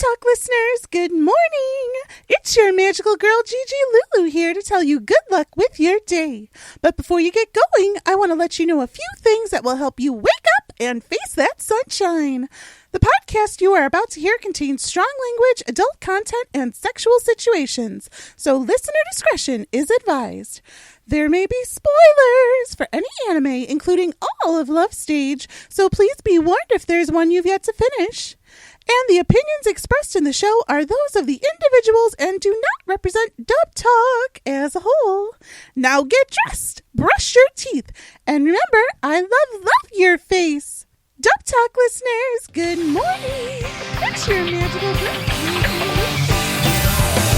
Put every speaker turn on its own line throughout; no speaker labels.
Talk listeners, good morning. It's your magical girl Gigi Lulu here to tell you good luck with your day. But before you get going, I want to let you know a few things that will help you wake up and face that sunshine. The podcast you are about to hear contains strong language, adult content, and sexual situations, so listener discretion is advised. There may be spoilers for any anime, including all of Love Stage, so please be warned if there's one you've yet to finish. And the opinions expressed in the show are those of the individuals and do not represent Dub Talk as a whole. Now get dressed, brush your teeth, and remember, I love your face. Dub Talk listeners, good morning. It's your magical girl.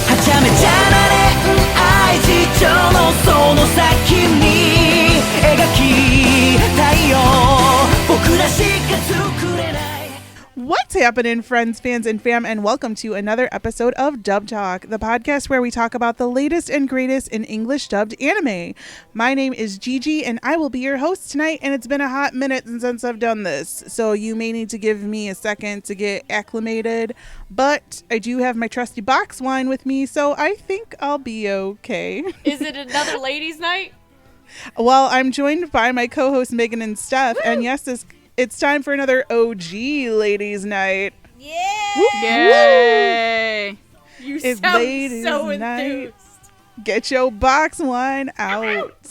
はちゃめちゃな恋愛事情のその先に描きたいよ僕らしか作れない What's happening, friends, fans, and fam, and welcome to another episode of Dub Talk, the podcast where we talk about the latest and greatest in English dubbed anime. My name is Gigi, and I will be your host tonight, and it's been a hot minute since I've done this, so you may need to give me a second to get acclimated, but I do have my trusty box wine with me, so I think I'll be okay.
Is it another ladies' night?
Well, I'm joined by my co-hosts Megan and Steph, and yes, it's time for another OG ladies' night.
Yay! You
it's
sound so enthused.
Night. Get your box wine out.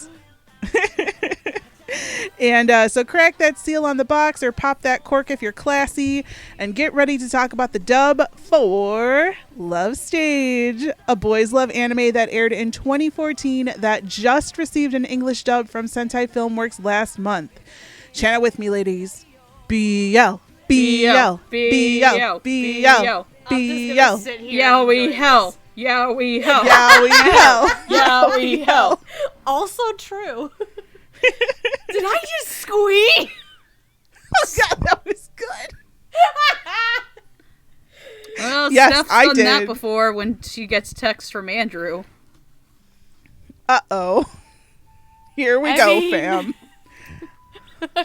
And so crack that seal on the box or pop that cork if you're classy and get ready to talk about the dub for Love Stage, a boys love anime that aired in 2014 that just received an English dub from Sentai Filmworks last month. Chant it with me, ladies. BL, BL, BL, BL, BL.
Yowie hell. Yowie hell.
Yowie hell.
Yowie hell. Also true. Did I just squeak?
Oh God, that was good.
Well,
yes,
Steph's
I
done
did.
that before when she gets text from Andrew.
Uh-oh. Here we go, fam.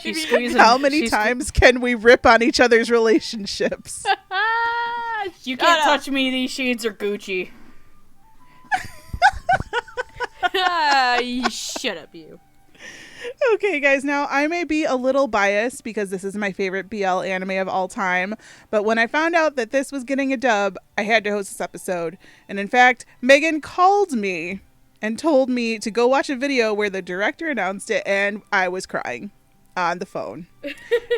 She squeezes.
How many times can we rip on each other's relationships?
You can't touch me. These sheets are Gucci. Shut up, you.
Okay, guys, now I may be a little biased because this is my favorite BL anime of all time, but when I found out that this was getting a dub, I had to host this episode. And in fact, Megan called me and told me to go watch a video where the director announced it, and I was crying on the phone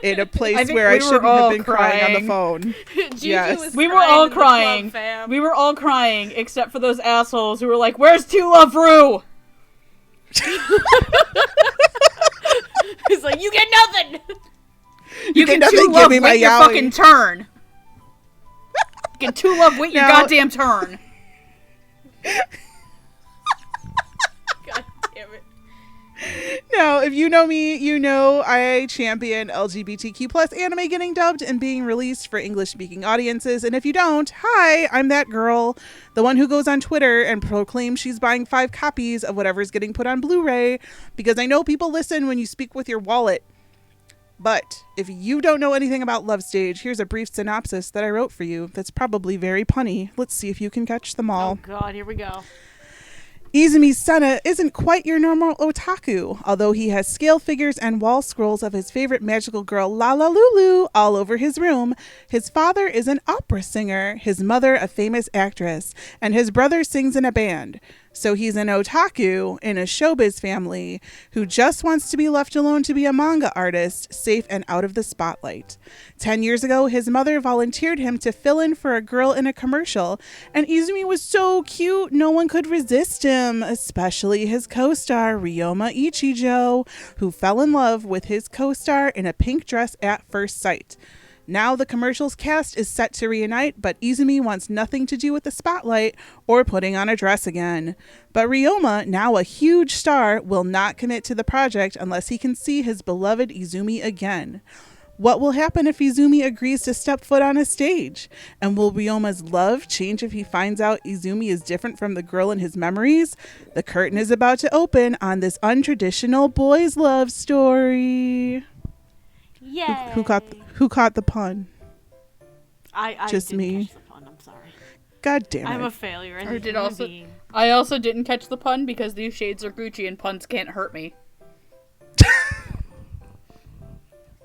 in a place where I shouldn't have been crying on the phone.
Yes. We were all crying. We were all crying except for those assholes who were like, "Where's To Love Ru?" He's like, "You get nothing. You get
nothing.
To
Give
Love
me my
wait your
yaoi.
fucking turn. You get To Love wait your goddamn turn." God damn it.
Now, if you know me, you know I champion LGBTQ plus anime getting dubbed and being released for English-speaking audiences. And if you don't, hi, I'm that girl, the one who goes on Twitter and proclaims she's buying 5 copies of whatever's getting put on Blu-ray, because I know people listen when you speak with your wallet. But if you don't know anything about Love Stage, here's a brief synopsis that I wrote for you that's probably very punny. Let's see if you can catch them all.
Oh God, here we go.
Izumi Sana isn't quite your normal otaku, although he has scale figures and wall scrolls of his favorite magical girl Lala Lulu all over his room. His father is an opera singer, his mother a famous actress, and his brother sings in a band. So he's an otaku in a showbiz family who just wants to be left alone to be a manga artist, safe and out of the spotlight. 10 years ago, his mother volunteered him to fill in for a girl in a commercial, and Izumi was so cute, no one could resist him, especially his co-star, Ryoma Ichijo, who fell in love with his co-star in a pink dress at first sight. Now the commercial's cast is set to reunite, but Izumi wants nothing to do with the spotlight or putting on a dress again. But Ryoma, now a huge star, will not commit to the project unless he can see his beloved Izumi again. What will happen if Izumi agrees to step foot on a stage? And will Ryoma's love change if he finds out Izumi is different from the girl in his memories? The curtain is about to open on this untraditional boys' love story.
Yay!
Who caught the pun?
I
just
didn't
me.
catch the pun,
sorry.
God damn it.
I'm a failure.
I also didn't catch the pun because these shades are Gucci and puns can't hurt me.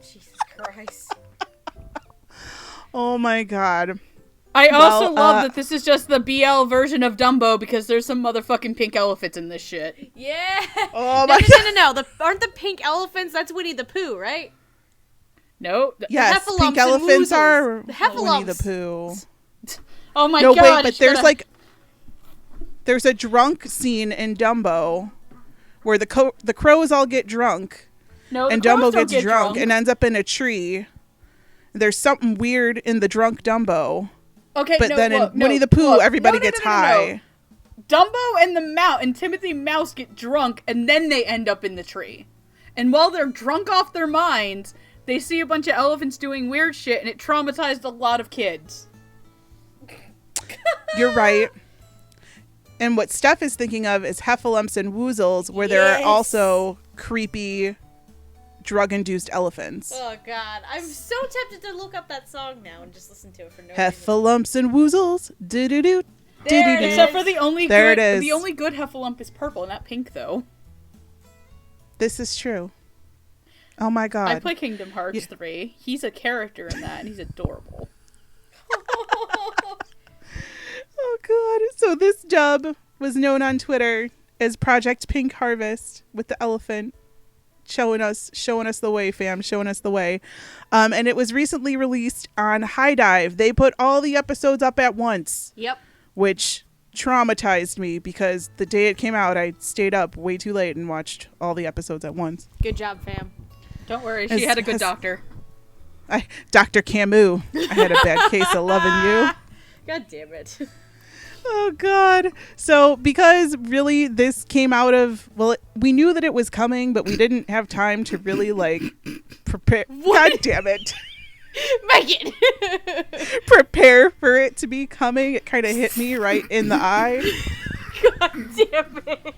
Jesus Christ.
Oh my god.
I also love that this is just the BL version of Dumbo because there's some motherfucking pink elephants in this shit.
Yeah.
Oh my god.
No. Aren't the pink elephants? That's Winnie the Pooh, right?
No.
Yes, pink elephants are Winnie the Pooh.
Oh my god.
No, wait, but there's a drunk scene in Dumbo where the crows all get drunk.
No,
and Dumbo gets drunk and ends up in a tree. There's something weird in the drunk Dumbo.
Okay,
but then in Winnie the Pooh, everybody gets high.
Dumbo and Timothy Mouse get drunk, and then they end up in the tree. And while they're drunk off their minds, they see a bunch of elephants doing weird shit, and it traumatized a lot of kids.
You're right. And what Steph is thinking of is Heffalumps and Woozles, where there are also creepy, drug-induced elephants.
Oh god, I'm so tempted to look up that song now and just listen to it for no reason.
Heffalumps and Woozles, do-do-do,
do-do-do.
Except for the only good Heffalump is purple, not pink, though.
This is true. Oh my god.
I play Kingdom Hearts 3. He's a character in that, and he's adorable.
Oh god. So this dub was known on Twitter as Project Pink Harvest with the elephant. Showing us the way, fam. Showing us the way. And it was recently released on High Dive. They put all the episodes up at once.
Yep.
Which traumatized me because the day it came out, I stayed up way too late and watched all the episodes at once.
Good job, fam.
Don't worry, she had a good doctor.
Dr. Camus. I had a bad case of loving you.
God damn it.
Oh god. So because really this came out of, we knew that it was coming, but we didn't have time to really prepare. God damn it.
Megan.
Prepare for it to be coming. It kind of hit me right in the eye.
God damn it.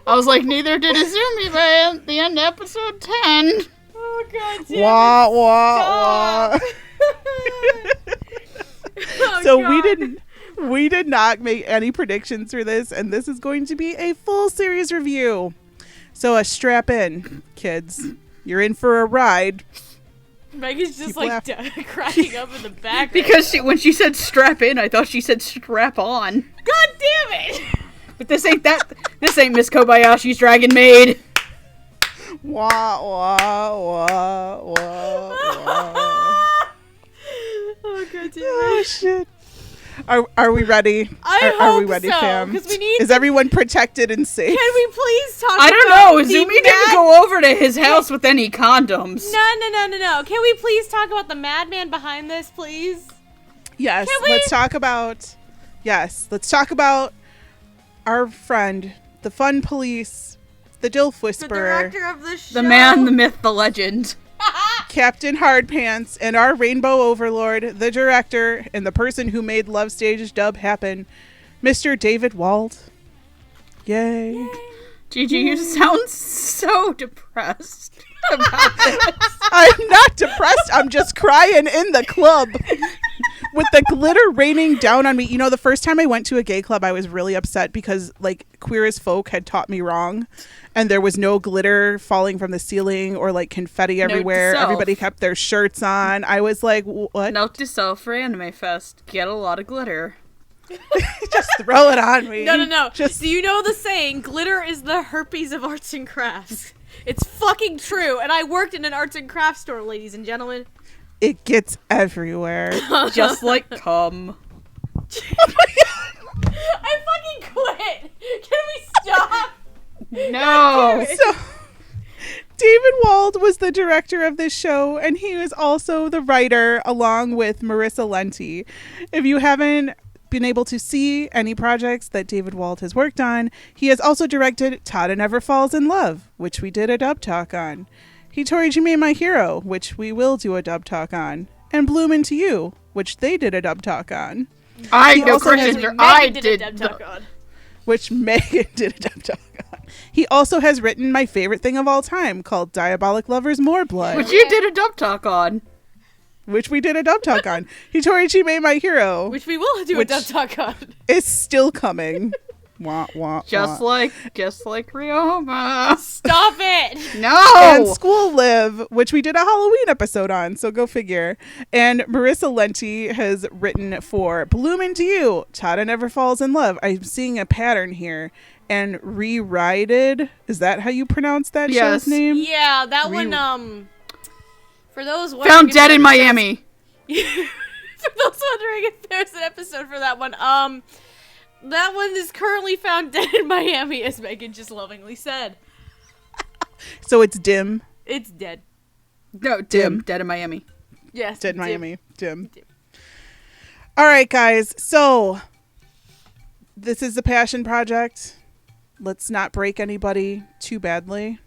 I was like, neither did Izumi by the end of episode 10.
Oh god damn
wah, it. Wah, wah.
Oh,
so
god.
we did not make any predictions for this, and this is going to be a full series review. So strap in, kids. You're in for a ride.
Megan's just cracking up in the back.
Because when she said strap in, I thought she said strap on.
God damn it!
But this ain't Miss Kobayashi's Dragon Maid.
Wah, wah, wah, wah, wah.
Oh god damn it.
Oh shit. Are we ready?
Are we
ready,
so,
fam?
Is
everyone protected and safe?
Can we please talk
I don't know. Izumi didn't go over to his house with any condoms.
No. Can we please talk about the madman behind this, please?
Yes. Let's talk about our friend, the fun police, the Dilf Whisperer.
The director of the show.
The man, the myth, the legend.
Captain Hardpants and our Rainbow Overlord, the director, and the person who made Love Stage dub happen, Mr. David Wald. Yay.
Gigi, you sound so depressed about this.
I'm not depressed. I'm just crying in the club with the glitter raining down on me. You know, the first time I went to a gay club, I was really upset because, Queer as Folk had taught me wrong. And there was no glitter falling from the ceiling or confetti everywhere. Everybody kept their shirts on. I was like, what?
Note to self for Anime Fest. Get a lot of glitter.
Just throw it on me.
No. Do you know the saying, glitter is the herpes of arts and crafts? It's fucking true. And I worked in an arts and crafts store, ladies and gentlemen.
It gets everywhere.
Just like cum.
Oh my god. I fucking quit. Can we stop?
No.
So, David Wald was the director of this show, and he was also the writer, along with Marissa Lenti. If you haven't been able to see any projects that David Wald has worked on, he has also directed Tada Never Falls in Love, which we did a dub talk on. Hitoriji My Hero, which we will do a dub talk on, and Bloom Into You, which they did a dub talk on.
I did
a dub talk on.
Which Megan did a dub talk on. He also has written my favorite thing of all time called Diabolic Lovers More Blood.
Which you did a dub talk on.
which we did a dub talk on. Hitorichi Made My Hero,
Which we will do a dub talk on.
is still coming. Wah, wah,
Just
wah.
like Ryoma.
Stop it!
No!
And School Live, which we did a Halloween episode on, so go figure. And Marissa Lenti has written for Bloom Into You, Tada Never Falls in Love. I'm seeing a pattern here. And Rewrited, is that how you pronounce that
Yes.
show's name?
Yeah, that one, for those wondering
Found
if
dead in
there's-
Miami.
For those wondering if there's an episode for that one, that one is currently found dead in Miami, as Megan just lovingly said.
So it's Dim.
It's dead.
No, Dim. Dead in Miami.
Yes.
Dead
Dim.
Miami. Dim.
Dim.
All right, guys. So this is the passion project. Let's not break anybody too badly.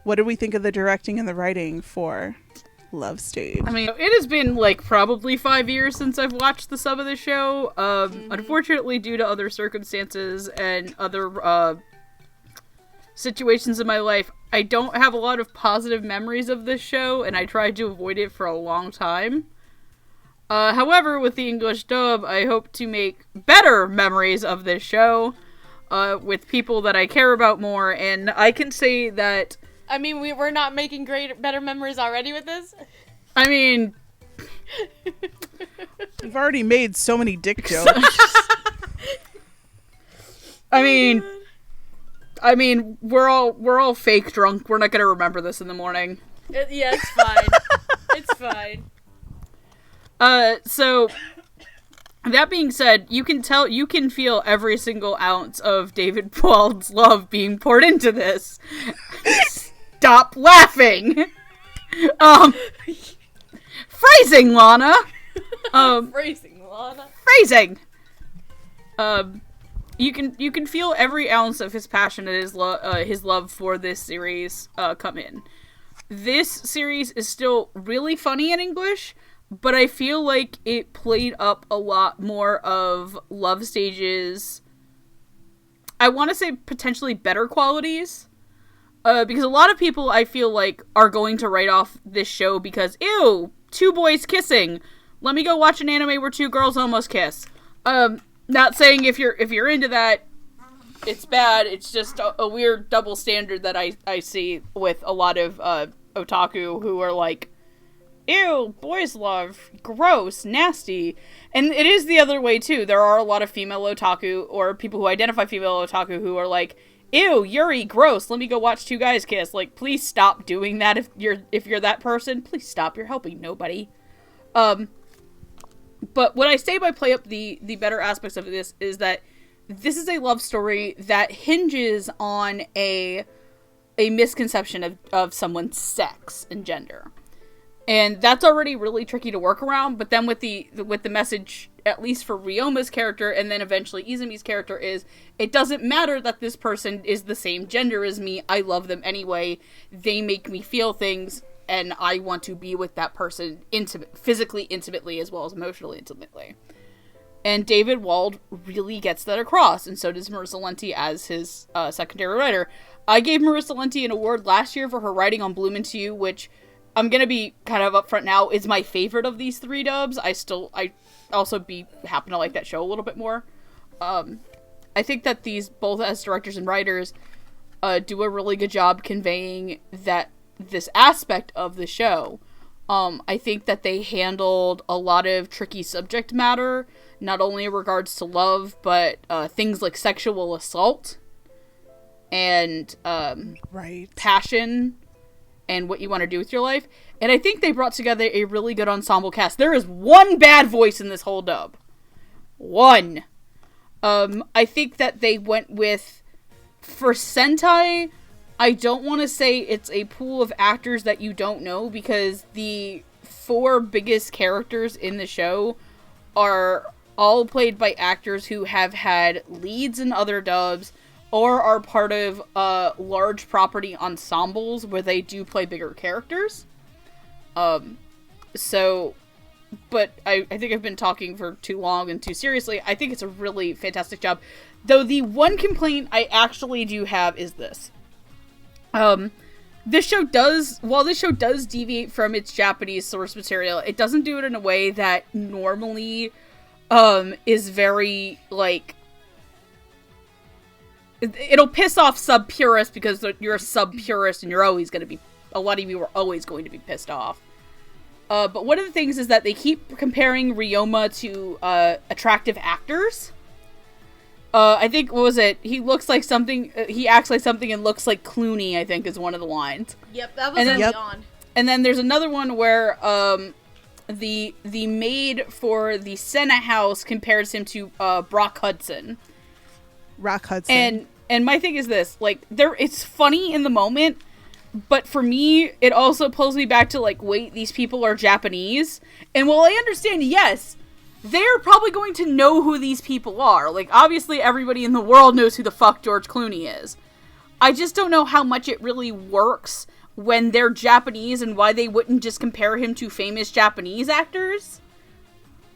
What do we think of the directing and the writing for Love Stage?
I mean, it has been like probably 5 years since I've watched the sub of the show. Unfortunately, due to other circumstances and other situations in my life, I don't have a lot of positive memories of this show, and I tried to avoid it for a long time. However, with the English dub, I hope to make better memories of this show with people that I care about more, and I can say that...
I mean, we're not making better memories already with this?
I mean...
We've already made so many dick jokes.
I mean, we're all fake drunk. We're not gonna remember this in the morning.
Yeah, it's fine. It's fine.
So that being said, you can feel every single ounce of David Wald's love being poured into this. Stop laughing. Phrasing, Lana.
Phrasing, Lana.
Phrasing. You can feel every ounce of his passion and his love for this series come in. This series is still really funny in English, but I feel like it played up a lot more of Love Stage's, I want to say, potentially better qualities. Because a lot of people, I feel like, are going to write off this show because, ew, two boys kissing. Let me go watch an anime where two girls almost kiss. Not saying if you're into that, it's bad. It's just a weird double standard that I see with a lot of otaku who are like, ew, boys love, gross, nasty. And it is the other way too. There are a lot of female otaku or people who identify female otaku who are like, ew, Yuri, gross, let me go watch two guys kiss. Like, please stop doing that if you're that person. Please stop, you're helping nobody. But what I say by play up the better aspects of this is that this is a love story that hinges on a misconception of someone's sex and gender. And that's already really tricky to work around, but then with the message, at least for Ryoma's character, and then eventually Izumi's character, is, it doesn't matter that this person is the same gender as me, I love them anyway, they make me feel things, and I want to be with that person physically intimately, as well as emotionally intimately. And David Wald really gets that across, and so does Marissa Lenti as his secondary writer. I gave Marissa Lenti an award last year for her writing on Bloom Into You, which... I'm gonna be kind of upfront now, is my favorite of these three dubs. I also happen to like that show a little bit more. I think that these, both as directors and writers, do a really good job conveying this aspect of the show. I think that they handled a lot of tricky subject matter, not only in regards to love, but things like sexual assault and passion and what you want to do with your life. And I think they brought together a really good ensemble cast. There is one bad voice in this whole dub. One. I think that they went with, for Sentai, I don't want to say it's a pool of actors that you don't know, because the four biggest characters in the show are all played by actors who have had leads in other dubs, or are part of large property ensembles where they do play bigger characters. But I think I've been talking for too long and too seriously. I think it's a really fantastic job. Though the one complaint I actually do have is this. while this show does deviate from its Japanese source material, it doesn't do it in a way that normally is very, like, it'll piss off sub-purists because you're a sub-purist and a lot of you are always going to be pissed off. But one of the things is that they keep comparing Ryoma to attractive actors. I think, what was it? He looks like something, he acts like something and looks like Clooney, I think is one of the lines.
Yep, that was early on.
And then there's another one where the maid for the Senna house compares him to Rock Hudson. And my thing is this, like, it's funny in the moment, but for me, it also pulls me back to, like, wait, these people are Japanese? And while I understand, yes, they're probably going to know who these people are. Like, obviously everybody in the world knows who the fuck George Clooney is. I just don't know how much it really works when they're Japanese and why they wouldn't just compare him to famous Japanese actors.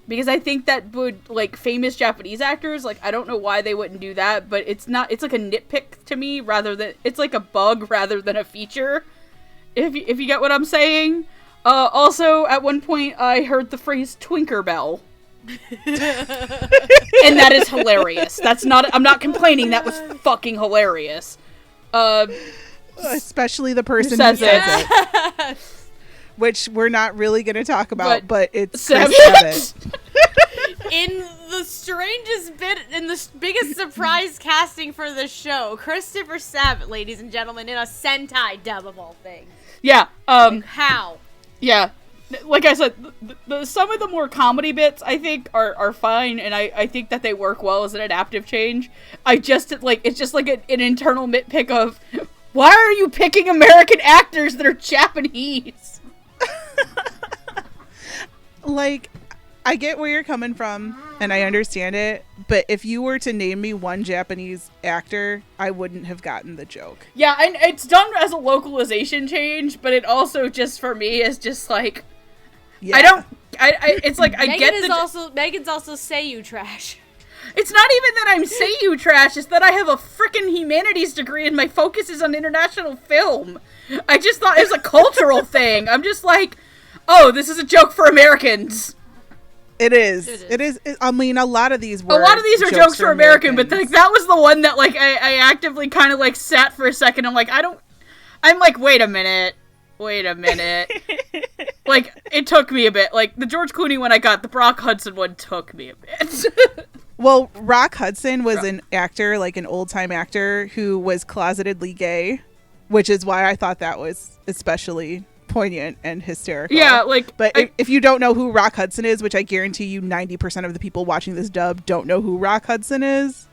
Because I think that would, like, famous Japanese actors, like, I don't know why they wouldn't do that, but it's like a nitpick to me it's like a bug rather than a feature. If you get what I'm saying. Also, at one point, I heard the phrase Twinkerbell. And that is hilarious. I'm not complaining, that was fucking hilarious.
Especially the person who says it. Which we're not really going to talk about, but it's Chris Sabat.
In the strangest bit, in the biggest surprise casting for the show, Christopher Sabat, ladies and gentlemen, in a Sentai dub of all things.
Yeah.
How?
Yeah. Like I said, some of the more comedy bits, I think, are fine, and I think that they work well as an adaptive change. It's just like an internal nitpick of, why are you picking American actors that are Japanese?
Like, I get where you're coming from, and I understand it, but if you were to name me one Japanese actor, I wouldn't have gotten the joke.
Yeah, and it's done as a localization change, but it also, just for me, is just like, yeah. It's like, I get
Megan's also Seiyu trash.
It's not even that I'm Seiyu trash, it's that I have a frickin' humanities degree and my focus is on international film. I just thought it was a cultural thing. I'm just like, oh, this is a joke for Americans.
It is. I mean, a lot of these
are jokes for American, but like, that was the one that, like, I actively kind of, like, sat for a second. I'm like, wait a minute. Like, it took me a bit. Like, the George Clooney one I got, the Brock Hudson one took me a bit.
Well, Rock Hudson was an actor, like an old-time actor, who was closetedly gay, which is why I thought that was especially poignant and hysterical.
Yeah, like...
But if you don't know who Rock Hudson is, which I guarantee you 90% of the people watching this dub don't know who Rock Hudson is,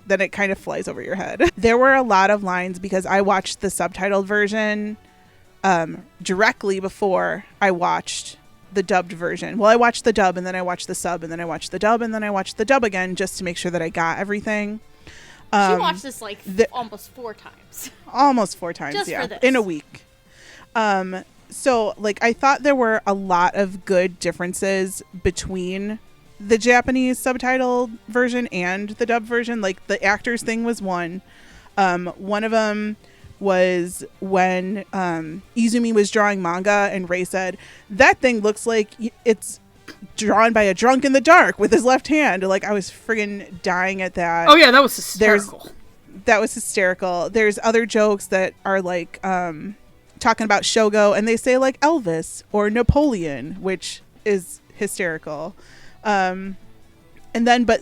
then it kind of flies over your head. There were a lot of lines because I watched the subtitled version directly before I watched the dubbed version. Well, I watched the dub and then I watched the sub and then I watched the dub and then I watched the dub again just to make sure that I got everything.
She watched this like almost 4 times.
Almost 4 times,
just
yeah,
for this.
in a week. So like I thought there were a lot of good differences between the Japanese subtitled version and the dub version. Like the actors thing was one. One of them was when Izumi was drawing manga and Ray said, that thing looks like it's drawn by a drunk in the dark with his left hand. Like, I was friggin' dying at that.
Oh yeah, that was hysterical.
There's other jokes that are like talking about Shogo and they say like Elvis or Napoleon, which is hysterical. But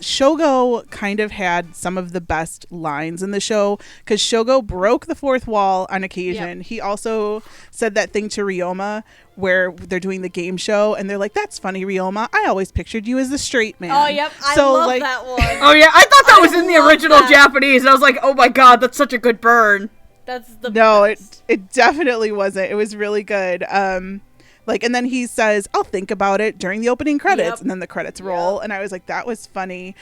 Shogo kind of had some of the best lines in the show because Shogo broke the fourth wall on occasion. Yep. He also said that thing to Ryoma where they're doing the game show and they're like, that's funny, Ryoma. I always pictured you as the straight man.
Oh, yep. I love that one.
Oh, yeah. I thought that was in the original Japanese. And I was like, oh my God, that's such a good burn.
That's the
best. It definitely wasn't. It was really good. And then he says, I'll think about it during the opening credits. Yep. And then the credits roll. Yep. And I was like, that was funny.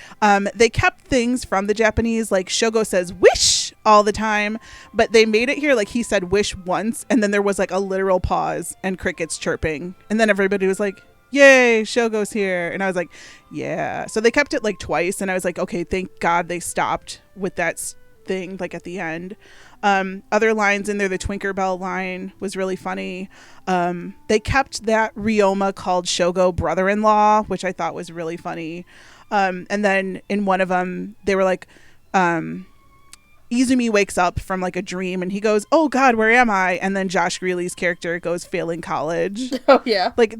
They kept things from the Japanese. Like Shogo says wish all the time. But they made it here like he said wish once. And then there was like a literal pause and crickets chirping. And then everybody was like, yay, Shogo's here. And I was like, yeah. So they kept it like twice. And I was like, okay, thank God they stopped with that thing like at the end. Other lines in there, the Twinkerbell line was really funny. They kept that Ryoma called Shogo brother-in-law, which I thought was really funny. And then in one of them, they were like, Izumi wakes up from like a dream and he goes, "Oh God, where am I?" And then Josh Greeley's character goes, "Failing college."
Oh yeah.
Like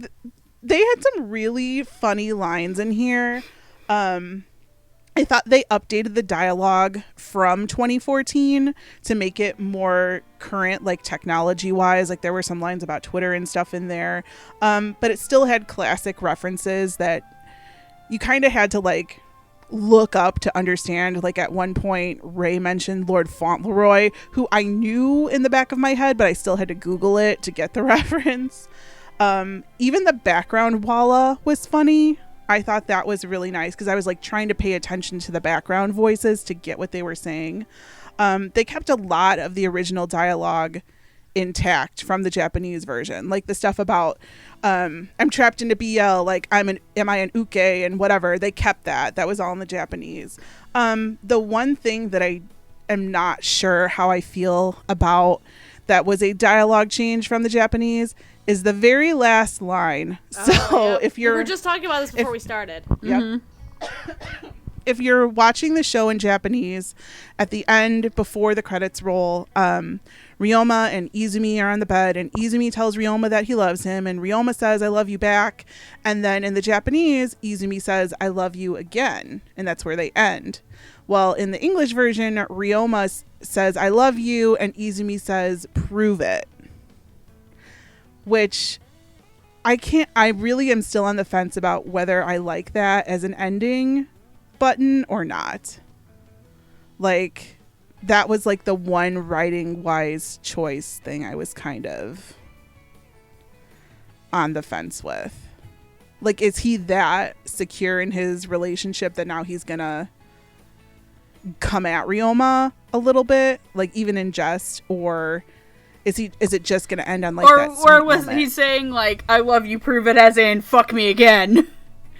they had some really funny lines in here. I thought they updated the dialogue from 2014 to make it more current, like technology wise. Like there were some lines about Twitter and stuff in there. But it still had classic references that you kind of had to like look up to understand. Like at one point Ray mentioned Lord Fauntleroy, who I knew in the back of my head, but I still had to Google it to get the reference. Even the background Walla was funny. I thought that was really nice because I was like trying to pay attention to the background voices to get what they were saying. They kept a lot of the original dialogue intact from the Japanese version, like the stuff about I'm trapped into BL, like am I an uke and whatever. They kept that was all in the Japanese. The one thing that I am not sure how I feel about that was a dialogue change from the Japanese is the very last line. So if you're,
we were just talking about this before we started.
Yep. Mm-hmm. If you're watching the show in Japanese, at the end before the credits roll, Ryoma and Izumi are on the bed, and Izumi tells Ryoma that he loves him, and Ryoma says, "I love you back." And then in the Japanese, Izumi says, "I love you again," and that's where they end. Well, in the English version, Ryoma says, "I love you," and Izumi says, "Prove it." Which I really am still on the fence about whether I like that as an ending button or not. Like, that was like the one writing wise choice thing I was kind of on the fence with. Like, is he that secure in his relationship that now he's gonna come at Ryoma a little bit, like even in jest, or is it just gonna end on like that sweet
or was
moment?
he saying like, "I love you, prove it," as in fuck me again?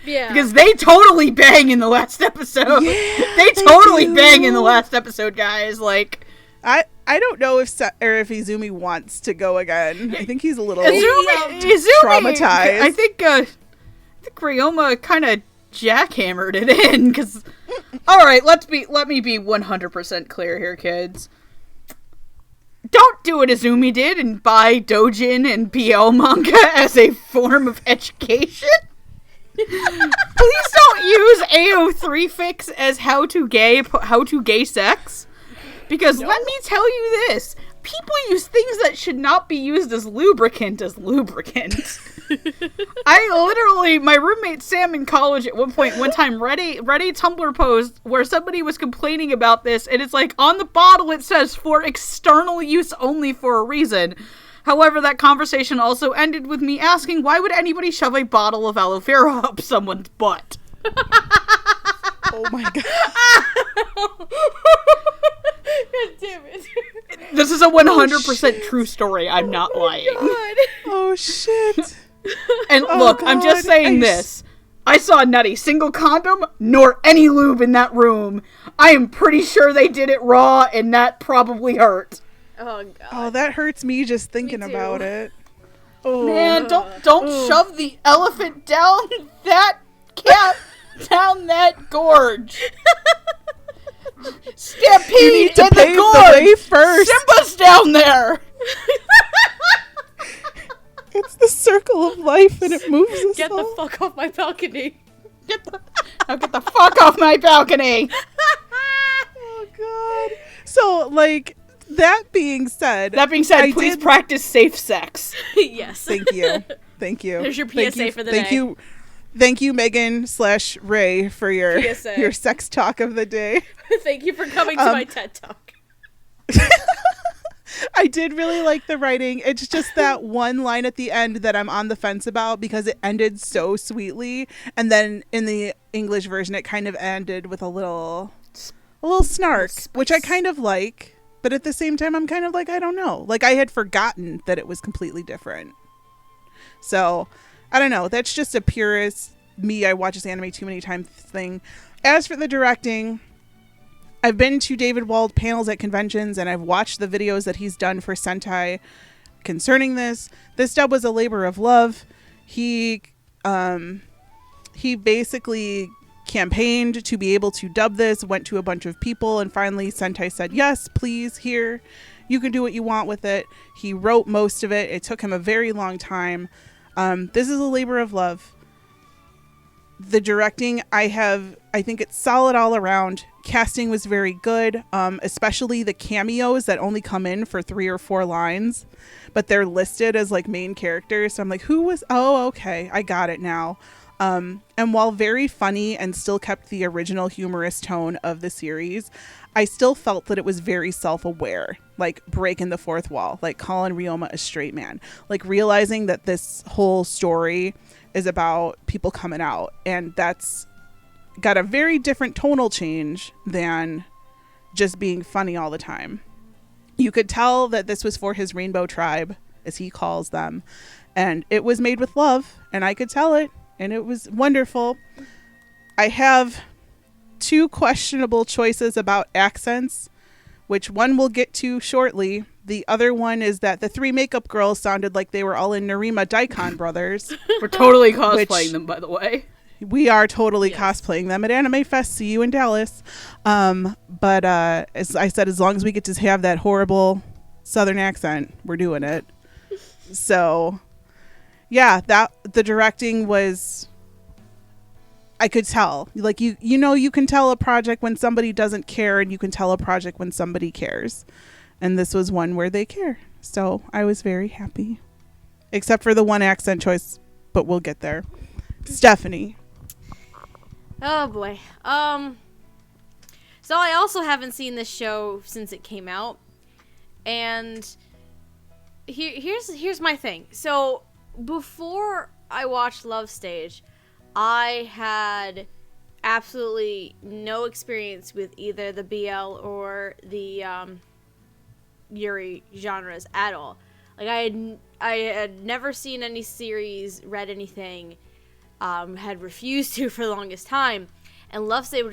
Yeah.
Because they totally bang in the last episode.
Yeah,
they totally bang in the last episode, guys. Like,
I don't know if Izumi wants to go again. I think he's a little
Izumi,
traumatized.
I think Ryoma kind of jackhammered it in. Because, all right, let me be 100% clear here, kids. Don't do what Izumi did and buy doujin and BL manga as a form of education. Please don't use AO3 fix as how to gay sex. Because let me tell you this. People use things that should not be used as lubricant. My roommate Sam in college at one time read a Tumblr post where somebody was complaining about this, and it's like on the bottle it says for external use only for a reason. However, that conversation also ended with me asking, why would anybody shove a bottle of aloe vera up someone's butt?
Oh my god.
God damn it.
This is a 100% true story. I'm not lying.
Oh shit.
And look, I'm just saying this. I saw not a single condom nor any lube in that room. I am pretty sure they did it raw, and that probably hurt.
Oh god.
Oh, that hurts me just thinking about it. Oh
Man, don't shove the elephant down that down that gorge. Stampede
You need to
in the
pave the
gorge.
way first.
Simba's down there.
It's the circle of life, and it moves us
Get
all.
the fuck off my balcony.
Get the fuck off my balcony.
Oh god. So, like, that being said,
Please practice safe sex.
Yes.
Thank you.
There's your PSA for the day.
Thank you, Megan/Ray, for your
PSA.
your sex talk of the day.
Thank you for coming to my TED Talk.
I did really like the writing. It's just that one line at the end that I'm on the fence about because it ended so sweetly, and then in the English version it kind of ended with a little snark, which I kind of like, but at the same time I'm kind of like, I don't know. Like, I had forgotten that it was completely different. So, I don't know. That's just a purist me, I watch this anime too many times thing. As for the directing, I've been to David Wald panels at conventions, and I've watched the videos that he's done for Sentai concerning this. This dub was a labor of love. He basically campaigned to be able to dub this, went to a bunch of people, and finally Sentai said, yes, please, here, you can do what you want with it. He wrote most of it. It took him a very long time. This is a labor of love. The directing, I think it's solid all around. Casting was very good, especially the cameos that only come in for 3 or 4 lines, but they're listed as like main characters. So I'm like, who was, oh, okay, I got it now. And while very funny and still kept the original humorous tone of the series, I still felt that it was very self-aware, like breaking the fourth wall, like calling Ryoma a straight man, like realizing that this whole story is about people coming out, and that's got a very different tonal change than just being funny all the time. You could tell that this was for his rainbow tribe, as he calls them, and it was made with love, and I could tell it, and it was wonderful. I have 2 questionable choices about accents, which one we'll get to shortly. The other one is that the 3 makeup girls sounded like they were all in Narima Daikon Brothers.
We're totally cosplaying them, by the way.
We are totally cosplaying them at Anime Fest. See you in Dallas. But as I said, as long as we get to have that horrible Southern accent, we're doing it. So, yeah, that the directing was, I could tell. Like, you know, you can tell a project when somebody doesn't care, and you can tell a project when somebody cares. And this was one where they care. So I was very happy. Except for the one accent choice, but we'll get there. Stephanie.
Oh boy. So I also haven't seen this show since it came out. And here's my thing. So before I watched Love Stage, I had absolutely no experience with either the BL or the Yuri genres at all. Like I had never seen any series, read anything, had refused to for the longest time, and Love Stage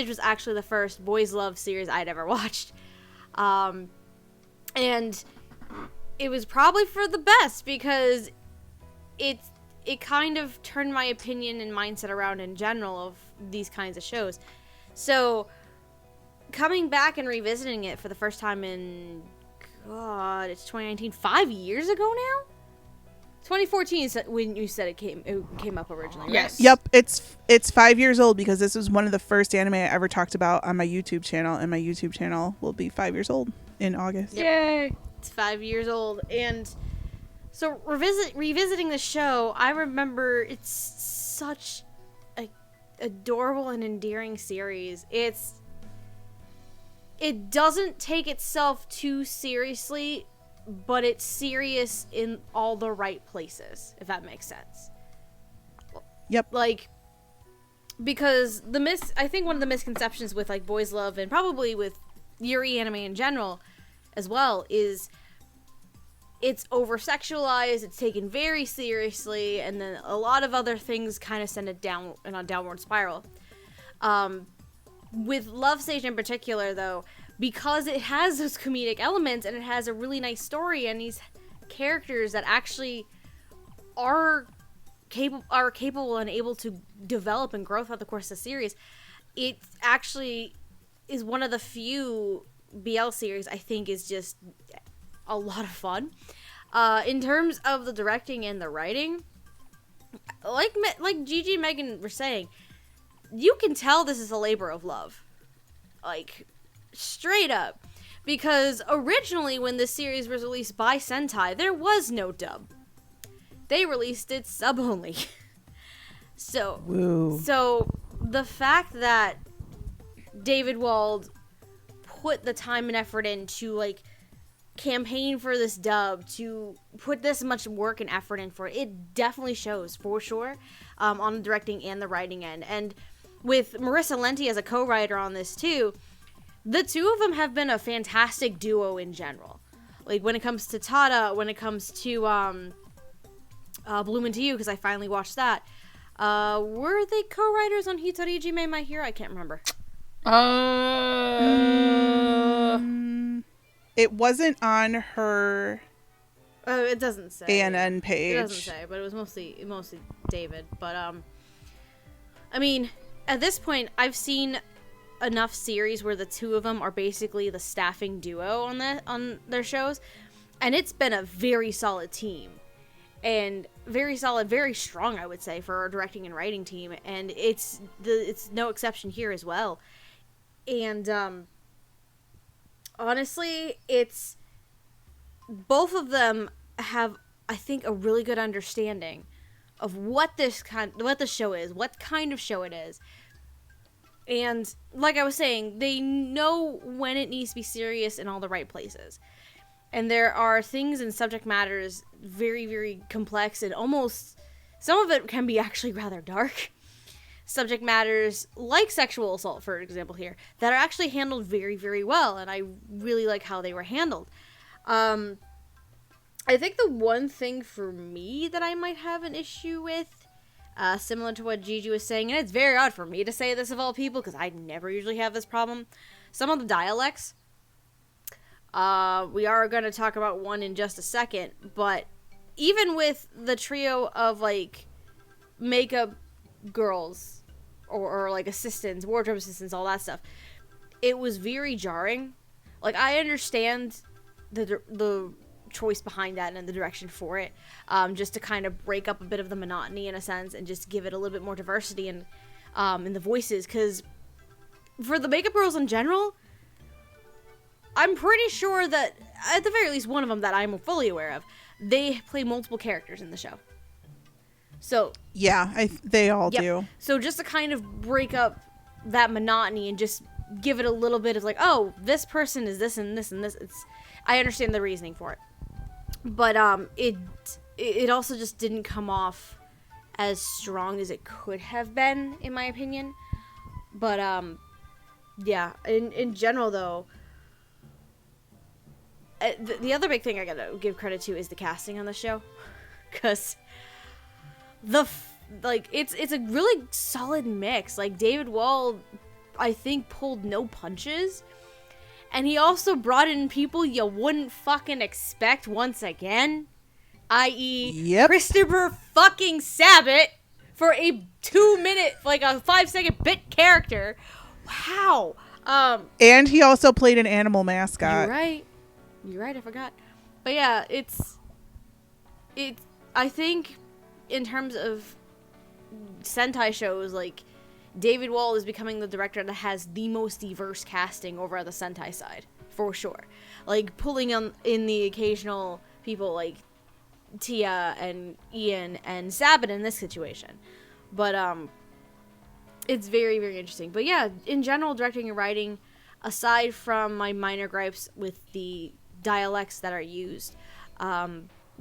was actually the first boys love series I'd ever watched, and it was probably for the best because it kind of turned my opinion and mindset around in general of these kinds of shows. So coming back and revisiting it for the first time in, God, it's 2019, 5 years ago now? 2014 is when you said it came up originally, right?
Yes.
Yep, it's 5 years old because this was one of the first anime I ever talked about on my YouTube channel, and my YouTube channel will be 5 years old in August.
Yep. Yay!
It's 5 years old, and so revisiting the show, I remember it's such a adorable and endearing series. It doesn't take itself too seriously, but it's serious in all the right places, if that makes sense.
Yep.
Like, because I think one of the misconceptions with like boys love, and probably with Yuri anime in general as well, is it's over-sexualized, it's taken very seriously, and then a lot of other things kind of send it down in a downward spiral. With Love Stage in particular, though, because it has those comedic elements and it has a really nice story and these characters that actually are capable and able to develop and grow throughout the course of the series, it actually is one of the few BL series I think is just a lot of fun. In terms of the directing and the writing, like Gigi and Megan were saying, you can tell this is a labor of love. Like, straight up. Because originally when this series was released by Sentai, there was no dub. They released it sub only. So the fact that David Wald put the time and effort into, like, campaign for this dub, to put this much work and effort in for it, it definitely shows, for sure, on the directing and the writing end. And with Marissa Lenti as a co-writer on this too, the two of them have been a fantastic duo in general. Like, when it comes to Tada, when it comes to Bloom Into You, because I finally watched that. Were they co-writers on Hitoriji Me My Hero? I can't remember.
It wasn't on her
It doesn't say.
ANN page.
It doesn't say, but it was mostly David. But I mean, at this point, I've seen enough series where the two of them are basically the staffing duo on their shows, and it's been a very solid team, and very solid, very strong, I would say, for our directing and writing team, and it's no exception here as well. And honestly, it's both of them have, I think, a really good understanding of what the show is, what kind of show it is. And like I was saying, they know when it needs to be serious in all the right places. And there are things and subject matters very, very complex, and almost some of it can be actually rather dark. Subject matters like sexual assault, for example, here, that are actually handled very, very well, and I really like how they were handled. I think the one thing for me that I might have an issue with, similar to what Gigi was saying, and it's very odd for me to say this of all people, because I never usually have this problem, some of the dialects. We are going to talk about one in just a second, but even with the trio of, like, makeup girls, or like, assistants, wardrobe assistants, all that stuff, it was very jarring. Like, I understand the choice behind that and the direction for it, just to kind of break up a bit of the monotony in a sense, and just give it a little bit more diversity in the voices, because for the makeup girls in general, I'm pretty sure that, at the very least, one of them that I'm fully aware of, they play multiple characters in the show. So
yeah, they all do.
So just to kind of break up that monotony and just give it a little bit of like, oh, this person is this and this and this. I understand the reasoning for it, but it also just didn't come off as strong as it could have been, in my opinion. But yeah, in general though, the other big thing I gotta give credit to is the casting on the show, because it's a really solid mix. Like, David Wald, I think, pulled no punches, and he also brought in people you wouldn't fucking expect once again, i.e. Christopher fucking Sabat for a 2-minute, like a 5-second bit character. Wow.
And he also played an animal mascot.
You're right, I forgot. But yeah, I think in terms of Sentai shows, like, David Wald is becoming the director that has the most diverse casting over at the Sentai side, for sure. Like, pulling in the occasional people like Tia and Ian and Sabat in this situation. But it's very, very interesting. But yeah, in general, directing and writing, aside from my minor gripes with the dialects that are used,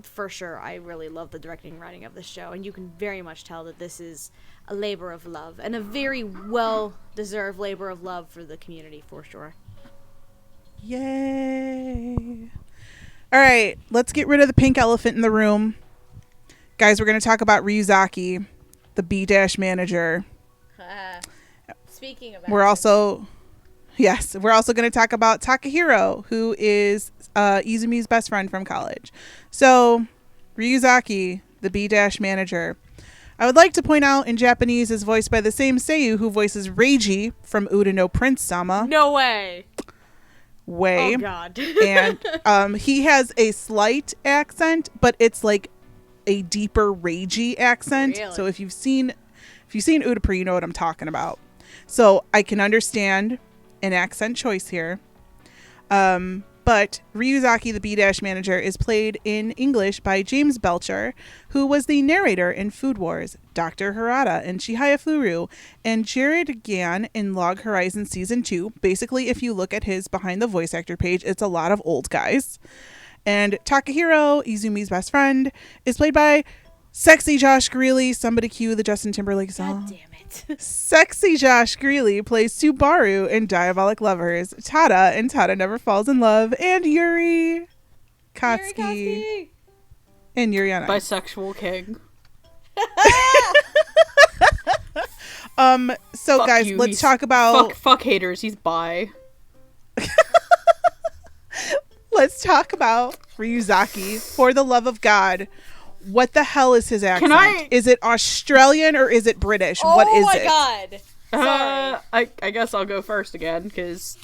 for sure, I really love the directing and writing of this show, and you can very much tell that this is a labor of love, and a very well-deserved labor of love for the community, for sure.
Yay! All right, let's get rid of the pink elephant in the room. Guys, we're going to talk about Ryosuke, the B- manager.
Speaking of
we're also going to talk about Takahiro, who is Izumi's best friend from college. So, Ryosuke, the B- manager. I would like to point out, in Japanese, is voiced by the same seiyuu who voices Reiji from Uda no Prince-sama.
No way.
Oh
God.
And he has a slight accent, but it's like a deeper Reiji accent.
Really?
So if you've seen Udapri, you know what I'm talking about. So I can understand an accent choice here. But Ryosuke, the B- manager, is played in English by James Belcher, who was the narrator in Food Wars, Dr. Harada in Chihaya Furu, and Jared Gann in Log Horizon Season 2. Basically, if you look at his behind the voice actor page, it's a lot of old guys. And Takahiro, Izumi's best friend, is played by sexy Josh Greeley. Somebody cue the Justin Timberlake song.
God damn it.
Sexy Josh Greeley plays Subaru in Diabolic Lovers, Tada in Tada Never Falls in Love, and Yuri Katsuki in Yuri on Ice.
Bisexual king.
So
Fuck
guys,
you,
let's talk about
fuck haters. He's bi.
let's talk about Ryuzaki. For the love of God, what the hell is his accent? Is it Australian or is it British? What is it?
Oh my god! Sorry.
I guess I'll go first again because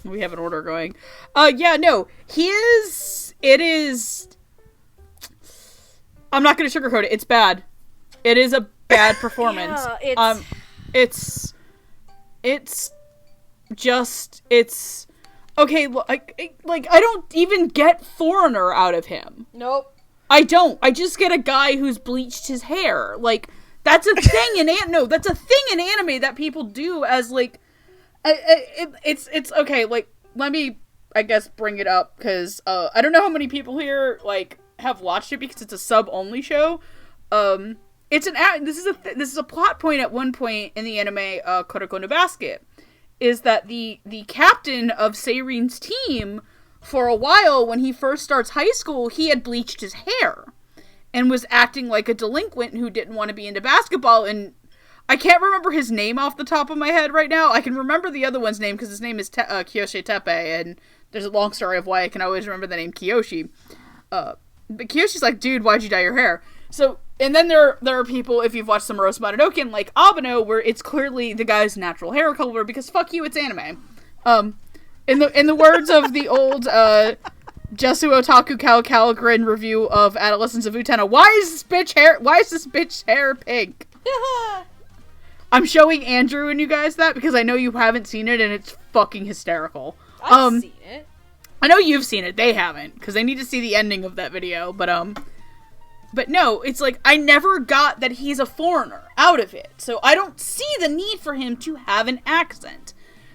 we have an order going. Yeah, no, he is. It is. I'm not gonna sugarcoat it. It's bad. It is a bad performance.
Yeah,
it's just okay. Like I don't even get foreigner out of him.
Nope.
I don't. I just get a guy who's bleached his hair. Like that's a thing in that's a thing in anime that people do as like. It's okay. Like let me, I guess, bring it up because I don't know how many people here like have watched it because it's a sub only show. This is a plot point at one point in the anime Kuroko no Basket, is that the captain of Seirin's team, for a while when he first starts high school, he had bleached his hair and was acting like a delinquent who didn't want to be into basketball. And I can't remember his name off the top of my head right now. I can remember the other one's name because his name is Kiyoshi Tepe, and there's a long story of why I can always remember the name Kiyoshi. But Kiyoshi's like, dude, why'd you dye your hair? So, and then there are people, if you've watched some Rose Mononoke, like Abeno, where it's clearly the guy's natural hair color because fuck you, it's anime. In the words of the old Jesu Otaku Calgren review of Adolescence of Utena, why is this bitch hair pink? I'm showing Andrew and you guys that because I know you haven't seen it and it's fucking hysterical.
I've seen it.
I know you've seen it. They haven't because they need to see the ending of that video. But no, it's like I never got that he's a foreigner out of it. So I don't see the need for him to have an accent.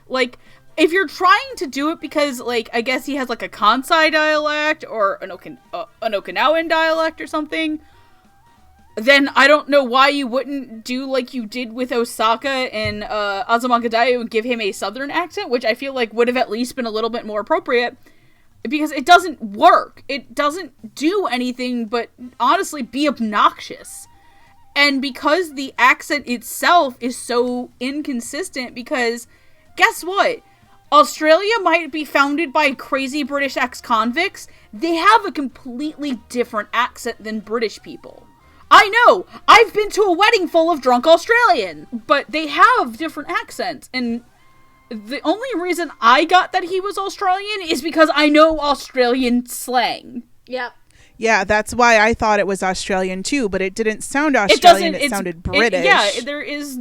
Like if you're trying to do it because like I guess he has like a Kansai dialect or an Okinawan dialect or something, then I don't know why you wouldn't do like you did with Osaka and Azumanga Daioh and give him a southern accent, which I feel like would have at least been a little bit more appropriate. Because it doesn't work. It doesn't do anything but, honestly, be obnoxious. And because the accent itself is so inconsistent, because, guess what? Australia might be founded by crazy British ex-convicts. They have a completely different accent than British people. I know! I've been to a wedding full of drunk Australian! But they have different accents, and the only reason I got that he was Australian is because I know Australian slang.
Yep.
Yeah, that's why I thought it was Australian too, but it didn't sound Australian. It sounded British.
There is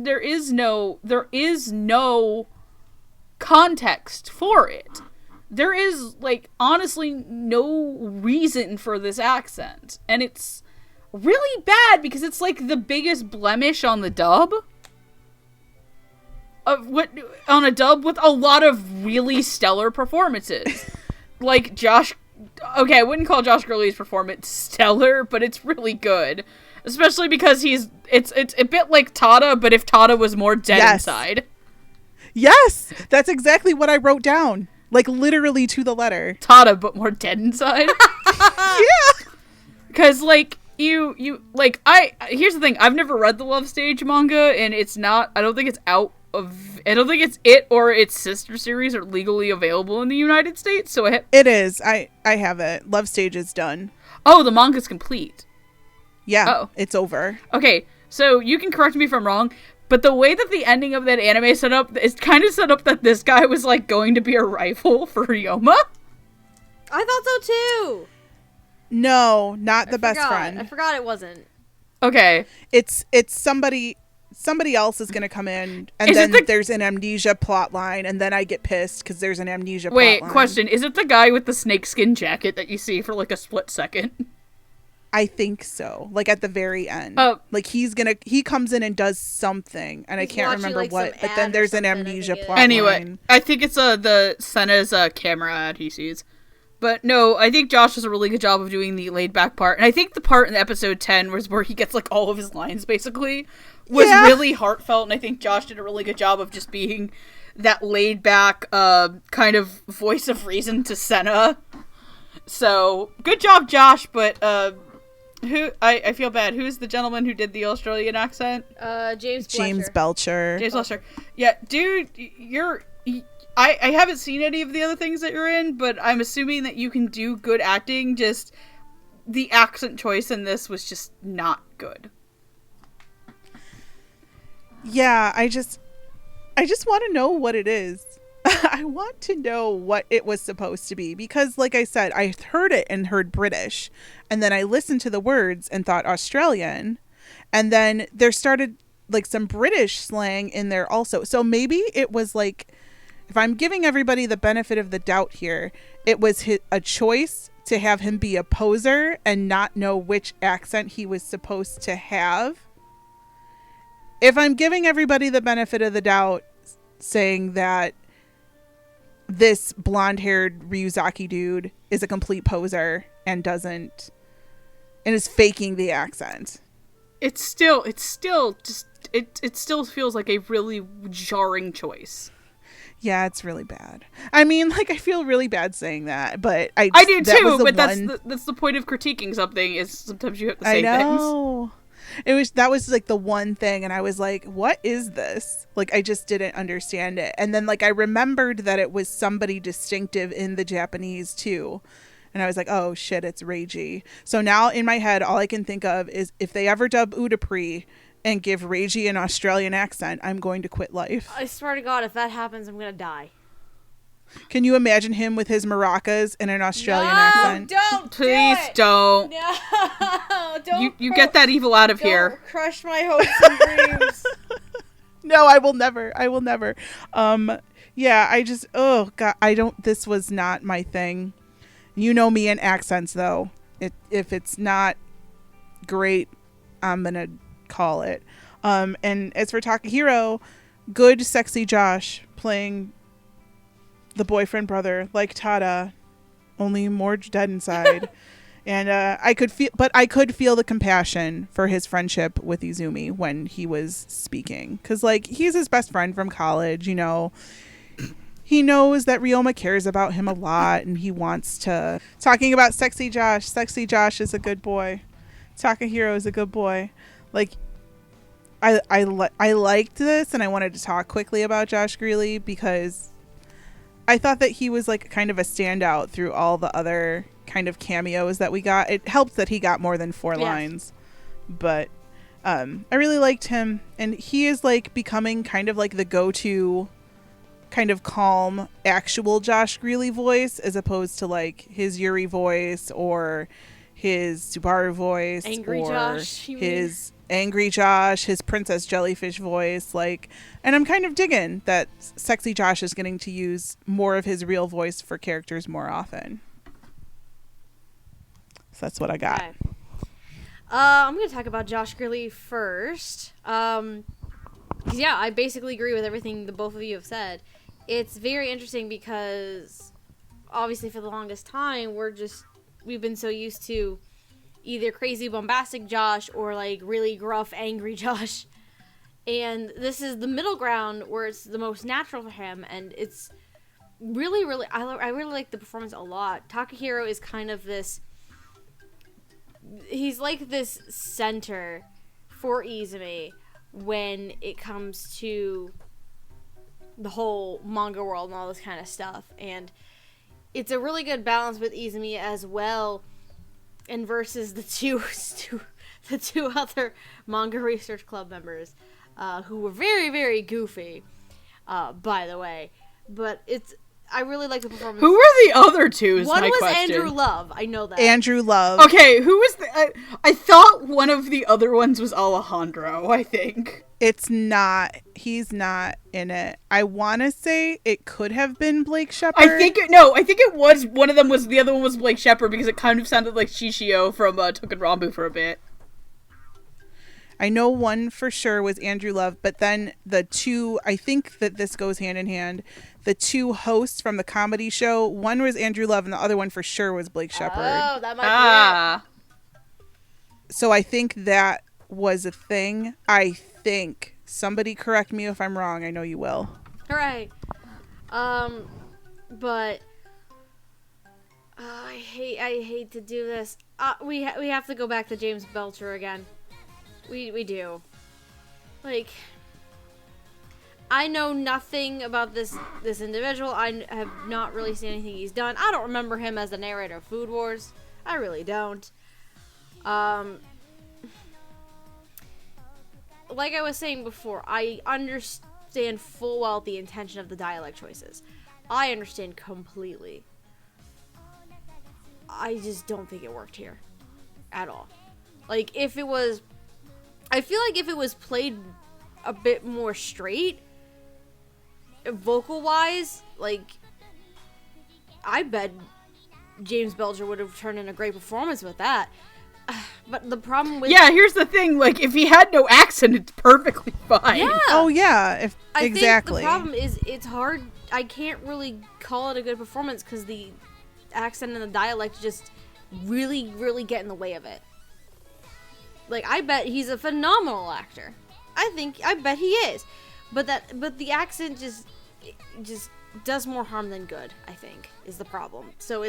no context for it. There is like honestly no reason for this accent, and it's really bad because it's like the biggest blemish on the dub. On a dub with a lot of really stellar performances. Like Josh, okay, I wouldn't call Josh Gurley's performance stellar, but it's really good. Especially because it's a bit like Tada, but if Tada was more dead inside.
Yes, that's exactly what I wrote down. Like literally to the letter.
Tada, but more dead inside.
Yeah.
Because like you like here's the thing, I've never read the Love Stage manga, and I don't think it's it or its sister series are legally available in the United States. So
it is. I have it. Love Stage is done.
Oh, the manga's complete.
Yeah, it's over.
Okay, so you can correct me if I'm wrong, but the way that the ending of that anime set up is kind of set up that this guy was like going to be a rival for Ryoma.
I thought so too.
No, not the best friend.
I forgot it wasn't.
Okay,
it's somebody else is going to come in, and then there's an amnesia plot line, and then I get pissed because there's an amnesia plot line.
Wait, question. Is it the guy with the snakeskin jacket that you see for like a split second?
I think so. Like at the very end. Like he comes in and does something, and I can't remember what, but then there's an amnesia plot line.
Anyway, I think it's the Senna's camera ad he sees. But no, I think Josh does a really good job of doing the laid back part. And I think the part in episode 10 was where he gets like all of his lines basically was really heartfelt. And I think Josh did a really good job of just being that laid back kind of voice of reason to Senna. So good job, Josh. But I feel bad. Who's the gentleman who did the Australian accent?
James
Belcher.
James Belcher. Yeah, dude, I haven't seen any of the other things that you're in, but I'm assuming that you can do good acting. Just the accent choice in this was just not good.
Yeah, I just want to know what it is. I want to know what it was supposed to be because, like I said, I heard it and heard British, and then I listened to the words and thought Australian, and then there started like some British slang in there also. So maybe it was like, if I'm giving everybody the benefit of the doubt here, it was a choice to have him be a poser and not know which accent he was supposed to have. If I'm giving everybody the benefit of the doubt, saying that this blonde-haired Ryosuke dude is a complete poser and is faking the accent.
It still feels like a really jarring choice.
Yeah, it's really bad. I mean, like, I feel really bad saying that, but I
do too. But that's the point of critiquing something, is sometimes you have to say things.
I know. That was like the one thing, and I was like, what is this? Like, I just didn't understand it. And then, like, I remembered that it was somebody distinctive in the Japanese too, and I was like, oh shit, it's Reiji. So now in my head, all I can think of is, if they ever dub Udapri and give Reiji an Australian accent, I'm going to quit life.
I swear to God, if that happens, I'm gonna die.
Can you imagine him with his maracas in an Australian accent?
Please don't.
No, don't.
You get that evil out of here.
Crush my hopes and dreams.
No, I will never. Yeah, I just, oh God, this was not my thing. You know me and accents, though. If it's not great, I'm going to call it. And as for Takahiro, good, sexy Josh playing the boyfriend brother, like Tada, only more dead inside. And I could feel the compassion for his friendship with Izumi when he was speaking, because like, he's his best friend from college, you know. He knows that Ryoma cares about him a lot, and he wants to. Talking about sexy Josh is a good boy. Takahiro is a good boy. Like, I liked this, and I wanted to talk quickly about Josh Greeley because I thought that he was like kind of a standout through all the other kind of cameos that we got. It helped that he got more than 4 lines, but I really liked him, and he is like becoming kind of like the go-to kind of calm actual Josh Greeley voice, as opposed to like his Yuri voice or his Subaru voice,
Angry
or
Josh,
his Angry Josh, his Princess Jellyfish voice. Like, and I'm kind of digging that sexy Josh is getting to use more of his real voice for characters more often. So that's what I got.
Okay. I'm going to talk about Josh Greeley first. 'Cause, yeah, I basically agree with everything the both of you have said. It's very interesting because obviously for the longest time we've been so used to either crazy bombastic Josh or like really gruff angry Josh, and this is the middle ground where it's the most natural for him, and it's really I really like the performance a lot. Takahiro is kind of he's like this center for Izumi when it comes to the whole manga world and all this kind of stuff, and it's a really good balance with Izumi as well, and versus the two other manga research club members, who were very, very goofy, by the way. But I really like the performance.
Who were the other two?
One was
question.
Andrew Love. I know that.
Andrew Love.
Okay, who was I thought one of the other ones was Alejandro, I think.
It's not. He's not in it. I want to say it could have been Blake Shepard.
I think it was. One of them was. The other one was Blake Shepard, because it kind of sounded like Shishio from Token Rambu for a bit.
I know one for sure was Andrew Love, but then the two, I think that this goes hand in hand. The two hosts from the comedy show, one was Andrew Love and the other one for sure was Blake Shepard.
Oh, that might be it.
So I think that was a thing. I think. Somebody correct me if I'm wrong. I know you will.
Hooray. But I hate to do this. We have to go back to James Belcher again. We do. Like, I know nothing about this individual. I have not really seen anything he's done. I don't remember him as the narrator of Food Wars. I really don't. Like I was saying before, I understand full well the intention of the dialect choices. I understand completely. I just don't think it worked here. At all. Like, I feel like if it was played a bit more straight, vocal-wise, like, I bet James Belcher would have turned in a great performance with that. But the problem with...
Yeah, here's the thing, like, if he had no accent, it's perfectly fine.
Yeah.
Oh, yeah. Exactly.
I think the problem is it's hard. I can't really call it a good performance because the accent and the dialect just really, really get in the way of it. Like, I bet he's a phenomenal actor. I bet he is. But the accent just does more harm than good, I think, is the problem. So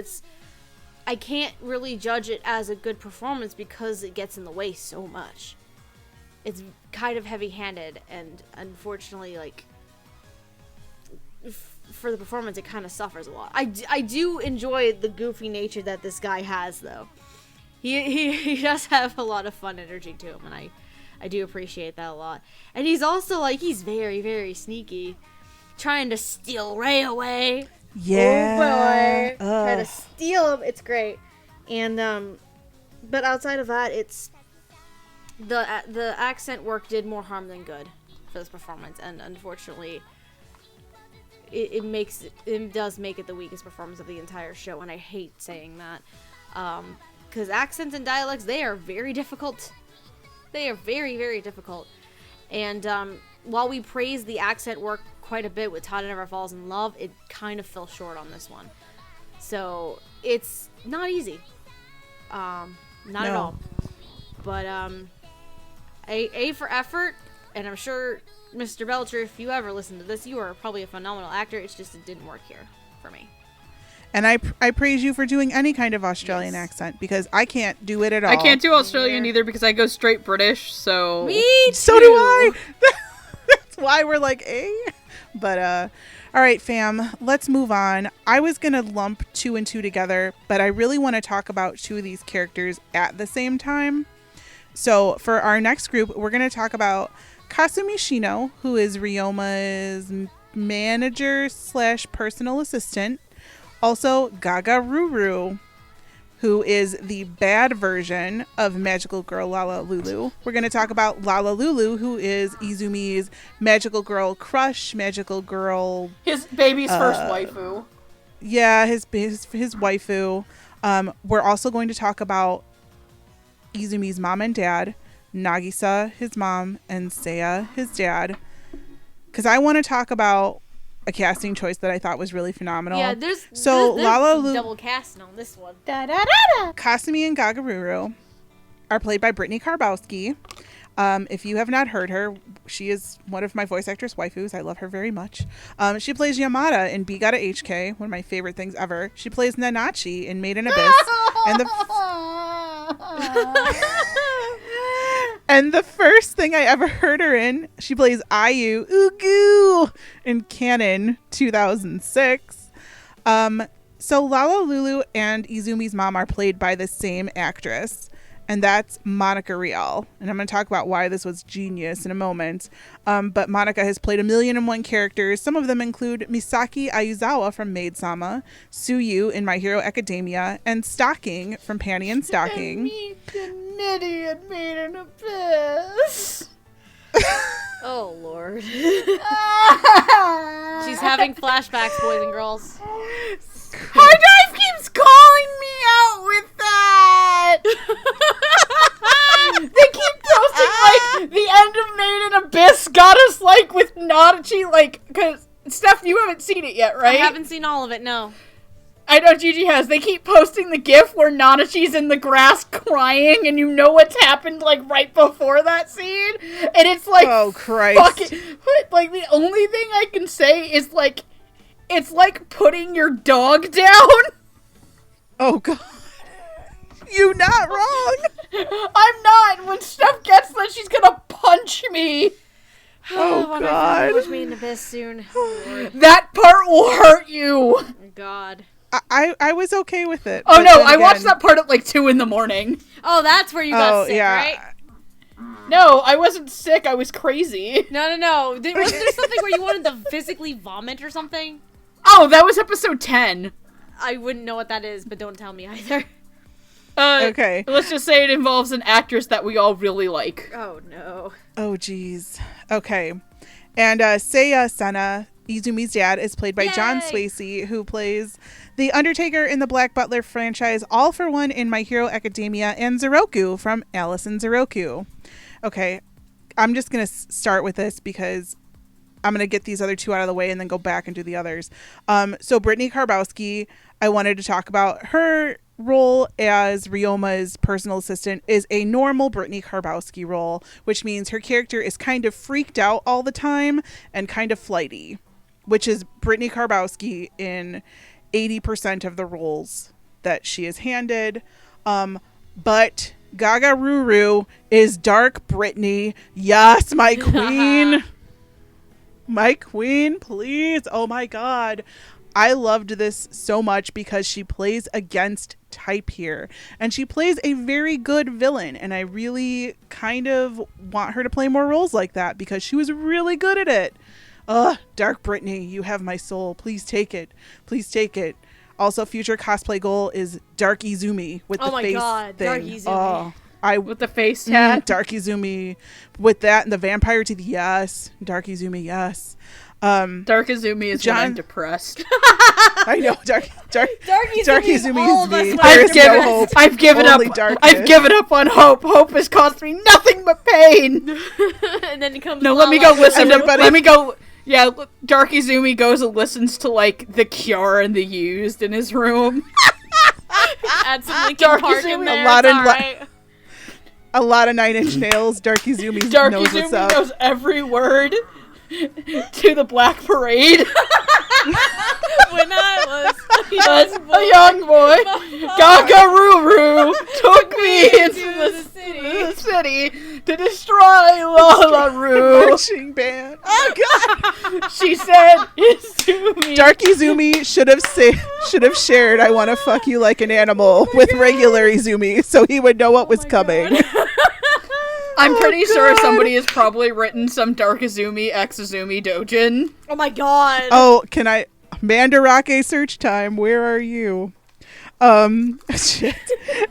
I can't really judge it as a good performance because it gets in the way so much. It's kind of heavy-handed, and unfortunately, like, for the performance, it kind of suffers a lot. I do enjoy the goofy nature that this guy has, though. He does have a lot of fun energy to him, and I do appreciate that a lot. And he's also, like, he's very, very sneaky, trying to steal Ray away.
Yeah.
Oh, boy. Trying to steal him. It's great. And, but outside of that, it's... The accent work did more harm than good for this performance, and unfortunately... It does make it the weakest performance of the entire show, and I hate saying that. Because accents and dialects, they are very difficult. They are very, very difficult. And while we praise the accent work quite a bit with Tada Never Falls in Love, it kind of fell short on this one. So, it's not easy. Not at all. But, A for effort, and I'm sure... Mr. Belcher, if you ever listen to this, you are probably a phenomenal actor. It's just it didn't work here for me.
And I praise you for doing any kind of Australian accent, because I can't do it at all.
I can't do Australian either because I go straight British, so...
Me too!
So do I! That's why we're like, But, all right, fam, let's move on. I was going to lump 2 and 2 together, but I really want to talk about 2 of these characters at the same time. So for our next group, we're going to talk about Kasumi Shino, who is Ryoma's manager / personal assistant. Also, Gaga Ruru, who is the bad version of magical girl Lala Lulu. We're going to talk about Lala Lulu, who is Izumi's magical girl crush, magical girl...
His baby's first waifu.
Yeah, his waifu. We're also going to talk about Izumi's mom and dad, Nagisa, his mom, and Seiya, his dad. Because I want to talk about a casting choice that I thought was really phenomenal.
Yeah, there's
Lala Lulu,
double casting on this one.
Kasumi and Gagaruru are played by Brittany Karbowski. If you have not heard her, she is one of my voice actress waifus. I love her very much. She plays Yamada in B Gotta HK, one of my favorite things ever. She plays Nanachi in Made in Abyss. And the first thing I ever heard her in, she plays Ayu Ugu in Canon 2006. So Lala Lulu and Izumi's mom are played by the same actress, and that's Monica Rial. And I'm going to talk about why this was genius in a moment. But Monica has played 1,000,001 characters. Some of them include Misaki Ayuzawa from Maid-sama, Suyu in My Hero Academia, and Stocking from Panty and Stocking.
Nitty and Made in Abyss.
Oh, Lord. She's having flashbacks, boys and girls.
Hard Drive keeps calling me out with that. They keep posting, like, the end of Made in Abyss got us, like, with Nadachi, like, because, Steph, you haven't seen it yet, right?
I haven't seen all of it, no.
I know Gigi has. They keep posting the gif where Nanachi's in the grass crying, and you know what's happened, like, right before that scene. And it's like,
oh, Christ.
Fucking, like, the only thing I can say is, like, it's like putting your dog down.
Oh god. You not wrong.
I'm not. When Steph gets that, she's gonna punch me.
Oh
my
god.
Watch me in the abyss soon. Oh, Lord.
That part will hurt you.
Oh, God.
I was okay with it.
Oh
but
no,
then
I watched
again-
that part at like 2 a.m.
Oh, that's where you got sick,
yeah.
right?
No, I wasn't sick. I was crazy.
No. Wasn't there something where you wanted to physically vomit or something?
Oh, that was episode 10.
I wouldn't know what that is, but don't tell me either.
Okay.
Let's just say it involves an actress that we all really like.
Oh, no.
Oh geez. Okay. And Seiya Senna, Izumi's dad, is played by John
Yay!
Swasey, who plays the Undertaker in the Black Butler franchise, All for One in My Hero Academia, and Zeroku from Alice in Zeroku. Okay, I'm just going to start with this because I'm going to get these other two out of the way and then go back and do the others. So Brittany Karbowski, I wanted to talk about her role as Ryoma's personal assistant is a normal Brittany Karbowski role, which means her character is kind of freaked out all the time and kind of flighty, which is Brittany Karbowski in 80% of the roles that she is handed. But Gaga Ruru is Dark Brittany. Yes, my queen. My queen, please. Oh my god. I loved this so much because she plays against type here. And she plays a very good villain. And I really kind of want her to play more roles like that because she was really good at it. Dark Brittany, you have my soul. Please take it. Please take it. Also, future cosplay goal is Dark Izumi with the face
God,
thing.
Dark Izumi.
With the face tat.
Dark Izumi with that and the vampire teeth. Yes. Dark Izumi, yes.
Dark Izumi is when I'm
John-
depressed.
I know. Dark
Izumi all
is
of us
me.
when
There
we're
is no hope.
I've given up.
Only darkness.
I've given up on hope. Hope has caused me nothing but pain.
And then it comes
No, let me go
Lala.
listen to.
Everybody-
Let me go. Yeah, Dark Izumi goes and listens to like The Cure and The Used in his room.
Add some Linkin
Dark
Park
Izumi,
in
a
there.
lot
It's
of
alright.
A lot of Nine Inch Nails. Dark Izumi
Dark
knows what's
Izumi
up.
knows every word to the Black Parade.
When I was
As a young boy, Gaga Ruru took me into the city to destroy Lalaru.
Marching band. Oh god.
She said, Izumi.
Dark Izumi should have shared "I want to fuck you like an animal" with regular Izumi, so he would know what was coming.
I'm pretty sure somebody has probably written some Dark Izumi X Izumi Dojin.
Oh my god.
Oh, can I? Mandarake search time. Where are you? Shit.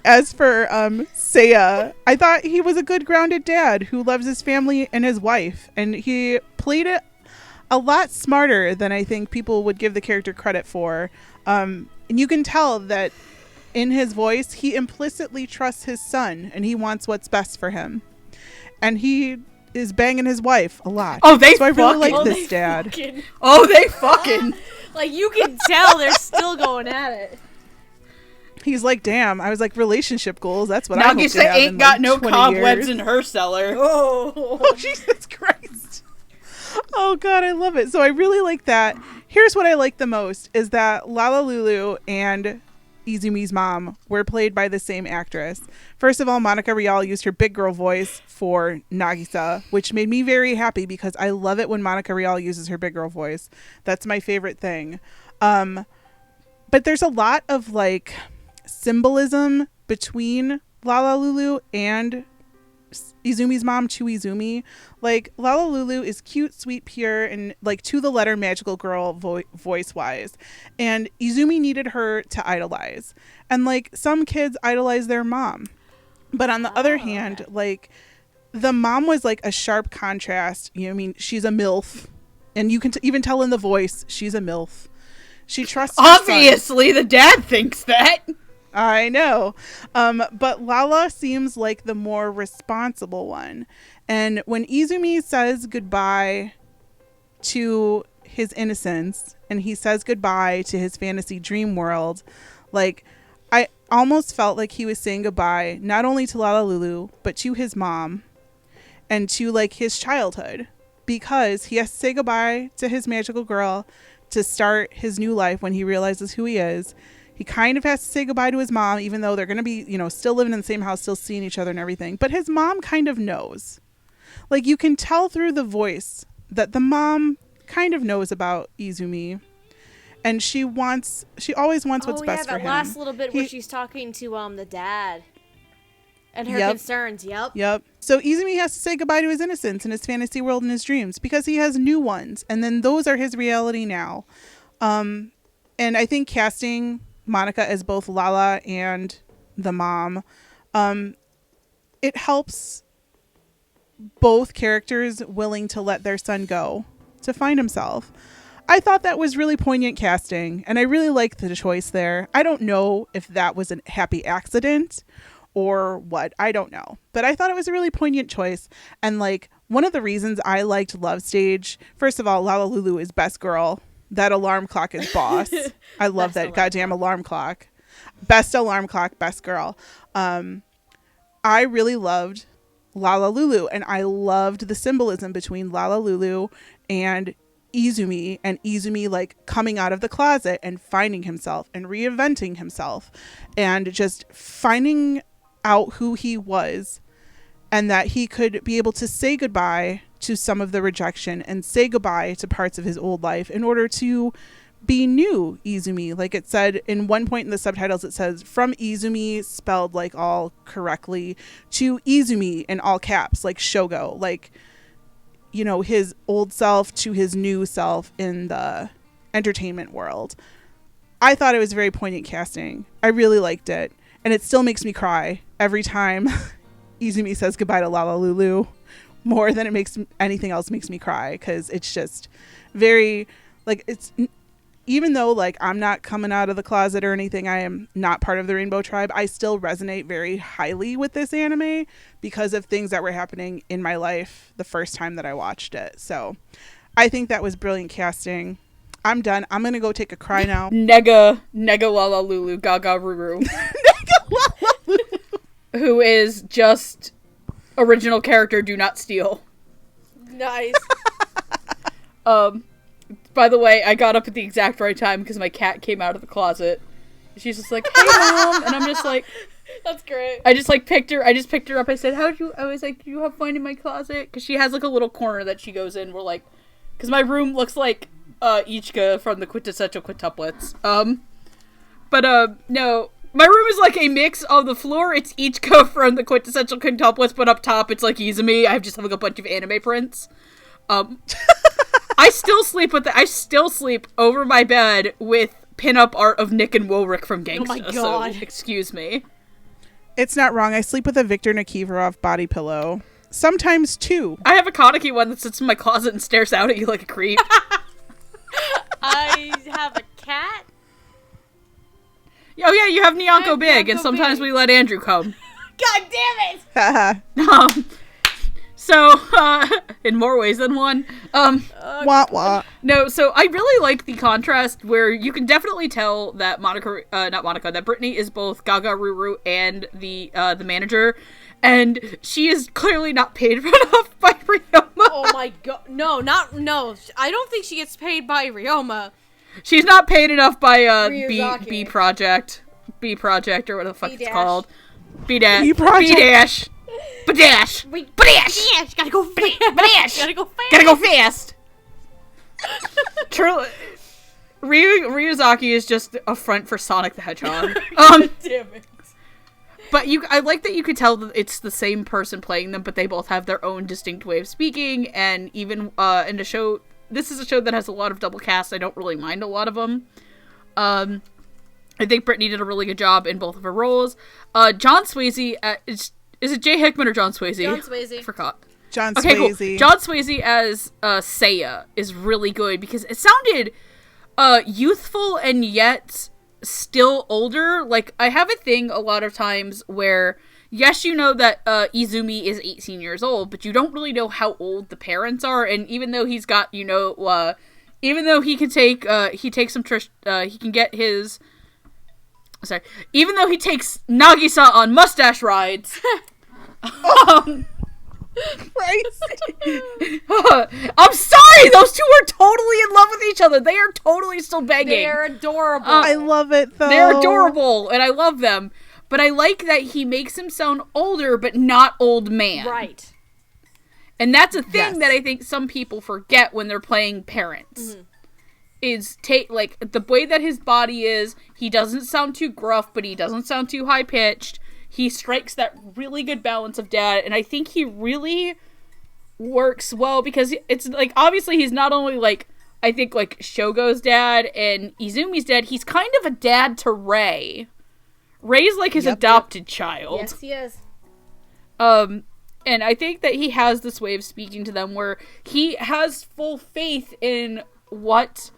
As for Seiya, I thought he was a good grounded dad who loves his family and his wife, and he played it a lot smarter than I think people would give the character credit for. And you can tell that in his voice, he implicitly trusts his son and he wants what's best for him. And he is banging his wife a lot.
Oh, they
so I really
fucking-
like this dad.
Fucking-
Oh, they fucking.
like, you can tell they're still going at it.
He's like, damn. I was like, relationship goals. That's what I hope to
Nagisa
have
ain't
in,
got
like,
no
20
cobwebs
years.
in her cellar.
Oh, Jesus Christ. Oh, God, I love it. So I really like that. Here's what I like the most is that Lala Lulu and Izumi's mom were played by the same actress. First of all, Monica Rial used her big girl voice for Nagisa, which made me very happy because I love it when Monica Rial uses her big girl voice. That's my favorite thing. But there's a lot of like symbolism between Lala Lulu and Izumi's mom, to Izumi. Like, Lala Lulu is cute, sweet, pure, and like to the letter magical girl voice wise. And Izumi needed her to idolize. And like some kids idolize their mom. But on the other hand, like the mom was like a sharp contrast. You know what I mean? She's a MILF. And you can even tell in the voice, she's a MILF. She trusts her son.
Obviously, the dad thinks that.
I know. But Lala seems like the more responsible one. And when Izumi says goodbye to his innocence and he says goodbye to his fantasy dream world, like, I almost felt like he was saying goodbye not only to Lala Lulu, but to his mom and to like his childhood, because he has to say goodbye to his magical girl to start his new life when he realizes who he is. He kind of has to say goodbye to his mom, even though they're going to be, still living in the same house, still seeing each other and everything. But his mom kind of knows. Like, you can tell through the voice that the mom kind of knows about Izumi. And she always wants what's best for him.
that last little bit where she's talking to the dad. And her concerns,
Yep. So Izumi has to say goodbye to his innocence and his fantasy world and his dreams because he has new ones. And then those are his reality now. And I think casting Monica as both Lala and the mom, it helps both characters willing to let their son go to find himself. I thought that was really poignant casting, and I really liked the choice there. I don't know if that was a happy accident or what. I don't know. But I thought it was a really poignant choice. And like, one of the reasons I liked Love Stage, first of all, Lala Lulu is best girl. That alarm clock is boss. I love that goddamn alarm clock. Best alarm clock, best girl. I really loved Lala Lulu, and I loved the symbolism between Lala Lulu and Izumi like coming out of the closet and finding himself and reinventing himself and just finding out who he was, and that he could be able to say goodbye to some of the rejection and say goodbye to parts of his old life in order to be new Izumi. Like it said in one point in the subtitles, it says from Izumi, spelled like all correctly, to Izumi in all caps, like Shogo, like, his old self to his new self in the entertainment world. I thought it was very poignant casting. I really liked it. And it still makes me cry every time Izumi says goodbye to Lala Lulu, more than it makes anything else makes me cry. Because it's just very, like, it's, even though like I'm not coming out of the closet or anything, I am not part of the Rainbow Tribe, I still resonate very highly with this anime because of things that were happening in my life the first time that I watched it. So I think that was brilliant casting. I'm done. I'm going to go take a cry now.
Nega Lala Lulu, Gaga Ruru.
Nega Lala Lulu.
Who is just original character, do not steal.
Nice.
By the way, I got up at the exact right time because my cat came out of the closet. She's just like, "Hey, Mom," and I'm just like,
"That's great."
I just picked her up. I said, I was like, "Do you have fun in my closet?" Because she has like a little corner that she goes in. We're like, because my room looks like Ichika from the Quintessential Quintuplets. No, my room is like a mix of the floor. It's Ichika from the Quintessential Quintuplets, but up top it's like Izumi. I have just like a bunch of anime prints. I still sleep over my bed with pinup art of Nick and Woolrick from Gangsta.
Oh my god.
So, excuse me.
It's not wrong. I sleep with a Viktor Nikiforov body pillow. Sometimes two.
I have a Kaneki one that sits in my closet and stares out at you like a creep.
I have a cat.
Oh yeah, you have Nyanko Big, and sometimes we let Andrew come.
God damn it!
So, in more ways than one.
Wah.
No, so I really like the contrast where you can definitely tell that that Brittany is both Gaga Ruru and the manager, and she is clearly not paid enough by Ryoma.
Oh my god. No. I don't think she gets paid by Ryoma.
She's not paid enough by
Ryosuke.
B Project, or whatever the fuck it's called. B
Project.
Badash.
Gotta go fast.
Gotta go fast. Truly, Ryuzaki is just a front for Sonic the Hedgehog.
God damn it.
But I like that you could tell that it's the same person playing them, but they both have their own distinct way of speaking. And even in the show, this is a show that has a lot of double casts. I don't really mind a lot of them. I think Brittany did a really good job in both of her roles. John Swayze is it Jay Hickman or John Swayze?
John Swayze.
I forgot.
John
Okay,
Swayze.
cool. John Swayze as Seiya is really good because it sounded youthful and yet still older. Like, I have a thing a lot of times where, yes, you know that Izumi is 18 years old, but you don't really know how old the parents are. And even though he's got, even though he can take, he takes some, he can get his... Sorry. Even though he takes Nagisa on mustache rides, I'm sorry, those two are totally in love with each other. They are totally still banging.
They're adorable.
I love it, though.
They're adorable, and I love them. But I like that he makes him sound older, but not old man.
Right.
And that's a thing that I think some people forget when they're playing parents.
Mm-hmm.
Is the way that his body is, he doesn't sound too gruff, but he doesn't sound too high pitched. He strikes that really good balance of dad, and I think he really works well because it's like, obviously he's not only like, I think like Shogo's dad and Izumi's dad, he's kind of a dad to Rei. Rei's like his adopted child.
Yes, he is.
And I think that he has this way of speaking to them where he has full faith in what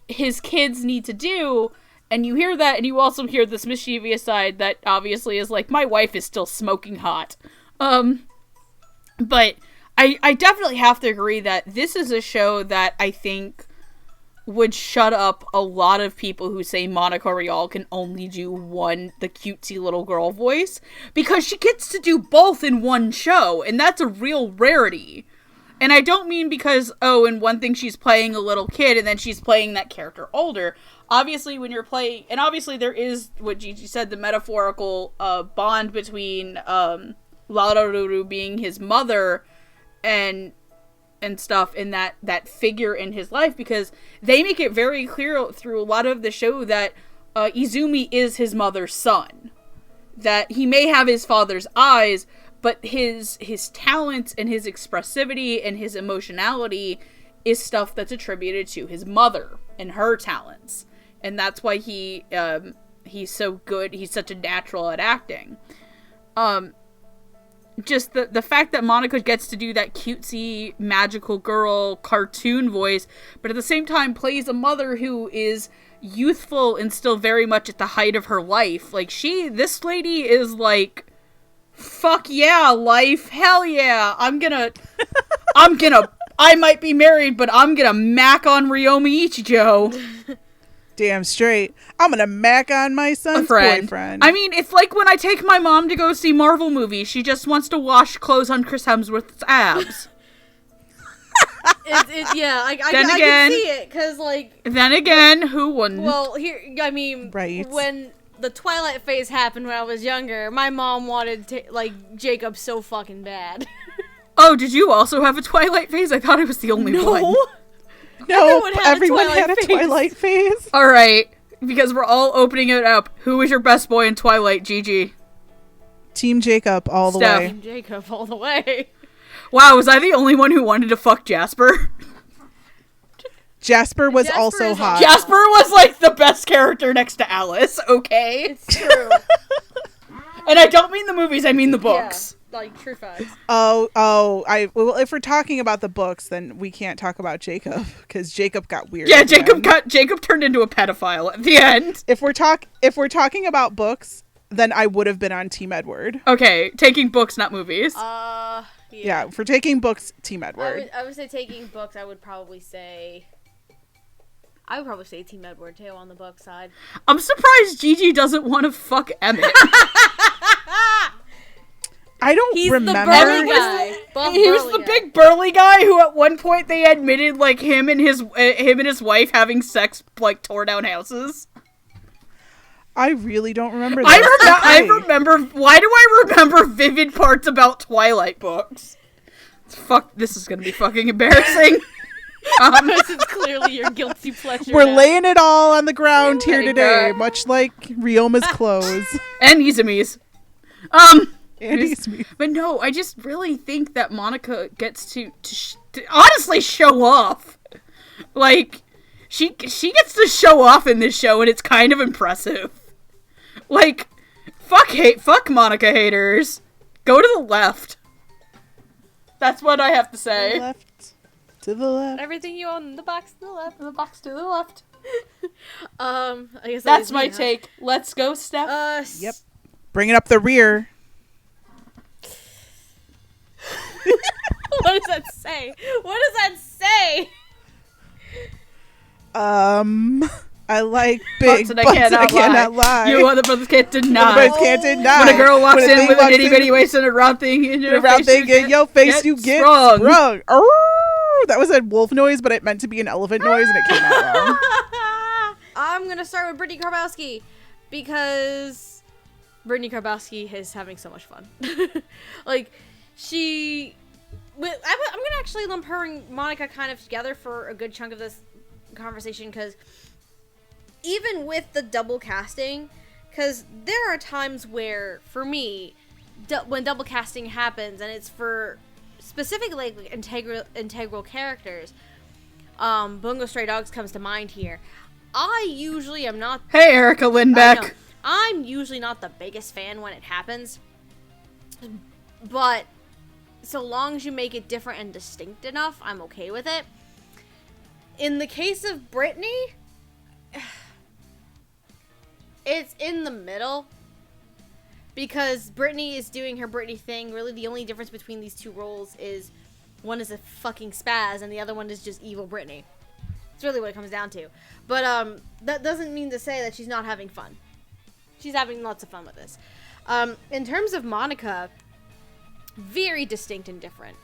his kids need to do, and you hear that, and you also hear this mischievous side that obviously is like, my wife is still smoking hot. But I definitely have to agree that this is a show that I think would shut up a lot of people who say Monica Rial can only do the cutesy little girl voice, because she gets to do both in one show, and that's a real rarity. And I don't mean because, in one thing she's playing a little kid and then she's playing that character older. Obviously, when you're playing, and obviously there is, what Gigi said, the metaphorical bond between Lararuru being his mother and stuff, in that figure in his life, because they make it very clear through a lot of the show that Izumi is his mother's son. That he may have his father's eyes, but his talents and his expressivity and his emotionality is stuff that's attributed to his mother and her talents. And that's why he's so good. He's such a natural at acting. Just the fact that Monica gets to do that cutesy, magical girl cartoon voice, but at the same time plays a mother who is youthful and still very much at the height of her life. Like, this lady is like, fuck yeah, life, hell yeah, I might be married, but I'm gonna mac on Ryomi Ichijo.
Damn straight. I'm gonna mac on my son's boyfriend.
I mean, it's like when I take my mom to go see Marvel movies. She just wants to wash clothes on Chris Hemsworth's abs.
I can see it, because, like...
Then again, who wouldn't?
Well,
right.
When the Twilight phase happened when I was younger, my mom wanted, Jacob so fucking bad.
Oh, did you also have a Twilight phase? I thought I was the only one.
No, everyone had a Twilight phase.
Alright, because we're all opening it up. Who was your best boy in Twilight, Gigi?
Team Jacob all the
Steph.
way.
Team Jacob all the way.
Wow, was I the only one who wanted to fuck Jasper?
Jasper was also hot.
Jasper was like the best character next to Alice, okay?
It's true.
And I don't mean the movies, I mean the books.
Yeah, like, true facts.
Well, if we're talking about the books, then we can't talk about Jacob, because Jacob got weird.
Yeah, Jacob turned into a pedophile at the end.
If we're talking about books, then I would have been on Team Edward.
Okay, taking books, not movies.
Yeah, for taking books, Team Edward.
I would say taking books, I would probably say Team Edward too on the book side.
I'm surprised Gigi doesn't want to fuck Emmett.
I don't remember.
The burly guy.
He was the big burly guy who at one point they admitted like him and his wife having sex like tore down houses.
I really don't remember that.
I remember. Why do I remember vivid parts about Twilight books? Fuck, this is gonna be fucking embarrassing.
This is clearly your guilty pleasure.
We're laying it all on the ground here today, much like Ryoma's clothes.
And Izumi's.
And Izumi's.
But no, I just really think that Monica gets to honestly show off. Like, she gets to show off in this show, and it's kind of impressive. Like, fuck Monica haters. Go to the left. That's what I have to say.
To the left.
Everything you own in the box to the left.
The box to the left.
I guess
that's my take. Let's go, Steph.
Yep. Bringing up the rear.
What does that say? What does that say?
I like big butts and I cannot lie.
You other brothers can't deny.
Other brothers can't deny.
When a girl walks in with an itty bitty waist and a round thing in your face, you get sprung.
Oh, that was a wolf noise, but it meant to be an elephant noise, and it came out wrong.
I'm gonna start with Brittany Karbowski because Brittany Karbowski is having so much fun. Like, I'm gonna actually lump her and Monica kind of together for a good chunk of this conversation, because even with the double casting, because there are times where, for me, when double casting happens and it's for specifically like integral characters, Bungo Stray Dogs comes to mind here. I usually am not.
Hey, Erica Lindbeck.
I'm usually not the biggest fan when it happens, but so long as you make it different and distinct enough, I'm okay with it. In the case of Brittany, it's in the middle, because Brittany is doing her Brittany thing. Really, the only difference between these two roles is one is a fucking spaz and the other one is just evil Brittany. It's really what it comes down to. But that doesn't mean to say that she's not having fun. She's having lots of fun with this. In terms of Monica, very distinct and different.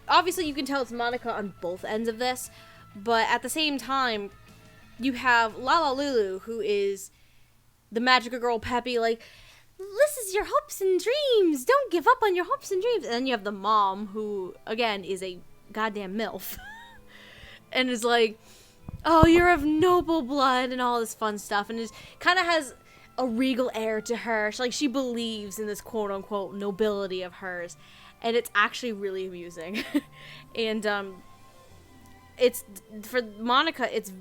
Obviously, you can tell it's Monica on both ends of this, but at the same time, you have Lala Lulu, who is the magical girl Peppy, like, this is your hopes and dreams. Don't give up on your hopes and dreams. And then you have the mom, who, again, is a goddamn MILF. And is like, oh, you're of noble blood and all this fun stuff. And it kind of has a regal air to her. She believes in this quote-unquote nobility of hers. And it's actually really amusing. And it's, for Monica, it's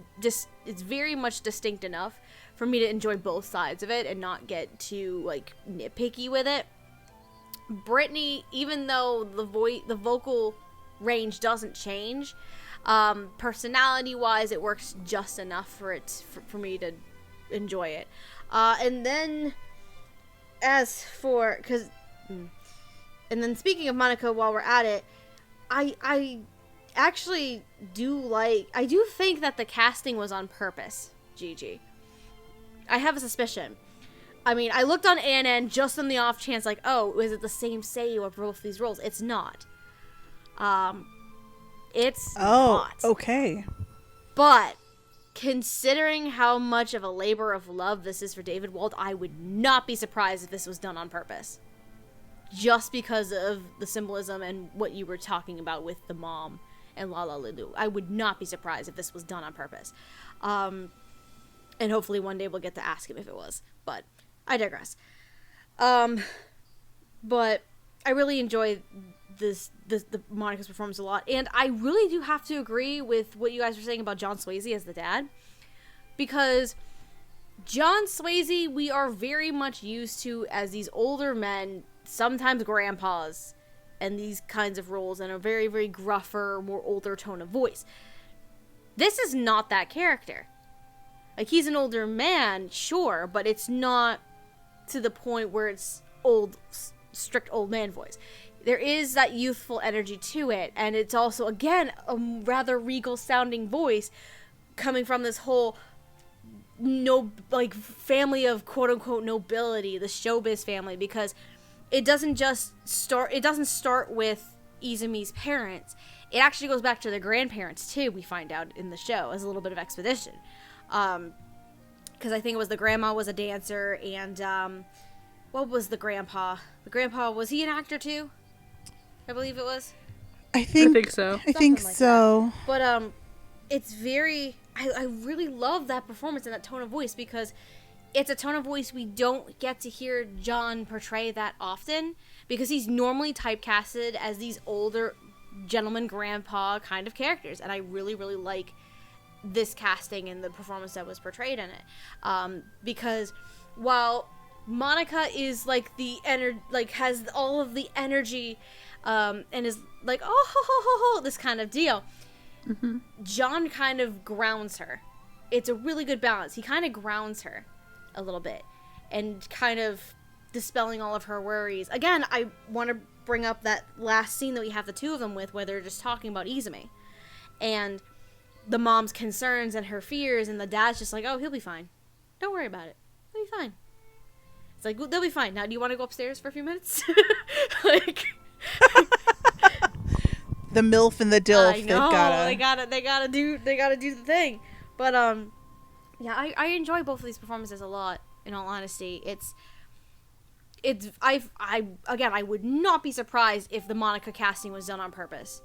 very much distinct enough for me to enjoy both sides of it and not get too, like, nitpicky with it. Brittany, even though the vocal range doesn't change, personality-wise, it works just enough for me to enjoy it. And then, and then speaking of Monica, while we're at it, I actually I do think that the casting was on purpose, Gigi. I have a suspicion. I mean, I looked on ANN just on the off chance, like, oh, is it the same seiyuu of both these roles? It's not. It's not.
Okay.
But considering how much of a labor of love this is for David Wald, I would not be surprised if this was done on purpose. Just because of the symbolism and what you were talking about with the mom and Lala Lulu. I would not be surprised if this was done on purpose. And hopefully one day we'll get to ask him if it was. But I digress. But I really enjoy the Monica's performance a lot. And I really do have to agree with what you guys were saying about John Swasey as the dad. Because John Swasey, we are very much used to as these older men, sometimes grandpas, and these kinds of roles, and a very, very gruffer, more older tone of voice. This is not that character. Like, he's an older man, sure, but it's not to the point where it's strict old man voice. There is that youthful energy to it, and it's also, again, a rather regal sounding voice coming from this whole family of quote-unquote nobility, the showbiz family, because it doesn't start with Izumi's parents. It actually goes back to their grandparents, too, we find out in the show, as a little bit of exposition. Because I think it was the grandma was a dancer, and, what was the grandpa? The grandpa, was he an actor, too? I believe it was.
I think so. I think so.
But, it's very, I really love that performance and that tone of voice, because it's a tone of voice we don't get to hear John portray that often, because he's normally typecasted as these older gentleman grandpa kind of characters, and I really, really like this casting and the performance that was portrayed in it. Because while Monica is like has all of the energy, and is like, oh, ho, ho, ho, ho, this kind of deal. Mm-hmm. John kind of grounds her. It's a really good balance. He kind of grounds her a little bit and kind of dispelling all of her worries. Again, I want to bring up that last scene that we have the two of them with, where they're just talking about Izumi. And the mom's concerns and her fears, and the dad's just like, oh, he'll be fine. Don't worry about it. He'll be fine. It's like, well, they'll be fine. Now, do you want to go upstairs for a few minutes? Like,
the MILF and the DILF.
I know, they gotta do the thing. But yeah, I enjoy both of these performances a lot. In all honesty, I would not be surprised if the Monica casting was done on purpose.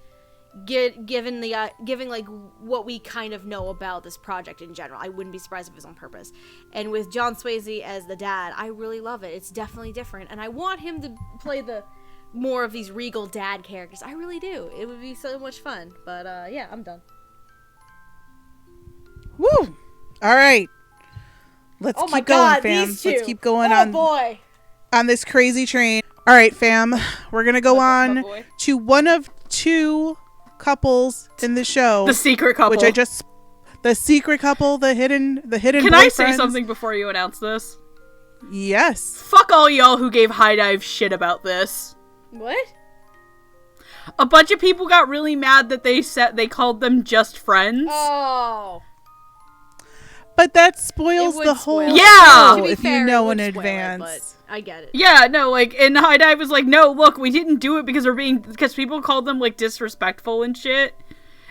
Given like what we kind of know about this project in general, I wouldn't be surprised if it was on purpose. And with John Swayze as the dad, I really love it. It's definitely different, and I want him to play the more of these regal dad characters. I really do. It would be so much fun. But yeah, I'm done.
Woo! All right, let's keep going, fam.
These two.
Let's keep going
on
this crazy train. All right, fam. We're gonna go on to one of two couples in the show.
The secret couple.
The secret couple, the hidden
Can
boyfriends.
I say something before you announce this?
Yes.
Fuck all y'all who gave High Dive shit about this.
What?
A bunch of people got really mad that they called them just friends.
Oh.
But that spoils the whole
Yeah!
show if you know in
advance.
advance.
I get it.
Yeah, no, like, and High Dive was like, no, look, we didn't do it because people called them, like, disrespectful and shit.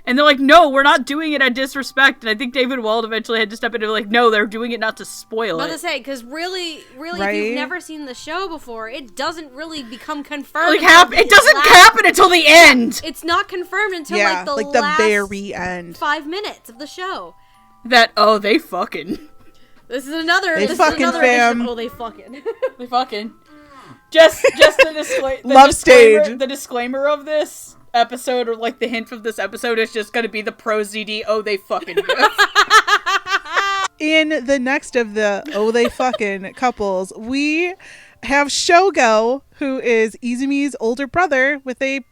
And they're like, no, we're not doing it at disrespect. And I think David Wald eventually had to step in and be like, no, they're doing it not to spoil it.
I was about to say, because really,
Right?
if you've never seen the show before, it doesn't really become confirmed.
Like, it doesn't happen until the end!
It's not confirmed until,
Yeah,
like,
the
last
very end.
5 minutes of the show.
They fucking.
This is another.
They
this
fucking,
is another
fam.
edition. Oh, they fucking.
They fucking. Just the
Love
disclaimer,
stage.
The disclaimer of this episode, or like the hint of this episode, is just gonna be the pro ZD. Oh, they fucking.
In the next of the they fucking couples, we have Shogo, who is Izumi's older brother with a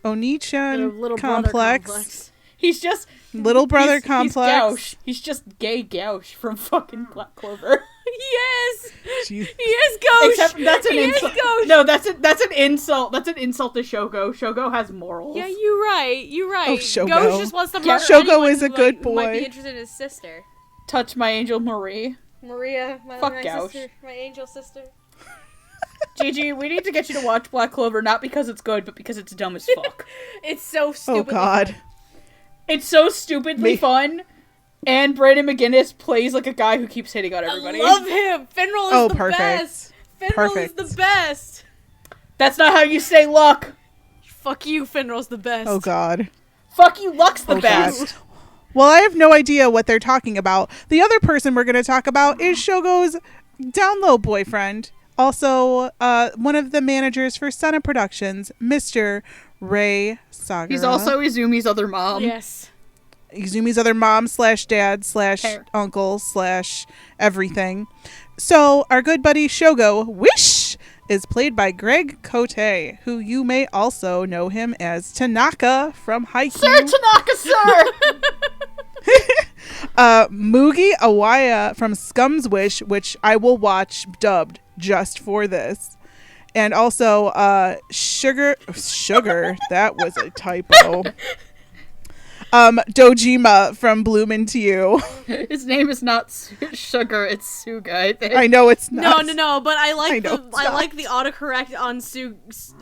Onichan
little
complex.
He's just
Little brother complex.
He's Gauche. He's just gay Gauche from fucking Black Clover.
Yes.
Jeez.
He is gauche.
Except that's an
He is
insult.
gauche.
No, that's an insult. That's an insult to Shogo. Shogo has morals.
Yeah, you're right.
Oh, Shogo.
Gauche just wants to murder
Shogo
anyone
is a
who,
good
who might
boy.
be interested in his sister.
Touch my angel Marie.
Maria,
Fuck
my
Gauche.
sister, my angel sister.
Gigi, we need to get you to watch Black Clover, not because it's good, but because it's dumb as fuck.
It's so stupid.
Oh God.
It's so stupidly fun, and Brandon McGinnis plays like a guy who keeps hitting on everybody.
I love him. Finral is the
perfect.
best. Finral is the best.
That's not how you say luck.
Fuck you, Finral's the best.
Oh God.
Fuck you, luck's the
Oh,
best.
God. Well, I have no idea what they're talking about. The other person we're going to talk about is Shogo's down low boyfriend. Also, one of the managers for Senna Productions, Mr. Ray Sagara.
He's also Izumi's other mom.
Yes.
Izumi's other mom / dad / uncle / everything. So our good buddy Shogo, Wish, is played by Greg Cote, who you may also know him as Tanaka from Haikyuu.
Sir Tanaka, sir!
Mugi Awaya from Scum's Wish, which I will watch dubbed just for this. And also Sugar, that was a typo. Dojima from Bloomin' to You.
His name is not Sugar, it's Suga, I think.
I know it's not.
No, but I like
I
like the autocorrect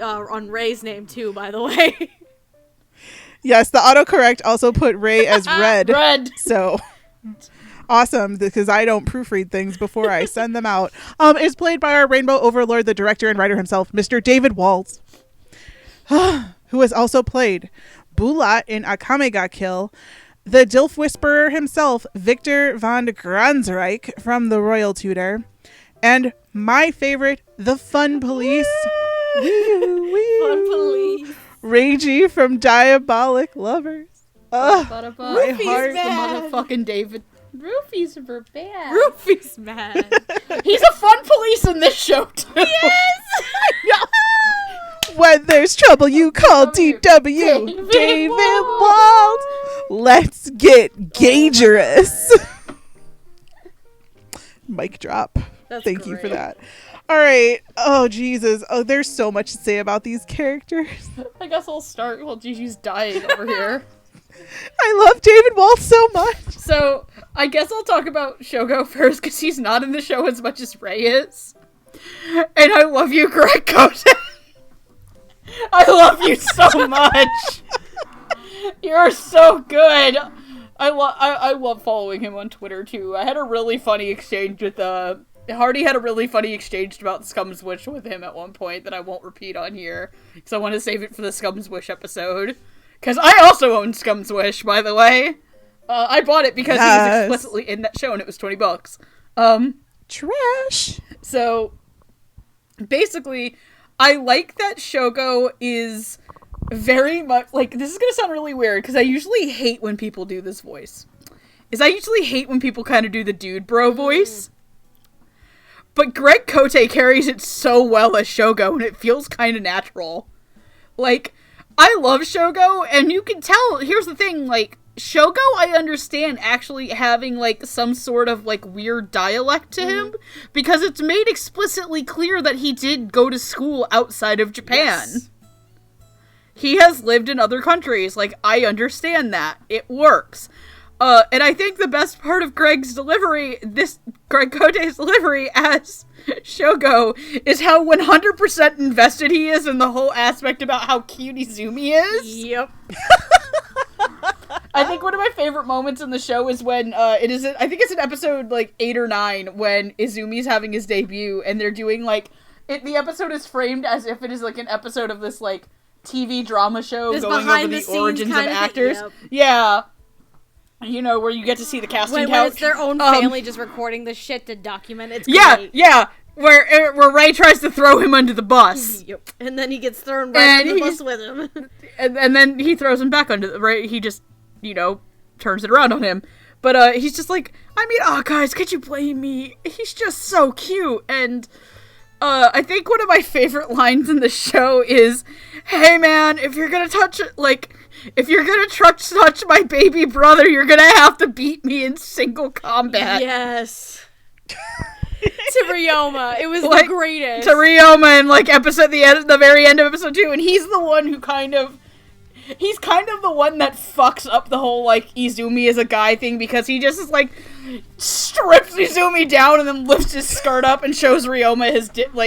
on Ray's name too, by the way.
Yes, the autocorrect also put Ray as Red.
Red.
So awesome, because I don't proofread things before I send them out. Is played by our Rainbow Overlord, the director and writer himself, Mr. David Wald, who has also played Bulat in Akame ga Kill, the Dilf Whisperer himself, Victor van Gransrijk from The Royal Tutor, and my favorite, the Fun Police.
Fun Police.
Reiji from Diabolic Lovers. My
Rufy's
heart.
mad.
The motherfucking David. Roofies were bad.
Rufy's mad.
He's a fun police in this show, too.
Yes!
When there's trouble, you call DW. David Wald. Let's get Gagerous. Mic drop.
That's
Thank you for
great.
that. All right. Oh, Jesus. Oh, there's so much to say about these characters.
I guess I'll start while Gigi's dying over here.
I love David David Wald so much.
So, I guess I'll talk about Shogo first, because he's not in the show as much as Ray is. And I love you, Greg Cote. I love you so much. You're so good. I love following him on Twitter, too. I had a really funny exchange with, Hardy had a really funny exchange about Scum's Wish with him at one point that I won't repeat on here, because I want to save it for the Scum's Wish episode. Because I also own Scum's Wish, by the way. I bought it because he was explicitly in that show, and it was $20.
Trash.
So, basically, I like that Shogo is very much, like, this is gonna sound really weird, because I usually hate when people do this voice. I usually hate when people kind of do the dude bro voice. But Greg Cote carries it so well as Shogo, and it feels kind of natural. Like, I love Shogo, and you can tell, here's the thing, like, Shogo, I understand actually having, like, some sort of, like, weird dialect to him, because it's made explicitly clear that he did go to school outside of Japan. Yes. He has lived in other countries, like, I understand that. It works. And I think the best part of Greg Cote's delivery as Shogo is how 100% invested he is in the whole aspect about how cute Izumi is.
Yep.
I think one of my favorite moments in the show is when, I think it's in episode, like, 8 or 9, when Izumi's having his debut, and they're doing, like, the episode is framed as if it is, like, an episode of this, like, TV drama show going over the origins of actors. Yep. Yeah. You know, where you get to see the casting couch.
When it's their own family just recording the shit to document it. It's great.
Yeah. Where Ray tries to throw him under the bus.
Yep. And then he gets thrown right under the bus with him.
and then he throws him back under the... Right? He just, turns it around on him. But he's just like, guys, could you blame me? He's just so cute. And I think one of my favorite lines in the show is, hey man, if you're gonna touch my baby brother, you're gonna have to beat me in single combat.
Yes. To Ryoma. It was the greatest.
To Ryoma in, like, the very end of episode 2, and he's the one who he's kind of the one that fucks up the whole, like, Izumi as a guy thing, because he just is, like, strips Izumi down and then lifts his skirt up and shows Ryoma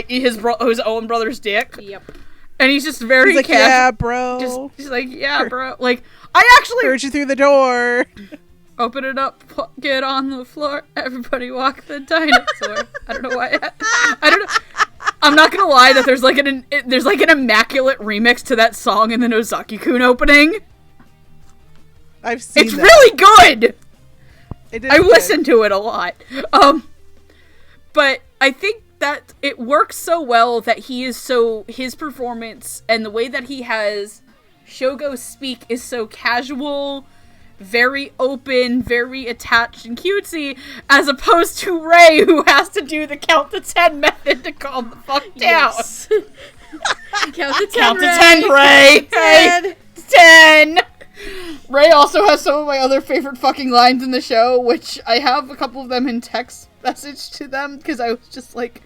his own brother's dick.
Yep.
And he's just very
he's like,
casual.
yeah, bro.
He's like, yeah, bro. Like, I actually
heard you through the door.
Open it up, get on the floor, everybody walk the dinosaur. I don't know why. I don't know. I'm not gonna lie that there's like an immaculate remix to that song in the Nozaki-kun opening.
I've seen
It's really good! I listen to it a lot. But I think that it works so well that his performance and the way that he has Shogo speak is so casual, very open, very attached and cutesy, as opposed to Ray, who has to do the count to 10 method to calm the fuck down. Yes.
Count to 10,
count
Ray.
To 10, Ray.
10.
10. Ray also has some of my other favorite fucking lines in the show, which I have a couple of them in text message to them, because I was just, like,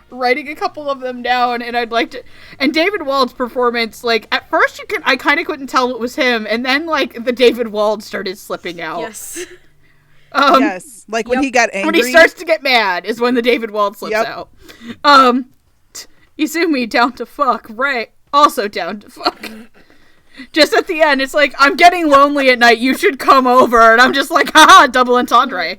writing a couple of them down, and I'd like to... And David Wald's performance, like, at first I kind of couldn't tell it was him, and then, like, the David Wald started slipping out.
Yes.
Yes. Like, when he got angry.
When he starts to get mad is when the David Wald slips out. Izumi, down to fuck. Ray, also down to fuck. Just at the end, it's like, I'm getting lonely at night, you should come over, and I'm just like, haha, double entendre.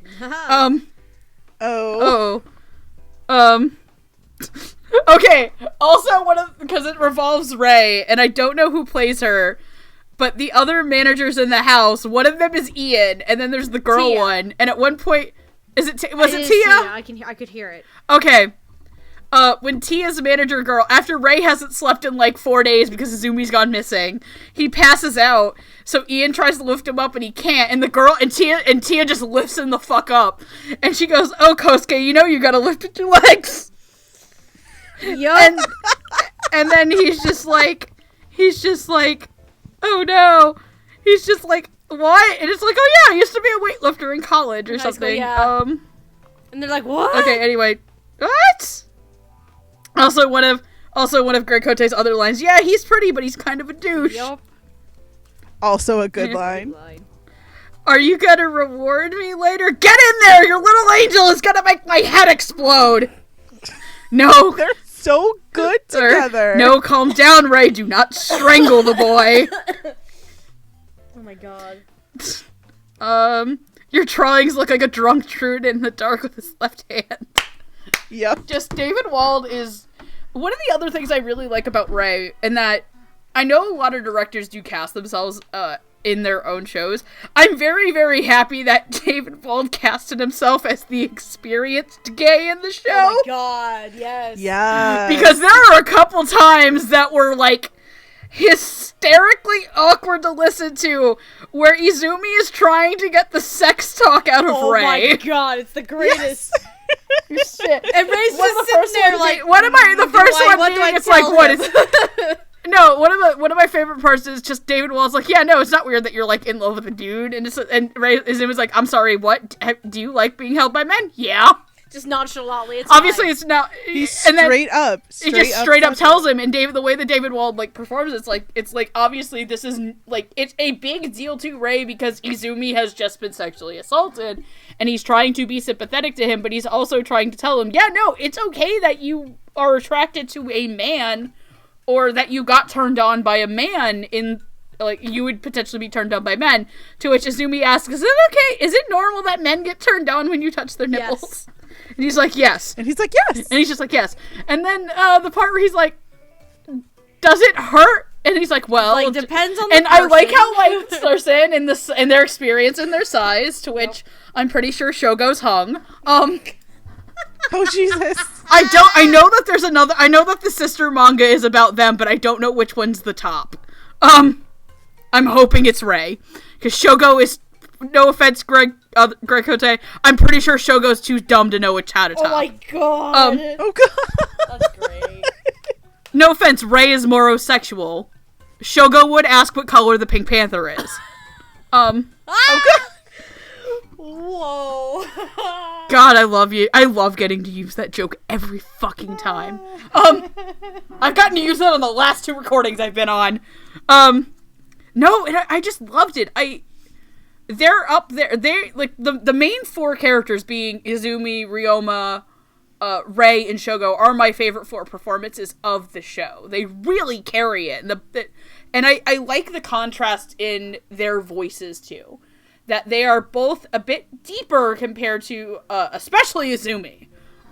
Okay, also because it revolves Ray, and I don't know who plays her, but the other managers in the house, one of them is Ian, and then there's the girl
Tia.
One, and at one point, was it Tia?
I could hear it.
Okay. When Tia's manager girl, after Ray hasn't slept in like 4 days because Izumi's gone missing, he passes out, so Ian tries to lift him up and he can't, and Tia just lifts him the fuck up, and she goes, oh, Kosuke, you gotta lift with your legs.
Yup.
And then he's just like, oh no. He's just like, what? And it's like, oh yeah, I used to be a weightlifter in college or something.
Yeah. And they're like, what?
Okay, anyway. What? Also one of Greg Cote's other lines, yeah, he's pretty, but he's kind of a douche.
Yup.
Also a good line.
Are you gonna reward me later? Get in there! Your little angel is gonna make my head explode! No.
They're so good together.
No, calm down, Ray. Do not strangle the boy.
Oh my god.
Your drawings look like a drunk Trude in the dark with his left hand.
Yep.
Just David Wald is... One of the other things I really like about Ray, and that I know a lot of directors do cast themselves in their own shows. I'm very, very happy that David Wald casted himself as the experienced gay in the show.
Oh my god, yes.
Yeah.
Because there are a couple times that were, like, hysterically awkward to listen to, where Izumi is trying to get the sex talk out of Ray.
Oh my god, it's the greatest.
Yes. Shit.
And Ray's just sitting there like,
what am I, the first one being, it's like, what is... No, one of my favorite parts is just David Wald's like, yeah, no, it's not weird that you're, like, in love with a dude, and Ray Izumi like, I'm sorry, what? Do you like being held by men? Yeah.
Just nonchalantly, it's
Obviously,
fine.
it's not...
He's straight up.
He just straight up tells him, and the way that David Wald, like, performs, it's like, obviously, this is, like, it's a big deal to Ray because Izumi has just been sexually assaulted, and he's trying to be sympathetic to him, but he's also trying to tell him, yeah, no, it's okay that you are attracted to a man, or that you got turned on by a man in, like, you would potentially be turned on by men, to which Izumi asks, is it okay? Is it normal that men get turned on when you touch their nipples? Yes. And he's like, yes.
And he's like, yes.
And he's just like, yes. And then the part where he's like, does it hurt? And he's like, well,
like, depends on the
and
person.
I like how, like, they're saying in their experience and their size, to which I'm pretty sure Shogo's hung.
Oh, Jesus.
I know that the sister manga is about them, but I don't know which one's the top. I'm hoping it's Ray. Because Shogo is, no offense, Greg Cote, I'm pretty sure Shogo's too dumb to know how to top.
Oh my god.
Oh, God.
That's great.
No offense, Ray is morosexual. Shogo would ask what color the Pink Panther is.
Oh god. Whoa.
God, I love you. I love getting to use that joke every fucking time. I've gotten to use that on the last 2 recordings I've been on. No, and I just loved it. They're up there. They, like, the main 4 characters being Izumi, Ryoma, Ray, and Shogo are my favorite 4 performances of the show. They really carry it. And I like the contrast in their voices, too. That they are both a bit deeper compared to, especially Izumi.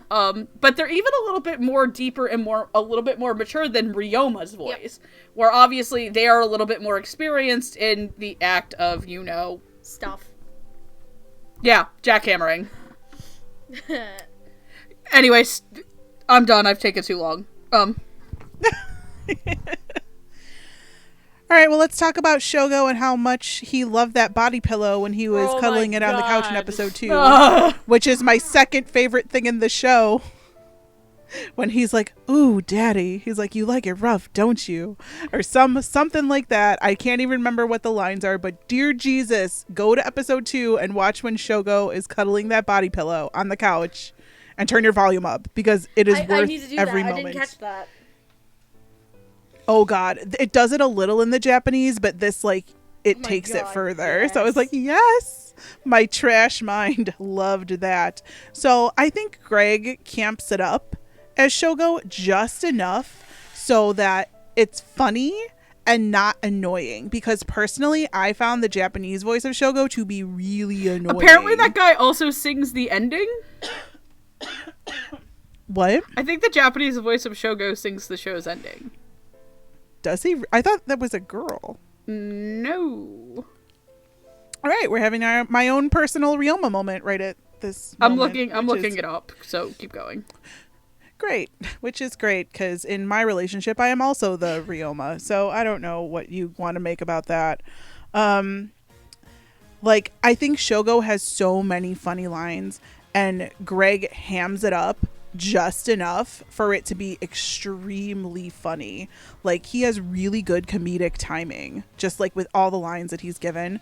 But they're even a little bit more deeper and a little bit more mature than Ryoma's voice. Yep. Where obviously they are a little bit more experienced in the act of,
stuff.
Yeah, jackhammering. Anyways, I'm done. I've taken too long.
All right, well, let's talk about Shogo and how much he loved that body pillow when he was cuddling it on the couch in episode 2, which is my second favorite thing in the show. When he's like, "Ooh, daddy," he's like, "You like it rough, don't you?" Or something like that. I can't even remember what the lines are, but dear Jesus, go to episode 2 and watch when Shogo is cuddling that body pillow on the couch, and turn your volume up because it is worth every moment.
I didn't catch that.
Oh god, it does it a little in the Japanese, but this, like, it takes it further. Yes. So I was like, yes, my trash mind loved that. So I think Greg camps it up as Shogo just enough so that it's funny and not annoying, because personally I found the Japanese voice of Shogo to be really annoying.
Apparently that guy also sings the ending.
What?
I think the Japanese voice of Shogo sings the show's ending.
Does he? I thought that was a girl.
No.
All right, we're having my own personal Ryoma moment right at this moment.
I'm looking it up, so keep going.
Great, which is great, because in my relationship, I am also the Ryoma, so I don't know what you want to make about that. Like, I think Shogo has so many funny lines, and Greg hams it up just enough for it to be extremely funny. Like, he has really good comedic timing, just like with all the lines that he's given.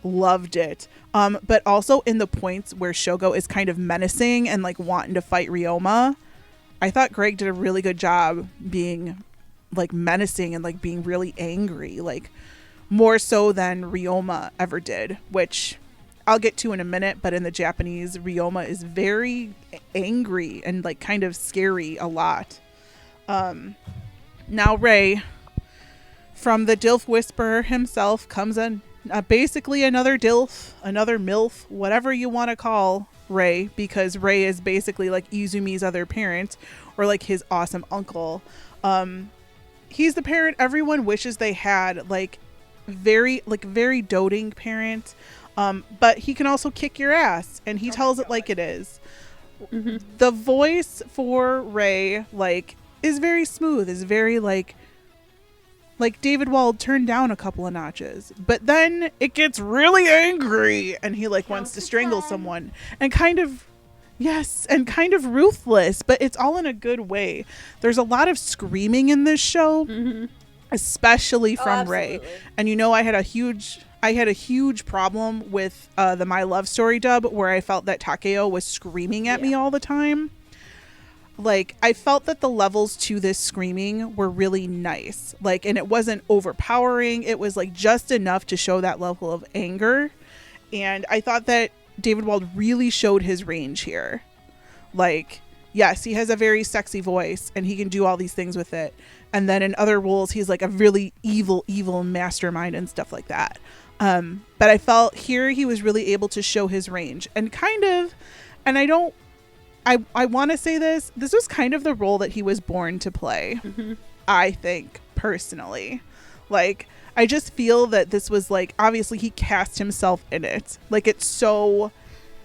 Loved it. But also in the points where Shogo is kind of menacing and like wanting to fight Ryoma, I thought Greg did a really good job being like menacing and like being really angry, like more so than Ryoma ever did, which I'll get to in a minute, but in the Japanese, Ryoma is very angry and like kind of scary a lot. Now Ray, from the Dilf Whisperer himself, comes in basically another Dilf, another MILF, whatever you want to call Ray, because Ray is basically like Izumi's other parent, or like his awesome uncle. He's the parent everyone wishes they had, like very doting parent. But he can also kick your ass, and he tells it like it is. Mm-hmm. The voice for Ray, like, is very smooth, is very like David Wald turned down a couple of notches, but then it gets really angry and he like wants to strangle someone, and kind of ruthless, but it's all in a good way. There's a lot of screaming in this show, mm-hmm. especially from Ray. And I had a huge problem with the My Love Story dub, where I felt that Takeo was screaming at me all the time. Like, I felt that the levels to this screaming were really nice. Like, and it wasn't overpowering. It was like just enough to show that level of anger. And I thought that David Wald really showed his range here. Like, yes, he has a very sexy voice and he can do all these things with it. And then in other roles, he's like a really evil mastermind and stuff like that. But I felt here he was really able to show his range and I want to say this was kind of the role that he was born to play. Mm-hmm. I think personally, like, I just feel that this was like, obviously he cast himself in it. Like, it's so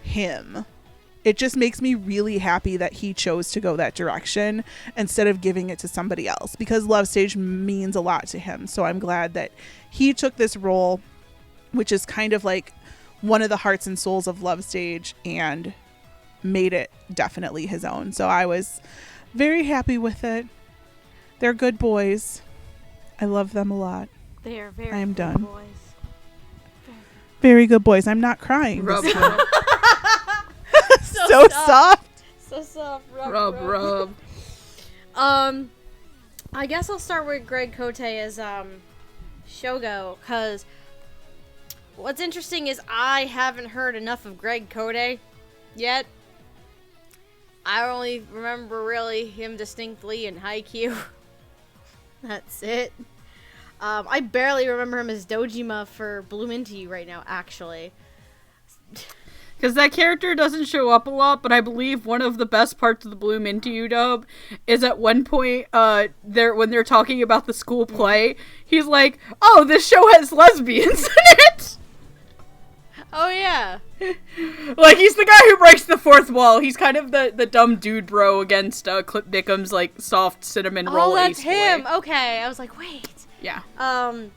him. It just makes me really happy that he chose to go that direction instead of giving it to somebody else, because Love Stage means a lot to him. So I'm glad that he took this role, which is kind of like one of the hearts and souls of Love Stage, and made it definitely his own. So I was very happy with it. They're good boys. I love them a lot.
They are very
I am
good
done.
boys.
Very good boys. I'm not crying.
Rub,
rub.
So
soft.
So soft.
Rub.
I guess I'll start with Greg Kote as Shogo, because what's interesting is I haven't heard enough of Greg Kote yet. I only remember really him distinctly in Haikyuu. That's it. I barely remember him as Dojima for Bloom Into You right now, actually.
Because that character doesn't show up a lot, but I believe one of the best parts of the Bloom Into You dub is at one point, when they're talking about the school play, he's like, "Oh, this show has lesbians in it!"
Oh, yeah.
Like, he's the guy who breaks the fourth wall. He's kind of the dumb dude bro against Clip Bickham's, like, soft cinnamon roll.
Oh, that's
ace
him.
boy.
Okay, I was like, wait.
Yeah.
Now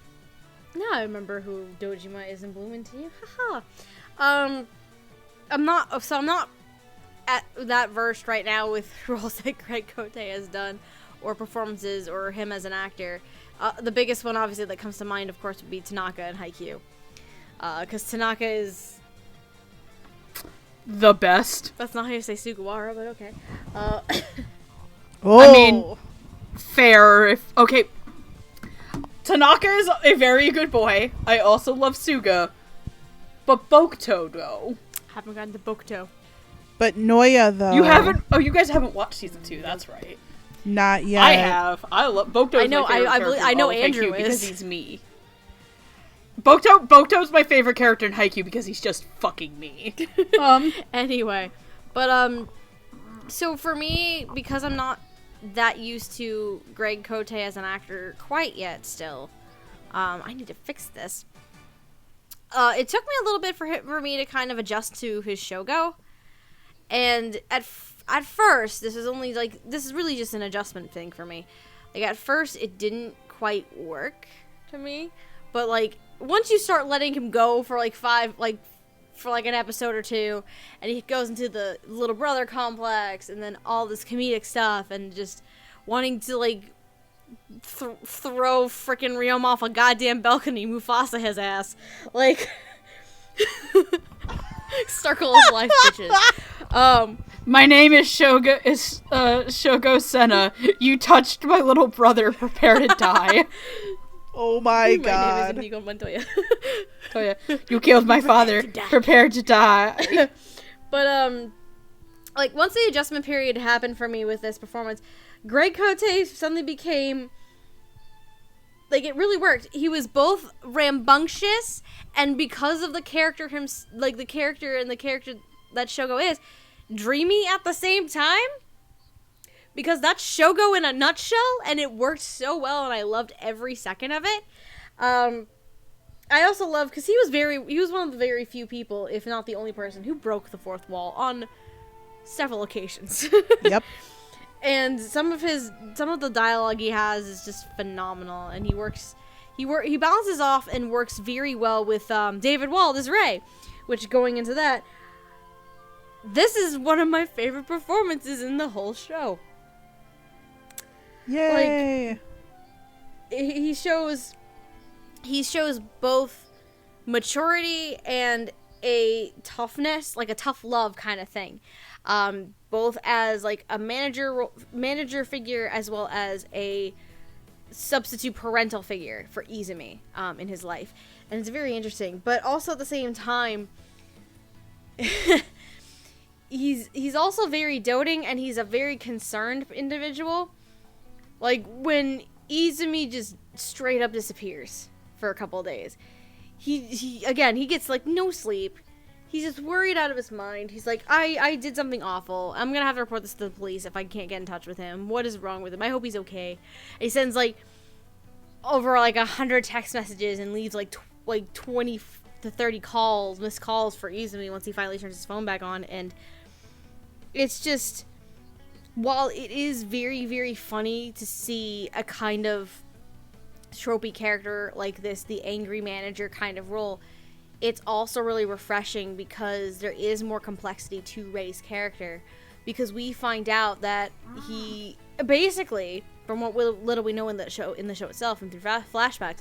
I remember who Dojima is in Bloom Into You. Haha. I'm not at that versed right now with roles that Greg Kote has done, or performances, or him as an actor. The biggest one, obviously, that comes to mind, of course, would be Tanaka in Haikyuu. Because Tanaka is
the best.
That's not how you say Sugawara, but okay.
I mean, fair. Okay. Tanaka is a very good boy. I also love Suga. But Bokuto, though.
Haven't gotten to Bokuto.
But Noya, though.
You haven't? Oh, you guys haven't watched season 2. That's right.
Not yet.
I have. I love Bokuto.
I know. I know Andrew is
because he's me. Bokuto's my favorite character in Haikyuu because he's just fucking me.
Anyway, but so for me, because I'm not that used to Greg Kote as an actor quite yet, still, I need to fix this. It took me a little bit for me to kind of adjust to his Shogo, and at first, this is really just an adjustment thing for me. Like, at first, it didn't quite work to me, but like, once you start letting him go for for an episode or two, and he goes into the little brother complex, and then all this comedic stuff, and just wanting to like throw frickin' Ryoma off a goddamn balcony, Mufasa his ass, like circle of life, bitches.
My name is Shogo Senna. You touched my little brother. Prepare to die.
Oh
My
my
name is
god.
Inigo Montoya.
Oh yeah, you killed my father. Prepare to die.
But like once the adjustment period happened for me with this performance, Greg Cote suddenly became like it really worked. He was both rambunctious and because of the character the character that Shogo is, dreamy at the same time. Because that's Shogo in a nutshell, and it worked so well, and I loved every second of it. I also love because he was one of the very few people, if not the only person, who broke the fourth wall on several occasions.
Yep.
And some of the dialogue he has is just phenomenal, and he balances off and works very well with David Wald as Ray, which going into that, this is one of my favorite performances in the whole show.
Yay.
Like, he shows both maturity and a toughness, like a tough love kind of thing. Both as like a manager figure as well as a substitute parental figure for Izumi in his life. And it's very interesting. But also at the same time, he's also very doting and he's a very concerned individual. Like, when Izumi just straight up disappears for a couple of days, he gets, like, no sleep. He's just worried out of his mind. He's like, I did something awful. I'm gonna have to report this to the police if I can't get in touch with him. What is wrong with him? I hope he's okay. And he sends, like, over, like, 100 text messages and leaves, like 20 to 30 missed calls for Izumi once he finally turns his phone back on. And it's just... While it is very, very funny to see a kind of tropey character like this, the angry manager kind of role, it's also really refreshing because there is more complexity to Ray's character. Because we find out that he, basically, from what little we know in the show itself and through flashbacks,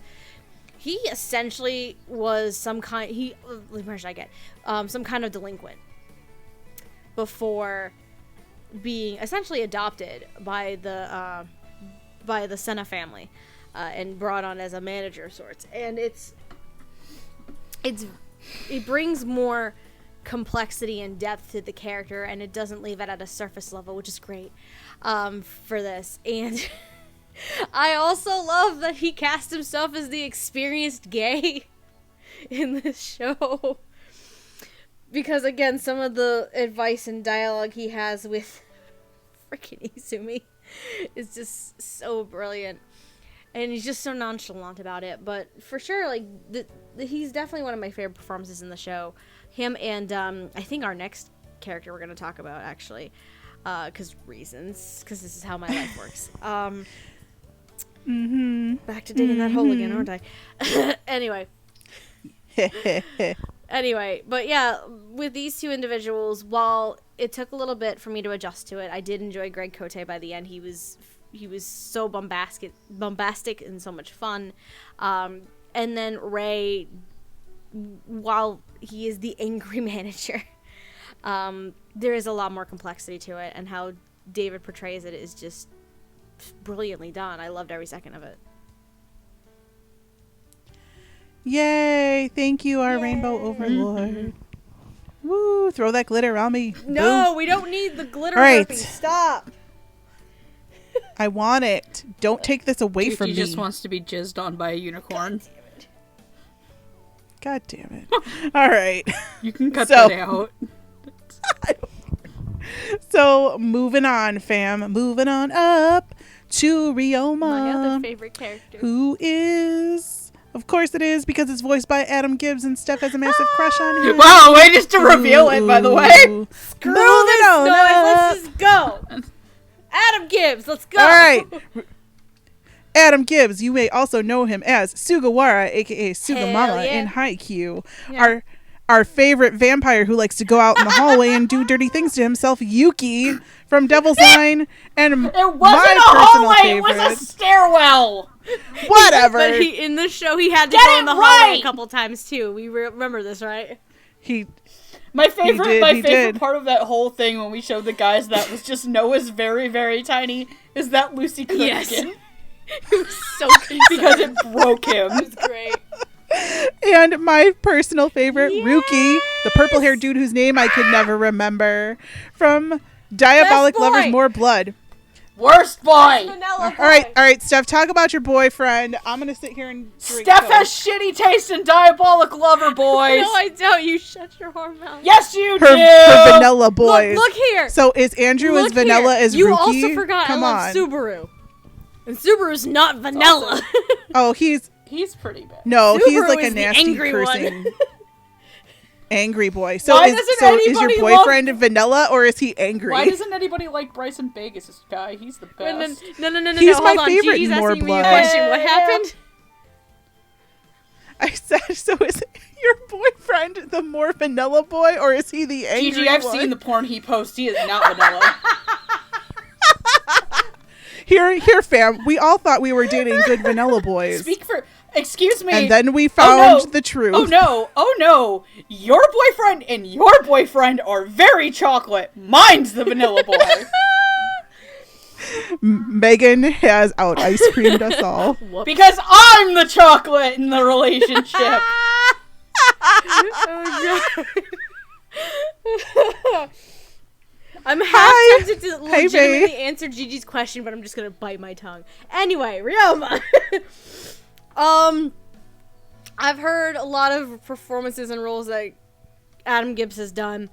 he essentially was some kind of delinquent before being essentially adopted by the Senna family and brought on as a manager of sorts. And it brings more complexity and depth to the character, and it doesn't leave it at a surface level, which is great for this. And I also love that he cast himself as the experienced gay in this show. Because, again, some of the advice and dialogue he has with freaking Izumi is just so brilliant. And he's just so nonchalant about it. But for sure, like, he's definitely one of my favorite performances in the show. Him and, I think our next character we're going to talk about, actually. Because this is how my life works. Back to digging that hole again, aren't I? Anyway. Anyway, but yeah, with these two individuals, while it took a little bit for me to adjust to it, I did enjoy Greg Cote by the end. He was so bombastic and so much fun. And then Ray, while he is the angry manager, there is a lot more complexity to it, and how David portrays it is just brilliantly done. I loved every second of it.
Yay! Thank you, our Rainbow Overlord. Woo! Throw that glitter on me.
No,
Boom.
we don't need the glitter.
Right.
Herpes. Stop.
I want it. Don't take this away from me.
He just wants to be jizzed on by a unicorn.
God damn it. All right.
You can cut that out.
So, moving on, fam. Moving on up to Ryoma.
My other favorite character.
Who is... Of course it is, because it's voiced by Adam Gibbs and Steph has a massive crush on him.
Wow, way just to reveal it, by the way.
Screw this noise, let's just go. Adam Gibbs, let's go.
All right. Adam Gibbs, you may also know him as Sugawara, aka Sugamama, in Haikyuu. Yeah. Our favorite vampire who likes to go out in the hallway and do dirty things to himself, Yuki from Devil's Line, and
it wasn't a hallway, favorite. It was a stairwell.
Whatever.
But in this show, he had to go in the hallway a couple times too. We remember this, right?
My favorite part of that whole thing when we showed the guys that was just Noah's very, very tiny is that Lucy Coogan. Yes.
He was so concerned.
Because it broke him.
It was great.
And my personal favorite, Ruki, the purple-haired dude whose name I could never remember, from Diabolic
Best boy.
Lovers More Blood.
Worst boy!
Vanilla boy.
All right, Steph, talk about your boyfriend. I'm going to sit here and drink.
Steph
Coke.
has shitty taste in Diabolic Lover Boys.
No, I don't. You shut your whore mouth.
Yes, you
her
do!
vanilla boys.
Look here.
So is Andrew
Look
as vanilla
here.
as
you
Ruki?
also forgot
Come
I
on.
love Subaru. And Subaru's not vanilla.
Oh, he's
pretty bad.
no, he's
Subaru
like a
is the
nasty
angry one.
cursing angry boy. So
Why
is
doesn't
your
anybody
boyfriend vanilla or is he angry?
Why doesn't anybody like Bryson Vegas, this guy? He's the best.
No.
He's my
Hold on.
favorite
Gigi's
in More
asking me a
Blood.
question. What happened?
I said, so is your boyfriend the more vanilla boy or is he the angry
Gigi, I've
one?
seen the porn he posts. He is not vanilla.
Here, fam. We all thought we were dating good vanilla boys.
Excuse me.
And then we found the truth.
Oh no. Your boyfriend and your boyfriend are very chocolate. Mine's the vanilla boy.
Megan has out ice creamed us all.
Because I'm the chocolate in the relationship.
Oh, God. I'm half tempted to legitimately answer Gigi's question, but I'm just gonna bite my tongue. Anyway, Ryoma. I've heard a lot of performances and roles that Adam Gibbs has done.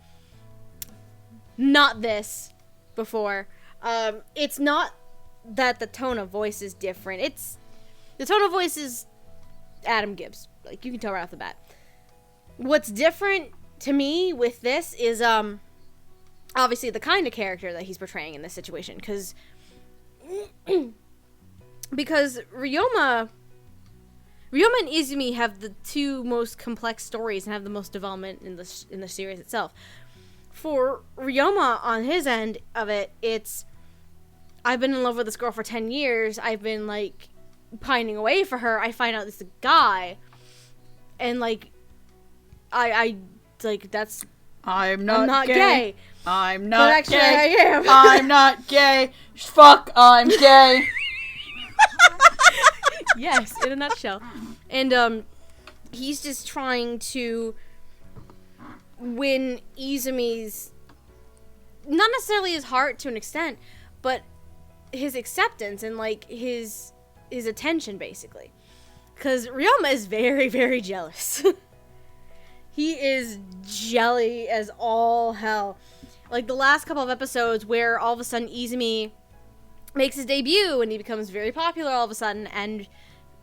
Not this before. It's not that the tone of voice is different. It's the tone of voice is Adam Gibbs. Like, you can tell right off the bat. What's different to me with this is obviously the kind of character that he's portraying in this situation, because Ryoma and Izumi have the two most complex stories and have the most development in the series itself. For Ryoma, on his end of it, it's I've been in love with this girl for 10 years. I've been like pining away for her. I find out this is a guy, and like I like that's
I'm
I'm not gay.
I'm not
But actually,
gay.
I am.
I'm not gay. Fuck, I'm gay.
Yes, in a nutshell. And he's just trying to win Izumi's, not necessarily his heart to an extent, but his acceptance and like his attention, basically. Because Ryoma is very, very jealous. He is jelly as all hell. Like the last couple of episodes where all of a sudden Izumi makes his debut and he becomes very popular all of a sudden, and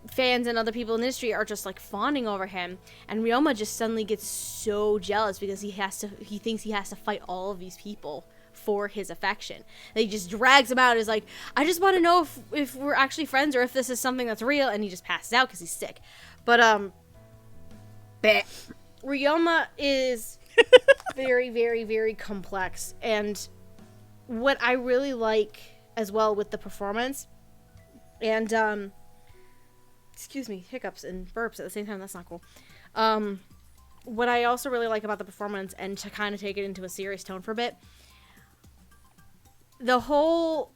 fans and other people in the industry are just like fawning over him, and Ryoma just suddenly gets so jealous because he thinks he has to fight all of these people for his affection. And he just drags him out and is like, I just want to know if we're actually friends or if this is something that's real, and he just passes out because he's sick. But Ryoma is very, very, very complex, and what I really like as well with the performance, and excuse me, hiccups and burps at the same time, that's not cool. What I also really like about the performance, and to kind of take it into a serious tone for a bit, the whole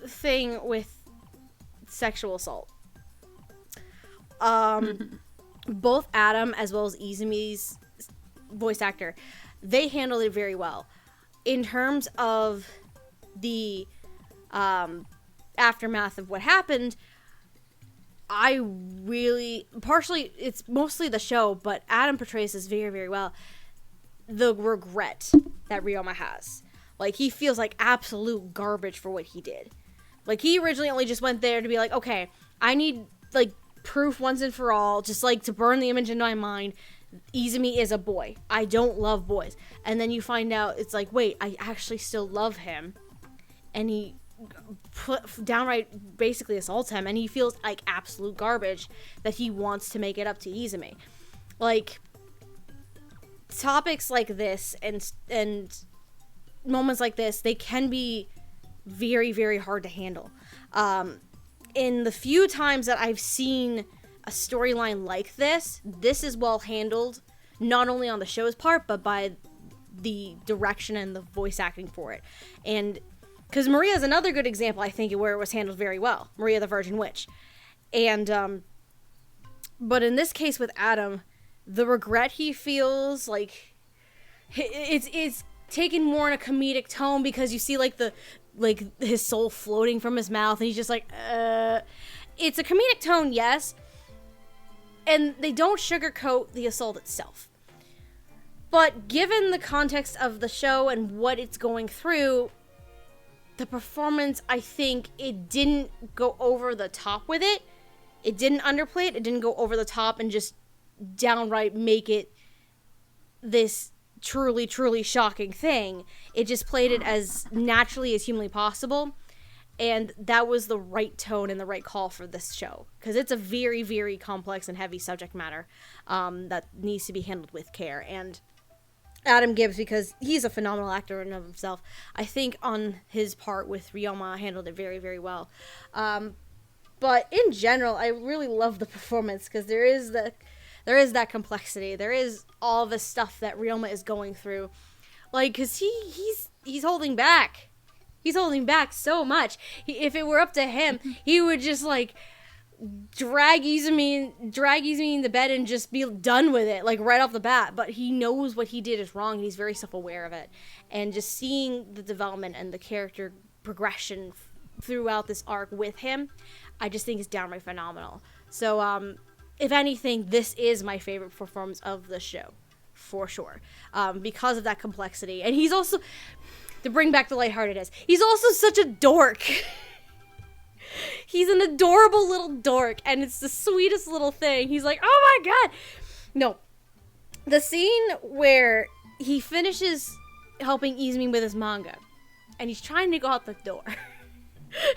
thing with sexual assault. Both Adam as well as Izumi's voice actor, they handled it very well. In terms of the aftermath of what happened, I really, partially, it's mostly the show, but Adam portrays this very, very well. The regret that Ryoma has. Like, he feels like absolute garbage for what he did. Like, he originally only just went there to be like, okay, I need, like, proof once and for all, just, like, to burn the image in my mind. Izumi is a boy. I don't love boys. And then you find out, it's like, wait, I actually still love him. And he downright basically assaults him, and he feels like absolute garbage that he wants to make it up to Izumi. Like, topics like this and moments like this, they can be very, very hard to handle. In the few times that I've seen a storyline like this is well handled, not only on the show's part, but by the direction and the voice acting for it. And because Maria's another good example, I think, where it was handled very well. Maria the Virgin Witch. And, but in this case with Adam, the regret he feels, like, it's taken more in a comedic tone, because you see, like, his soul floating from his mouth, and he's just like, It's a comedic tone, yes, and they don't sugarcoat the assault itself. But given the context of the show and what it's going through, the performance, I think it didn't go over the top with it. It didn't underplay it. It didn't go over the top and just downright make it this truly, truly shocking thing. It just played it as naturally as humanly possible. And that was the right tone and the right call for this show. Because it's a very, very complex and heavy subject matter that needs to be handled with care. And Adam Gibbs, because he's a phenomenal actor in and of himself, I think on his part with Ryoma handled it very, very well. But in general, I really love the performance, because there is that complexity. There is all the stuff that Ryoma is going through. Like, because he's holding back. He's holding back so much. If it were up to him, he would just, like, drag Izumi in the bed and just be done with it, like, right off the bat. But he knows what he did is wrong, and he's very self-aware of it. And just seeing the development and the character progression throughout this arc with him, I just think is downright phenomenal. So, if anything, this is my favorite performance of the show, for sure, because of that complexity. And he's also, to bring back the lightheartedness, he's also such a dork. He's an adorable little dork, and it's the sweetest little thing. He's like, oh my god! No. The scene where he finishes helping Izumi with his manga, and he's trying to go out the door.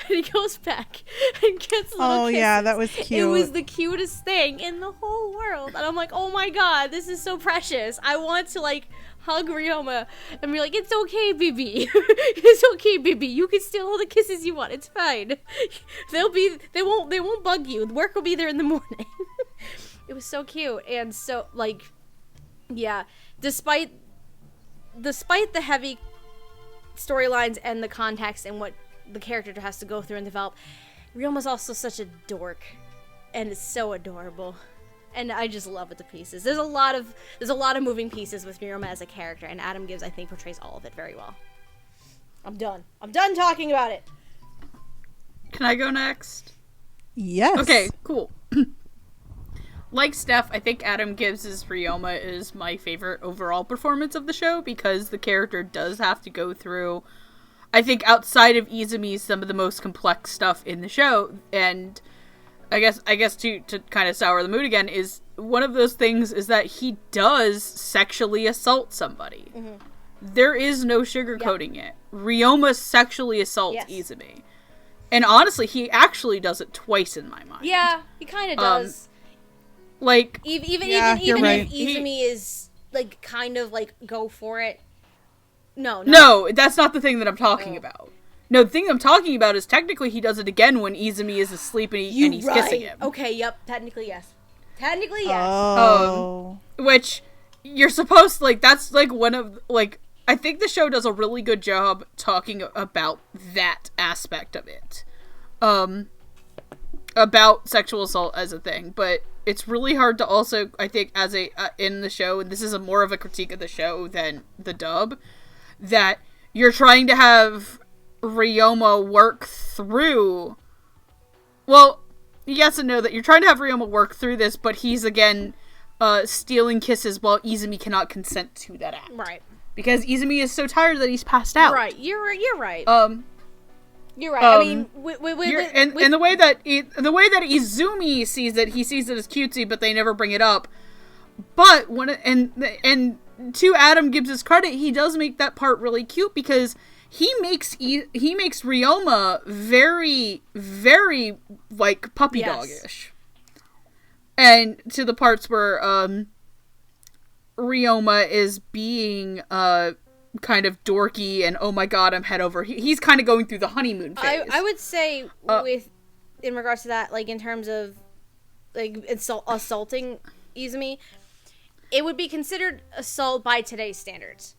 And he goes back and gets little kisses.
Yeah, that was cute.
It was the cutest thing in the whole world. And I'm like, oh my god, this is so precious. I want to, like, hug Ryoma and be like, it's okay, baby. It's okay, baby. You can steal all the kisses you want. It's fine. They won't bug you. Work will be there in the morning. It was so cute. And so, like, yeah, despite the heavy storylines and the context and what the character has to go through and develop, Ryoma's also such a dork, and it's so adorable, and I just love it to pieces. There's a lot of moving pieces with Ryoma as a character, and Adam Gibbs, I think, portrays all of it very well. I'm done talking about it.
Can I go next?
Yes.
Okay, cool. Like Steph, I think Adam Gibbs' Ryoma is my favorite overall performance of the show, because the character does have to go through, I think, outside of Izumi, some of the most complex stuff in the show. And I guess to kind of sour the mood again, is one of those things is that he does sexually assault somebody. Mm-hmm. There is no sugarcoating it. Ryoma sexually assaults Izumi. And honestly, he actually does it twice in my mind.
Yeah, he kind of does.
Like,
even
right.
if Izumi is, like, kind of, like, go for it.
No, that's not the thing that I'm talking about. No, the thing I'm talking about is technically he does it again when Izumi is asleep and he's kissing him.
Okay, yep, technically yes.
Oh.
Which you're supposed to, like, that's, like, one of, like, I think the show does a really good job talking about that aspect of it. About sexual assault as a thing, but it's really hard to also, I think, as a, in the show, and this is more of a critique of the show than the dub, that you're trying to have Ryoma work through, well, yes and no, that you're trying to have Ryoma work through this, but he's, again, stealing kisses while Izumi cannot consent to that act.
Right.
Because Izumi is so tired that he's passed out.
Right, you're right. You're right. I mean,
and the way that Izumi sees it, he sees it as cutesy, but they never bring it up. But and to Adam Gibbs' credit, he does make that part really cute, because he makes Ryoma very, very, like, puppy doggish. And to the parts where Ryoma is being kind of dorky and, oh my god, I'm head over. He's kind of going through the honeymoon phase.
I would say in regards to that, like, in terms of, like, assaulting Izumi, it would be considered assault by today's standards.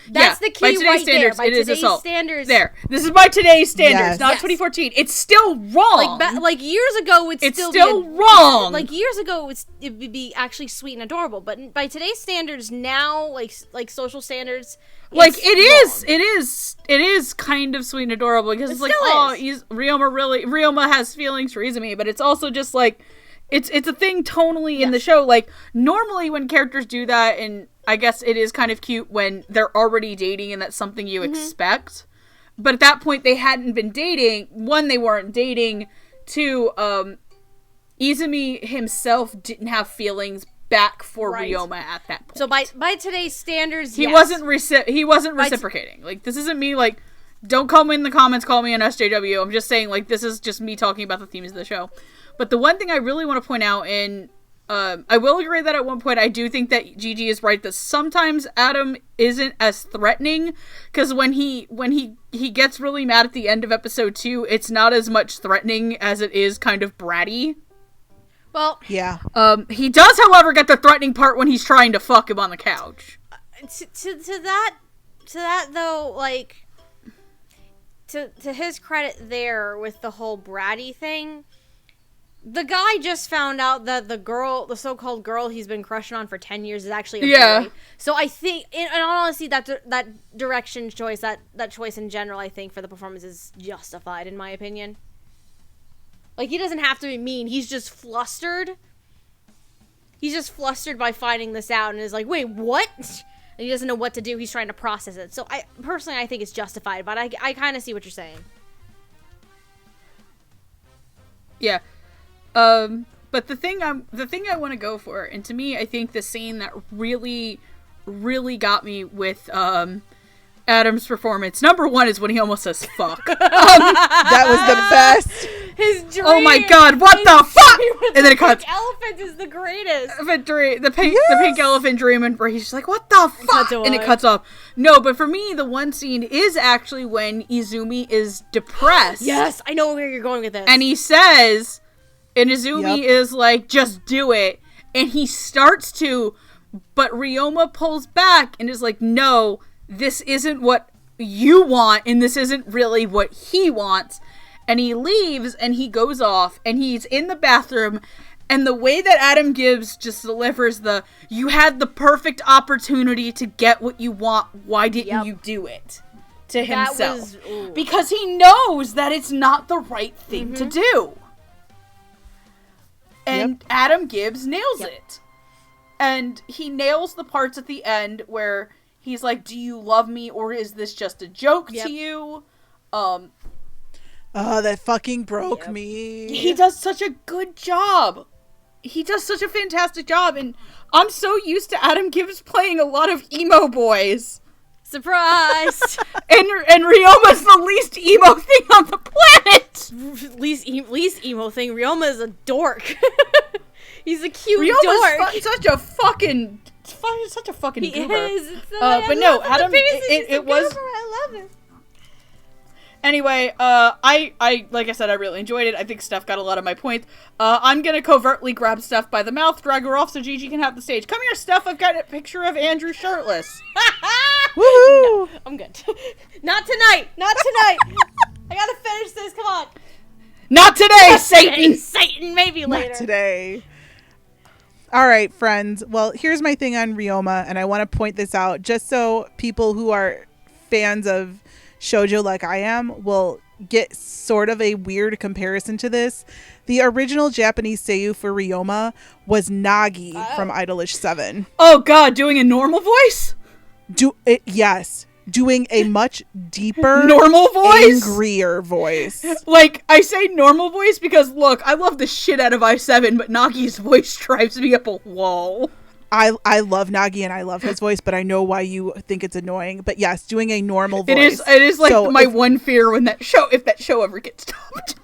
That's the key
by today's
right
standards,
there. By
it is
today's
assault.
standards.
There. This is by today's standards,
Yes.
not 2014. It's still wrong.
Like years ago,
it's still wrong.
Like years ago, it would be actually sweet and adorable. But by today's standards, now like social standards,
like
it's
it is kind of sweet and adorable because it's like, oh, Ryoma has feelings for Izumi, but it's also just like it's a thing tonally in the show. Like normally when characters do that, and I guess it is kind of cute when they're already dating and that's something you expect. But at that point they hadn't been dating. One, they weren't dating. Two, Izumi himself didn't have feelings back for Ryoma at that point.
So by today's standards,
he wasn't reciprocating. Like this isn't me like, don't call me in the comments, call me an SJW. I'm just saying like this is just me talking about the themes of the show. But the one thing I really want to point out, and I will agree that at one point I do think that Gigi is right that sometimes Adam isn't as threatening, because when he gets really mad at the end of episode 2, it's not as much threatening as it is kind of bratty.
Well,
yeah.
He does, however, get the threatening part when he's trying to fuck him on the couch.
To that though, like to his credit there with the whole bratty thing, the guy just found out that the so-called girl he's been crushing on for 10 years is actually a boy. So I think, in all honesty, that direction choice, that choice in general, I think for the performance is justified in my opinion. Like, he doesn't have to be mean. He's just flustered. He's just flustered by finding this out and is like, wait, what? And he doesn't know what to do. He's trying to process it. So, I think it's justified, but I kind of see what you're saying.
Yeah. But the thing I want to go for, and to me, I think the scene that really, really got me with, Adam's performance, number one, is when he almost says fuck.
That was the best.
His dream.
Oh my god, what the fuck? And then it cuts.
The elephant is the greatest.
The pink elephant dream, and he's just like, what the fuck? And it cuts off. No, but for me, the one scene is actually when Izumi is depressed.
Yes, I know where you're going with this.
And he says, and Izumi is like, just do it. And he starts to, but Ryoma pulls back and is like, no, this isn't what you want, and this isn't really what he wants. And he leaves, and he goes off, and he's in the bathroom, and the way that Adam Gibbs just delivers you had the perfect opportunity to get what you want, why didn't you do it? To himself. Because he knows that it's not the right thing to do. And Adam Gibbs nails it. And he nails the parts at the end where he's like, do you love me, or is this just a joke to you?
Oh, that fucking broke me.
He does such a good job. He does such a fantastic job, and I'm so used to Adam Gibbs playing a lot of emo boys.
Surprise!
and Ryoma's the least emo thing on the planet!
least emo thing. Ryoma is a dork. He's a cute
Ryoma's
dork.
Such a fucking
he
goober.
is.
But no, Adam, it was...
I love it.
Anyway, I like I said, I really enjoyed it. I think Steph got a lot of my points. I'm gonna covertly grab Steph by the mouth, drag her off so Gigi can have the stage. Come here, Steph, I've got a picture of Andrew shirtless.
Woohoo!
No, I'm good. Not tonight! I gotta finish this, come on!
Not today, Satan!
Satan, maybe later.
Not today. All right, friends. Well, here's my thing on Ryoma, and I want to point this out just so people who are fans of shoujo like I am will get sort of a weird comparison to this. The original Japanese seiyuu for Ryoma was Nagi from Idolish 7.
Oh god, doing a normal voice?
Yes. Doing a much deeper,
normal voice?
Angrier voice.
Like, I say normal voice because, look, I love the shit out of I7, but Nagi's voice drives me up a wall.
I love Nagi and I love his voice, but I know why you think it's annoying. But yes, doing a normal voice.
It is like my one fear when if that show ever gets stopped.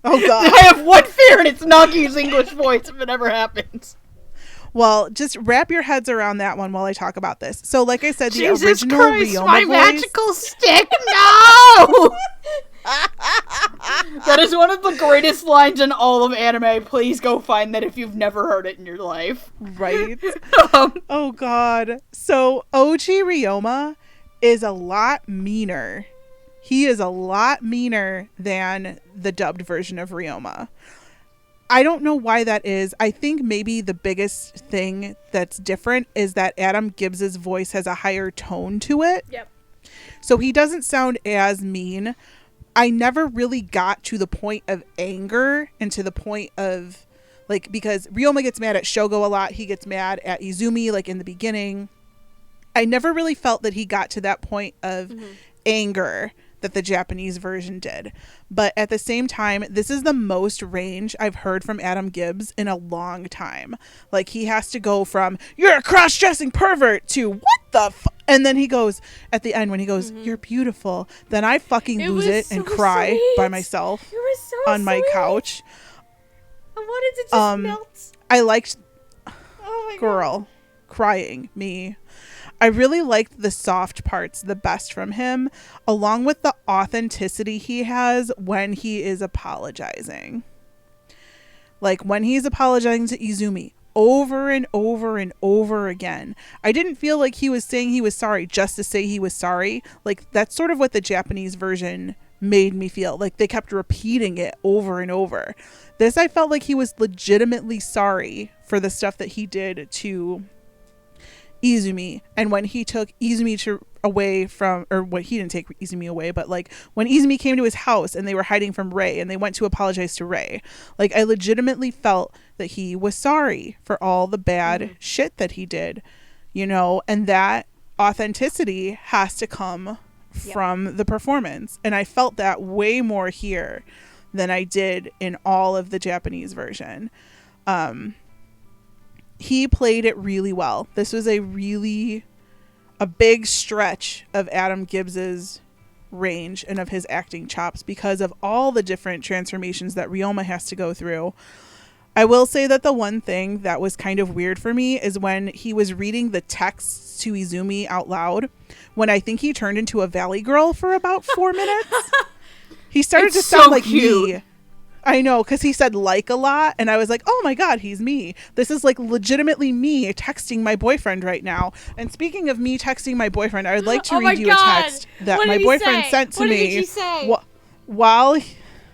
Oh god.
I have one fear, and it's Nagi's English voice if it ever happens.
Well, just wrap your heads around that one while I talk about this. So, like I said, the
Jesus
original
Christ,
Ryoma
my
voice.
magical stick, no! That is one of the greatest lines in all of anime. Please go find that if you've never heard it in your life.
Right? Oh god. So, OG Ryoma is a lot meaner. He is a lot meaner than the dubbed version of Ryoma. I don't know why that is. I think maybe the biggest thing that's different is that Adam Gibbs's voice has a higher tone to it.
Yep.
So he doesn't sound as mean. I never really got to the point of anger and to the point of, like, because Ryoma gets mad at Shogo a lot. He gets mad at Izumi, like, in the beginning. I never really felt that he got to that point of anger that the Japanese version did. But at the same time, this is the most range I've heard from Adam Gibbs in a long time. Like, he has to go from, you're a cross-dressing pervert, to, what the and then he goes, at the end when he goes, you're beautiful, then I fucking lose it and cry
sweet.
by myself
It was so
on my
sweet.
couch.
I wanted to just melt.
I liked,
Oh my
girl, crying, me. I really liked the soft parts the best from him, along with the authenticity he has when he is apologizing. Like, when he's apologizing to Izumi over and over and over again. I didn't feel like he was saying he was sorry just to say he was sorry. Like, that's sort of what the Japanese version made me feel. Like, they kept repeating it over and over. This, I felt like he was legitimately sorry for the stuff that he did to Izumi, and when he took Izumi away from, or what, he didn't take Izumi away, but like when Izumi came to his house and they were hiding from Rei and they went to apologize to Rei, like, I legitimately felt that he was sorry for all the bad shit that he did, you know, and that authenticity has to come from the performance, and I felt that way more here than I did in all of the Japanese version. He played it really well. This was a big stretch of Adam Gibbs's range and of his acting chops because of all the different transformations that Ryoma has to go through. I will say that the one thing that was kind of weird for me is when he was reading the texts to Izumi out loud, when I think he turned into a Valley Girl for about 4 minutes. He started to sound like me. I know, because he said like a lot, and I was like, oh my god, he's me. This is like legitimately me texting my boyfriend right now. And speaking of me texting my boyfriend, I would like to read you a text that my boyfriend sent to me.
What did he say?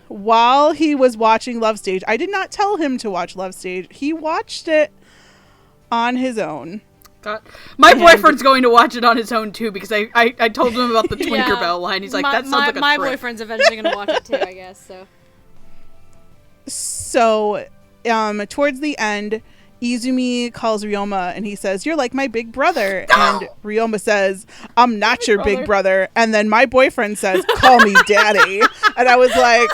While he was watching Love Stage. I did not tell him to watch Love Stage. He watched it on his own.
God. My boyfriend's going to watch it on his own too, because I told him about the Twinkerbell line. He's like, that sounds like a
my
trip.
boyfriend's eventually going to watch it too, I guess.
So, towards the end, Izumi calls Ryoma and he says, you're like my big brother. No! And Ryoma says, I'm not your big brother. And then my boyfriend says, call me daddy. And I was like,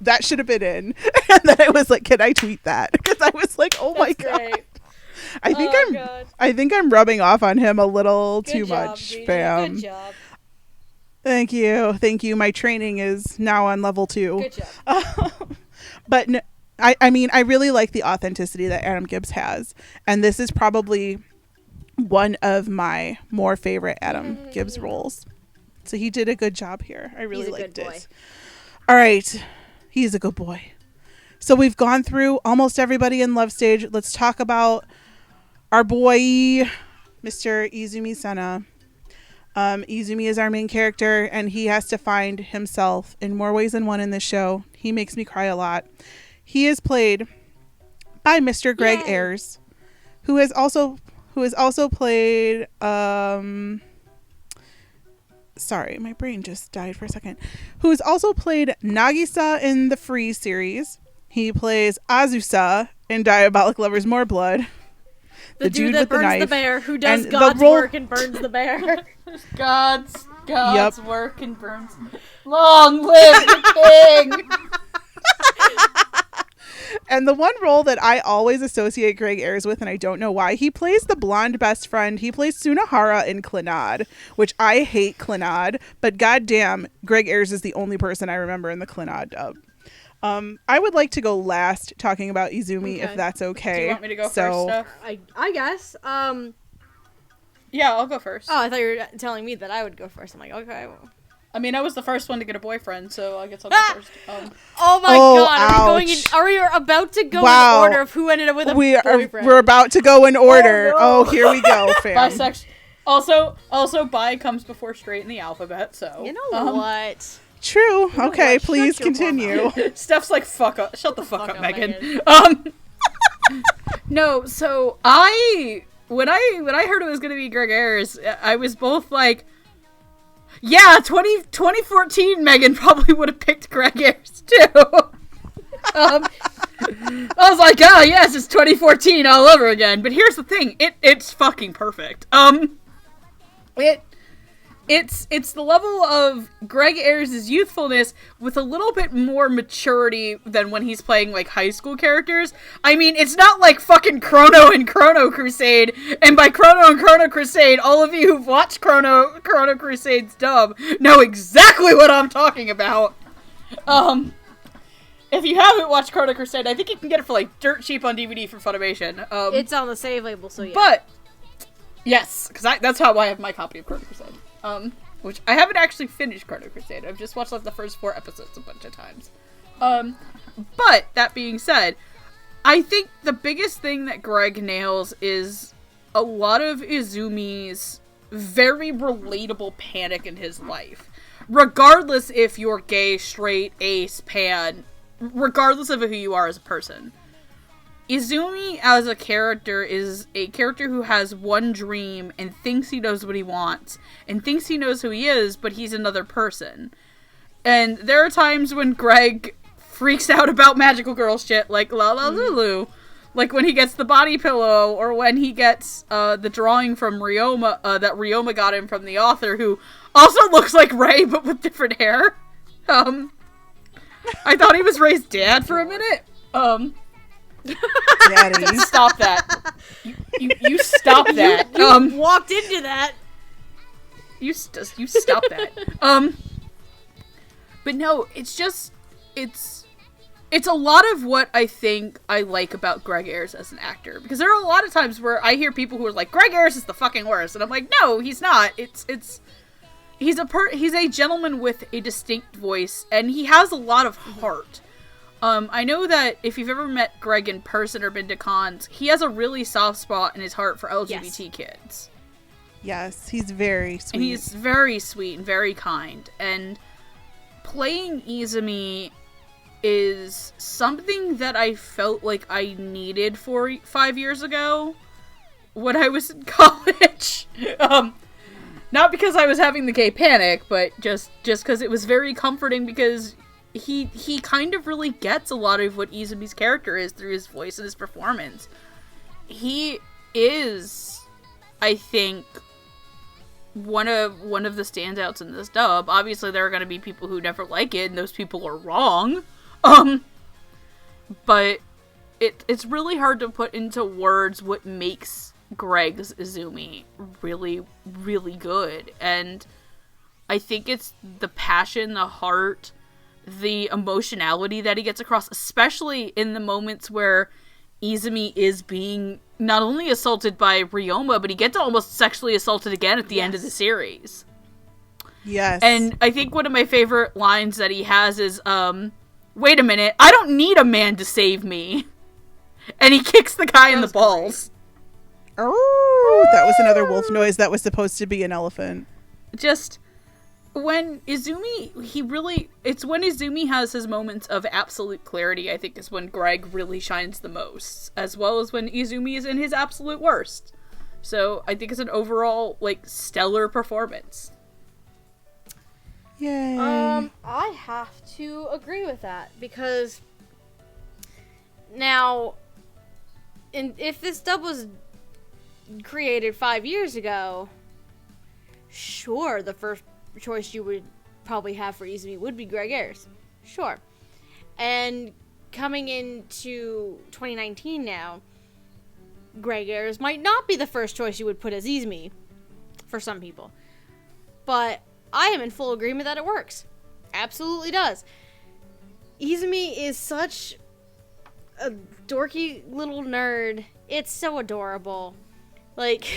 that should have been in. And then I was like, can I tweet that? Because I was like, oh my god. I think I'm rubbing off on him a little too much,
Gigi.
fam.
Good job.
Thank you. My training is now on level 2.
Good job.
But no, I mean, I really like the authenticity that Adam Gibbs has. And this is probably one of my more favorite Adam Gibbs roles. So he did a good job here. I really liked it. All right. He's a good boy. So we've gone through almost everybody in Love Stage. Let's talk about our boy, Mr. Izumi Sena. Izumi is our main character, and he has to find himself in more ways than one in this show. He makes me cry a lot. He is played by Mr. Greg Ayres, who has also played sorry, my brain just died for a second. Who's also played Nagisa in the Free series. He plays Azusa in Diabolic Lovers More Blood.
The dude that burns the bear, who does
and
God's work and burns the bear.
God's work and burns. Long live the king!
And the one role that I always associate Greg Ayres with, and I don't know why, he plays the blonde best friend. He plays Tsunohara in Clannad, which I hate Clannad, but goddamn, Greg Ayres is the only person I remember in the Clannad dub. I would like to go last talking about Izumi, if that's okay.
Do you want me to go first, Steph?
I guess.
Yeah, I'll go first.
Oh, I thought you were telling me that I would go first. I'm like, okay.
I mean, I was the first one to get a boyfriend, so I guess I'll go first.
Oh my god, are we about to go in order of who ended up with a boyfriend?
We're about to go in order. Oh, here we go, fam.
Bisexual. Also, bi comes before straight in the alphabet, so.
You know what?
True. Okay, please continue.
Steph's like, fuck up. Shut the fuck up, Megan. No, so when I heard it was gonna be Greg Ayres, I was both like, yeah, 2014 Megan probably would have picked Greg Ayres too. I was like, oh yes, it's 2014 all over again. But here's the thing, it's fucking perfect. It's the level of Greg Ayres' youthfulness with a little bit more maturity than when he's playing, like, high school characters. I mean, it's not like fucking Chrono and Chrono Crusade, and by Chrono and Chrono Crusade, all of you who've watched Chrono Crusade's dub know exactly what I'm talking about. If you haven't watched Chrono Crusade, I think you can get it for, like, dirt cheap on DVD from Funimation.
It's on the save label, so yeah.
But, yes, because that's how I have my copy of Chrono Crusade. Which I haven't actually finished Chrono Crusade. I've just watched like the first 4 episodes a bunch of times. But that being said, I think the biggest thing that Greg nails is a lot of Izumi's very relatable panic in his life. Regardless if you're gay, straight, ace, pan, regardless of who you are as a person. Izumi as a character is a character who has one dream and thinks he knows what he wants and thinks he knows who he is, but he's another person. And there are times when Greg freaks out about magical girl shit like La La Lulu. Like when he gets the body pillow or when he gets the drawing from Ryoma that Ryoma got him from the author, who also looks like Ray but with different hair. I thought he was Ray's dad for a minute.
Daddy.
Stop that. You stop that.
You walked into that.
You stop that. But no, it's a lot of what I think I like about Greg Ayres as an actor, because there are a lot of times where I hear people who are like, Greg Ayres is the fucking worst, and I'm like, no, he's not. He's a gentleman with a distinct voice, and he has a lot of heart. I know that if you've ever met Greg in person or been to cons, he has a really soft spot in his heart for LGBT kids.
Yes, he's very sweet.
And he's very sweet and very kind. And playing Izumi is something that I felt like I needed 5 years ago when I was in college. Not because I was having the gay panic, but just because it was very comforting, because he kind of really gets a lot of what Izumi's character is through his voice and his performance. He is, I think, one of the standouts in this dub. Obviously, there are going to be people who never like it, and those people are wrong. But it's really hard to put into words what makes Greg's Izumi really, really good. And I think it's the passion, the heart, the emotionality that he gets across, especially in the moments where Izumi is being not only assaulted by Ryoma, but he gets almost sexually assaulted again at the end of the series.
Yes.
And I think one of my favorite lines that he has is, wait a minute, I don't need a man to save me. And he kicks the guy in the balls.
Oh, that was another wolf noise that was supposed to be an elephant.
Just when Izumi, it's when Izumi has his moments of absolute clarity, I think, is when Greg really shines the most, as well as when Izumi is in his absolute worst. So I think it's an overall, like, stellar performance.
Yay.
I have to agree with that, because now, if this dub was created 5 years ago, sure, the first choice you would probably have for Izumi would be Greg Ayres. Sure. And coming into 2019 now, Greg Ayres might not be the first choice you would put as Izumi for some people. But I am in full agreement that it works. Absolutely does. Izumi is such a dorky little nerd. It's so adorable. Like,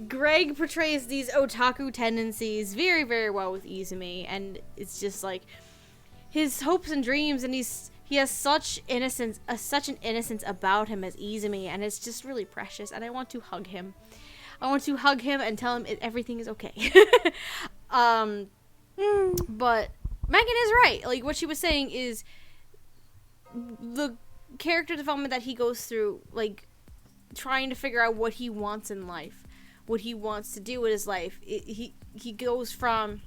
Greg portrays these otaku tendencies very, very well with Izumi, and it's just like his hopes and dreams, and he has such innocence, such an innocence about him as Izumi, and it's just really precious, and I want to hug him. I want to hug him and tell him everything is okay. But Megan is right. Like, what she was saying is the character development that he goes through, like, trying to figure out what he wants in life, what he wants to do with his life. He goes from...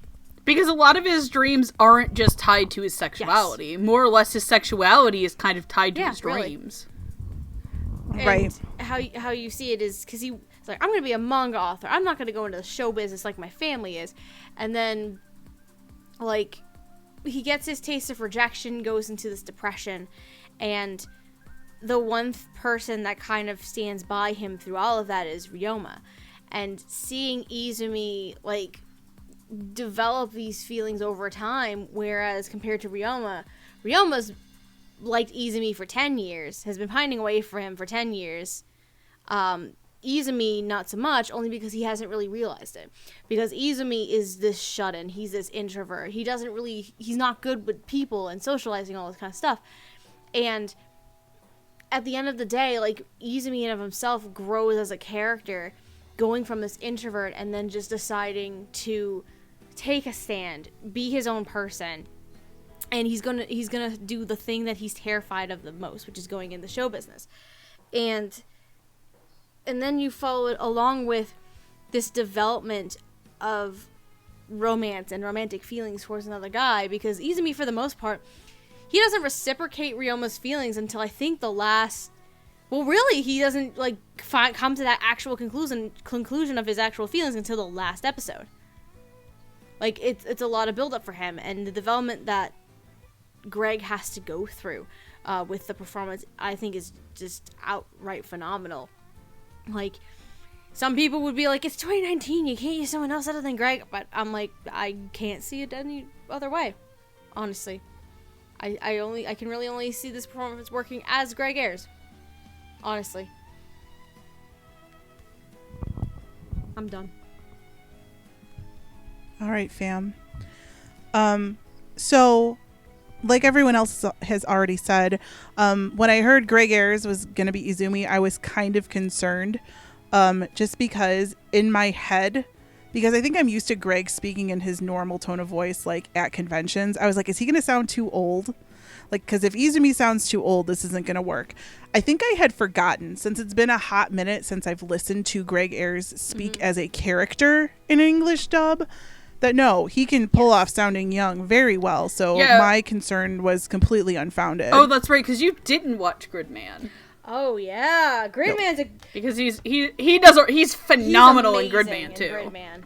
Because a lot of his dreams aren't just tied to his sexuality. Yes. More or less, his sexuality is kind of tied to his dreams.
Really.
Right.
And how you see it is because he's like, I'm going to be a manga author. I'm not going to go into the show business like my family is. And then, like, he gets his taste of rejection, goes into this depression, and the one person that kind of stands by him through all of that is Ryoma. And seeing Izumi, like, develop these feelings over time, whereas compared to Ryoma's liked Izumi for 10 years, has been pining away for him for 10 years. Izumi, not so much, only because he hasn't really realized it. Because Izumi is this shut-in, he's this introvert, he's not good with people and socializing, all this kind of stuff. And at the end of the day, like, Izumi in of himself grows as a character, going from this introvert and then just deciding to take a stand, be his own person, and he's gonna do the thing that he's terrified of the most, which is going in the show business. And then you follow it along with this development of romance and romantic feelings towards another guy, because Izumi, for the most part, he doesn't reciprocate Ryoma's feelings until I think the last... Well, really, he doesn't, like, come to that actual conclusion of his actual feelings until the last episode. Like, it's a lot of build-up for him, and the development that Greg has to go through with the performance, I think, is just outright phenomenal. Like, some people would be like, it's 2019, you can't use someone else other than Greg, but I'm like, I can't see it any other way, honestly. I can really only see this performance working as Greg Ayres. Honestly. I'm done.
All right, fam. So, like everyone else has already said, when I heard Greg Ayres was going to be Izumi, I was kind of concerned. Just because in my head, because I think I'm used to Greg speaking in his normal tone of voice, like at conventions, I was like, is he going to sound too old? Like, because if Izumi sounds too old, this isn't going to work. I think I had forgotten, since it's been a hot minute since I've listened to Greg Ayres speak as a character in an English dub, that no, he can pull off sounding young very well. So my concern was completely unfounded.
Oh, that's right, because you didn't watch Gridman.
Oh yeah, Gridman's
because he's phenomenal in Gridman too.
Gridman.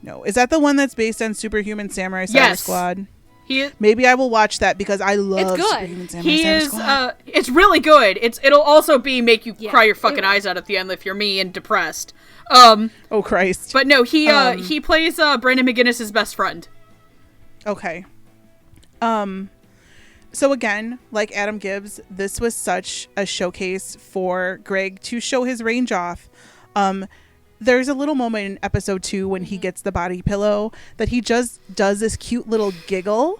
No, is that the one that's based on Superhuman Samurai Cyber Squad? Maybe I will watch that because I love Superhuman Samurai Cyber Squad.
It's really good. It'll also make you cry your fucking eyes out at the end if you're me and depressed.
Oh Christ!
But no, he plays Brandon McGinnis's best friend.
Okay. So again, like Adam Gibbs, this was such a showcase for Greg to show his range off. There's a little moment in episode 2 when he gets the body pillow that he just does this cute little giggle,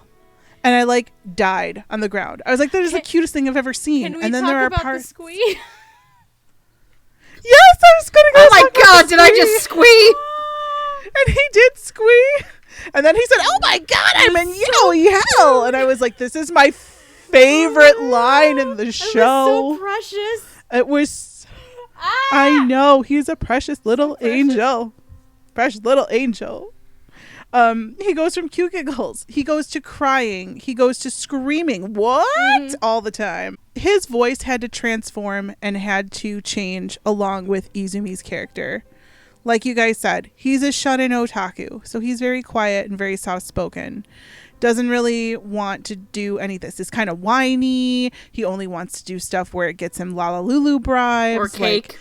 and I like died on the ground. I was like, that is the cutest thing I've ever seen.
Can we talk about the squee?
Yes, I was gonna go.
Oh my god, did I just squee?
And he did squee. And then he said, oh my god, I'm in hell. And I was like, this is my favorite line in the show.
It was so precious.
It was. I know. He's a precious little angel. Precious little angel. He goes from cute giggles. He goes to crying. He goes to screaming. What? All the time. His voice had to transform and had to change along with Izumi's character. Like you guys said, he's a shut-in otaku, so he's very quiet and very soft-spoken. Doesn't really want to do any of this. It's kind of whiny. He only wants to do stuff where it gets him Lalalulu bribes.
Or cake.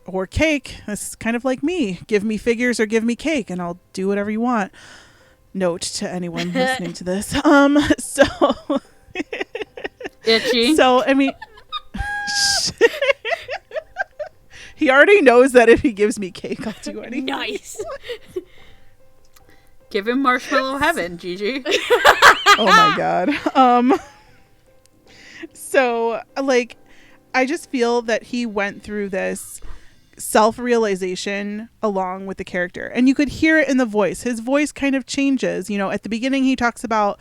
Or cake. This is kind of like me. Give me figures or give me cake, and I'll do whatever you want. Note to anyone listening to this. So...
Itchy.
So, I mean... He already knows that if he gives me cake, I'll do anything.
Nice.
Give him marshmallow heaven, Gigi.
Oh my god. So like, I just feel that he went through this self-realization along with the character, and you could hear it in the voice. His voice kind of changes. You know, at the beginning he talks about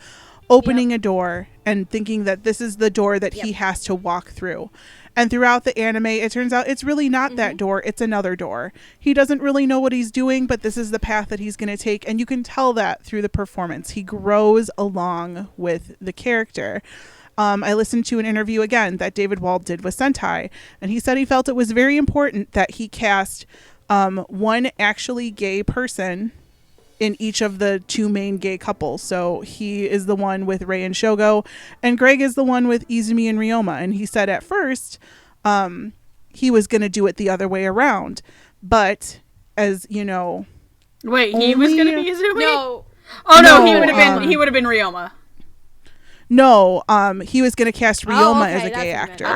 opening a door and thinking that this is the door that he has to walk through. And throughout the anime, it turns out it's really not that door. It's another door. He doesn't really know what he's doing, but this is the path that he's going to take. And you can tell that through the performance. He grows along with the character. I listened to an interview again that David Wald did with Sentai, and he said he felt it was very important that he cast one actually gay person in each of the two main gay couples. So he is the one with Rei and Shogo, and Greg is the one with Izumi and Ryoma. And he said at first he was going to do it the other way around, but as you know,
wait, he was going to be Izumi?
No.
Oh no, he would have been Ryoma.
No, he was going to cast Ryoma as a gay actor.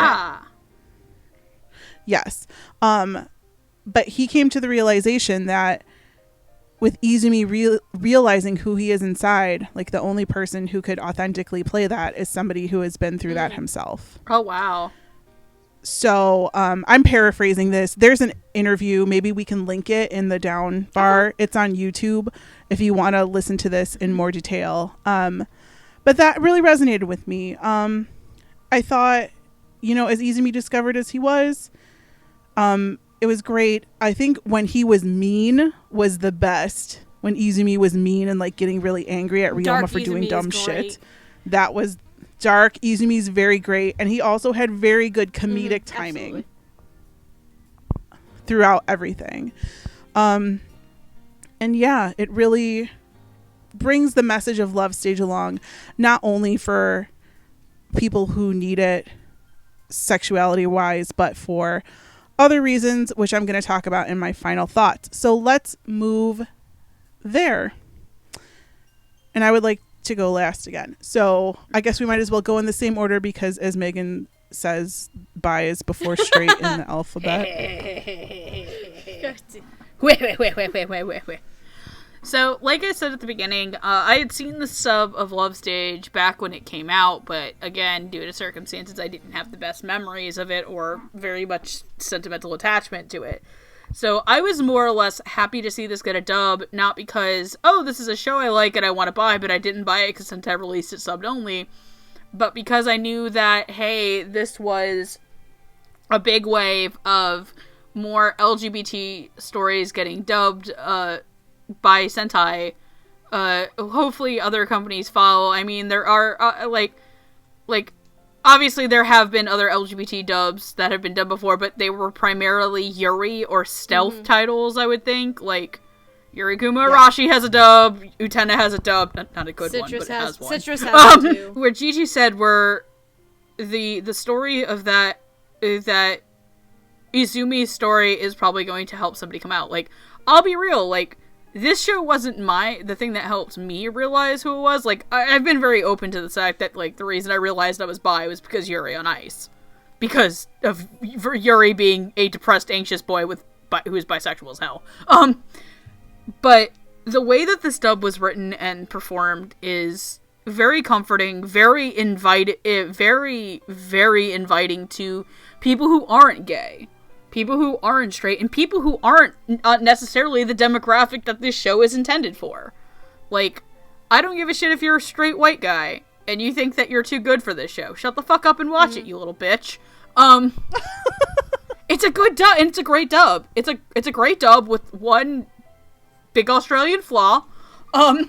Yes. But he came to the realization that with Izumi realizing who he is inside, like the only person who could authentically play that is somebody who has been through that himself.
Oh, wow.
So I'm paraphrasing this. There's an interview. Maybe we can link it in the down bar. It's on YouTube if you want to listen to this in more detail. But that really resonated with me. I thought, you know, as Izumi discovered as he was, it was great. I think when he was mean was the best. When Izumi was mean and like getting really angry at Ryoma for doing dumb shit. That was dark. Izumi's very great. And he also had very good comedic timing throughout everything. And yeah, it really brings the message of Love Stage along, not only for people who need it sexuality wise, but for other reasons, which I'm going to talk about in my final thoughts. So let's move there. And I would like to go last again. So I guess we might as well go in the same order because, as Megan says, bi is before straight in the alphabet.
Wait. So, like I said at the beginning, I had seen the sub of Love Stage back when it came out, but again, due to circumstances, I didn't have the best memories of it or very much sentimental attachment to it. So I was more or less happy to see this get a dub, not because, oh, this is a show I like and I want to buy, but I didn't buy it because Sentai released it subbed only, but because I knew that, hey, this was a big wave of more LGBT stories getting dubbed, by Sentai. Hopefully other companies follow. I mean, there are like obviously there have been other LGBT dubs that have been done before, but they were primarily Yuri or stealth titles, I would think. Like Yurikuma Arashi has a dub, Utena has a dub, not a good one, but it has one.
Citrus has one too.
Where Gigi said were the story of that Izumi's story is probably going to help somebody come out. Like, I'll be real, like, this show wasn't the thing that helped me realize who it was. Like, I've been very open to the fact that, like, the reason I realized I was bi was because Yuri on Ice. Because of Yuri being a depressed, anxious boy who is bisexual as hell. But the way that this dub was written and performed is very comforting, very very, very inviting to people who aren't gay. People who aren't straight, and people who aren't necessarily the demographic that this show is intended for. Like, I don't give a shit if you're a straight white guy, and you think that you're too good for this show. Shut the fuck up and watch it, you little bitch. It's a good dub, and it's a great dub. It's a great dub with one big Australian flaw. I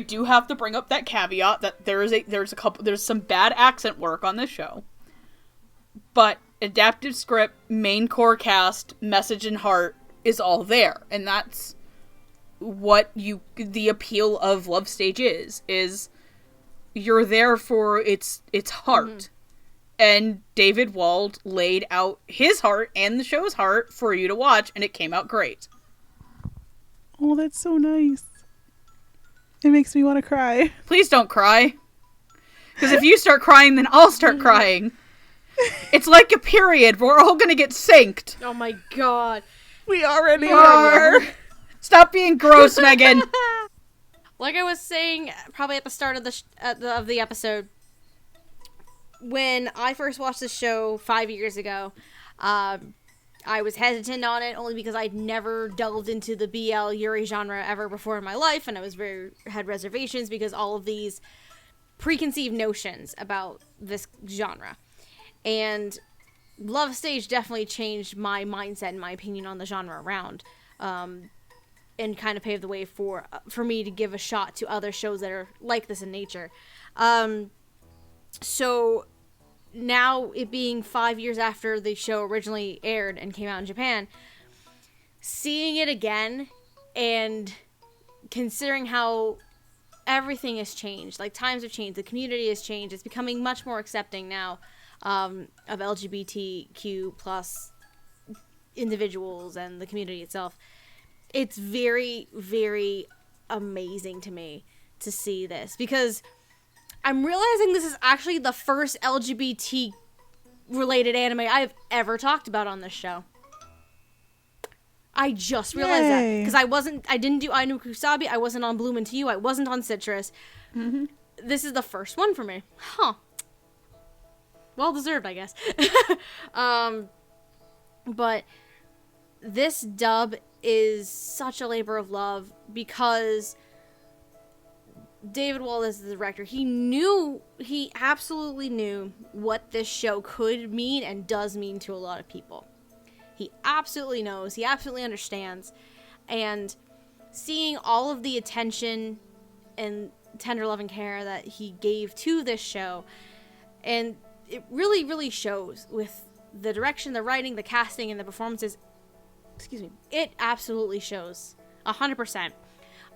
do have to bring up that caveat that there's some bad accent work on this show. But adaptive script, main core cast, message and heart is all there. And that's what the appeal of Love Stage is you're there for its heart. And David Wald laid out his heart and the show's heart for you to watch, and it came out great.
Oh, that's so nice. It makes me want to cry.
Please don't cry. Because if you start crying, then I'll start crying. It's like a period. We're all gonna get synced.
Oh my god.
We already are.
Stop being gross, Megan.
Like I was saying, probably at the start of the episode, when I first watched the show 5 years ago, I was hesitant on it only because I'd never delved into the BL Yuri genre ever before in my life, and I had reservations because all of these preconceived notions about this genre. And Love Stage definitely changed my mindset and my opinion on the genre around, and kind of paved the way for me to give a shot to other shows that are like this in nature. So now, it being 5 years after the show originally aired and came out in Japan, seeing it again and considering how everything has changed, like times have changed, the community has changed, it's becoming much more accepting now of LGBTQ plus individuals and the community itself. It's very, very amazing to me to see this, because I'm realizing this is actually the first LGBT related anime I've ever talked about on this show. I just realized that, because I didn't do Ainu Kusabi, I wasn't on Bloom Into You, I wasn't on Citrus. Mm-hmm. This is the first one for me. Huh. Well deserved, I guess. But this dub is such a labor of love, because David Wald is the director. He absolutely knew what this show could mean and does mean to a lot of people. He absolutely knows. He absolutely understands. And seeing all of the attention and tender love and care that he gave to this show, and it really, really shows with the direction, the writing, the casting, and the performances. Excuse me. It absolutely shows. 100%.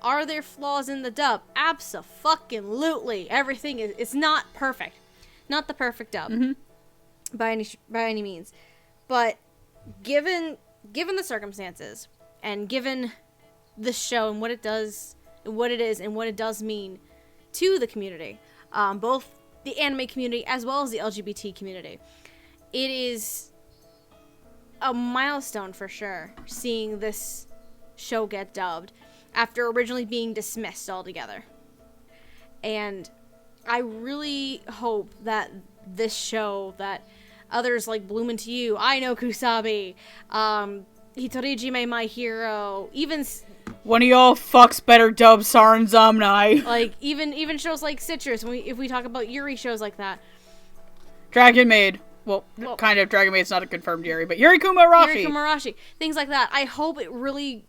Are there flaws in the dub? Abso-fucking-lutely. Everything is, it's not perfect. Not the perfect dub. Mm-hmm. By any means. But given the circumstances, and given the show and what it does, what it is, and what it does mean to the community, both the anime community as well as the LGBT community, it is a milestone for sure, seeing this show get dubbed after originally being dismissed altogether. And I really hope that this show, that others like Bloom Into You, I Know Kusabi, Hitorijime My Hero, even
one of y'all fucks better dub Sarin Zamnai.
Like even shows like Citrus, if we talk about Yuri shows like that.
Dragon Maid. Well, kind of. Dragon Maid's not a confirmed Yuri, but Yuri Kumarashi.
Yuri Kumarashi. Things like that. I hope it really,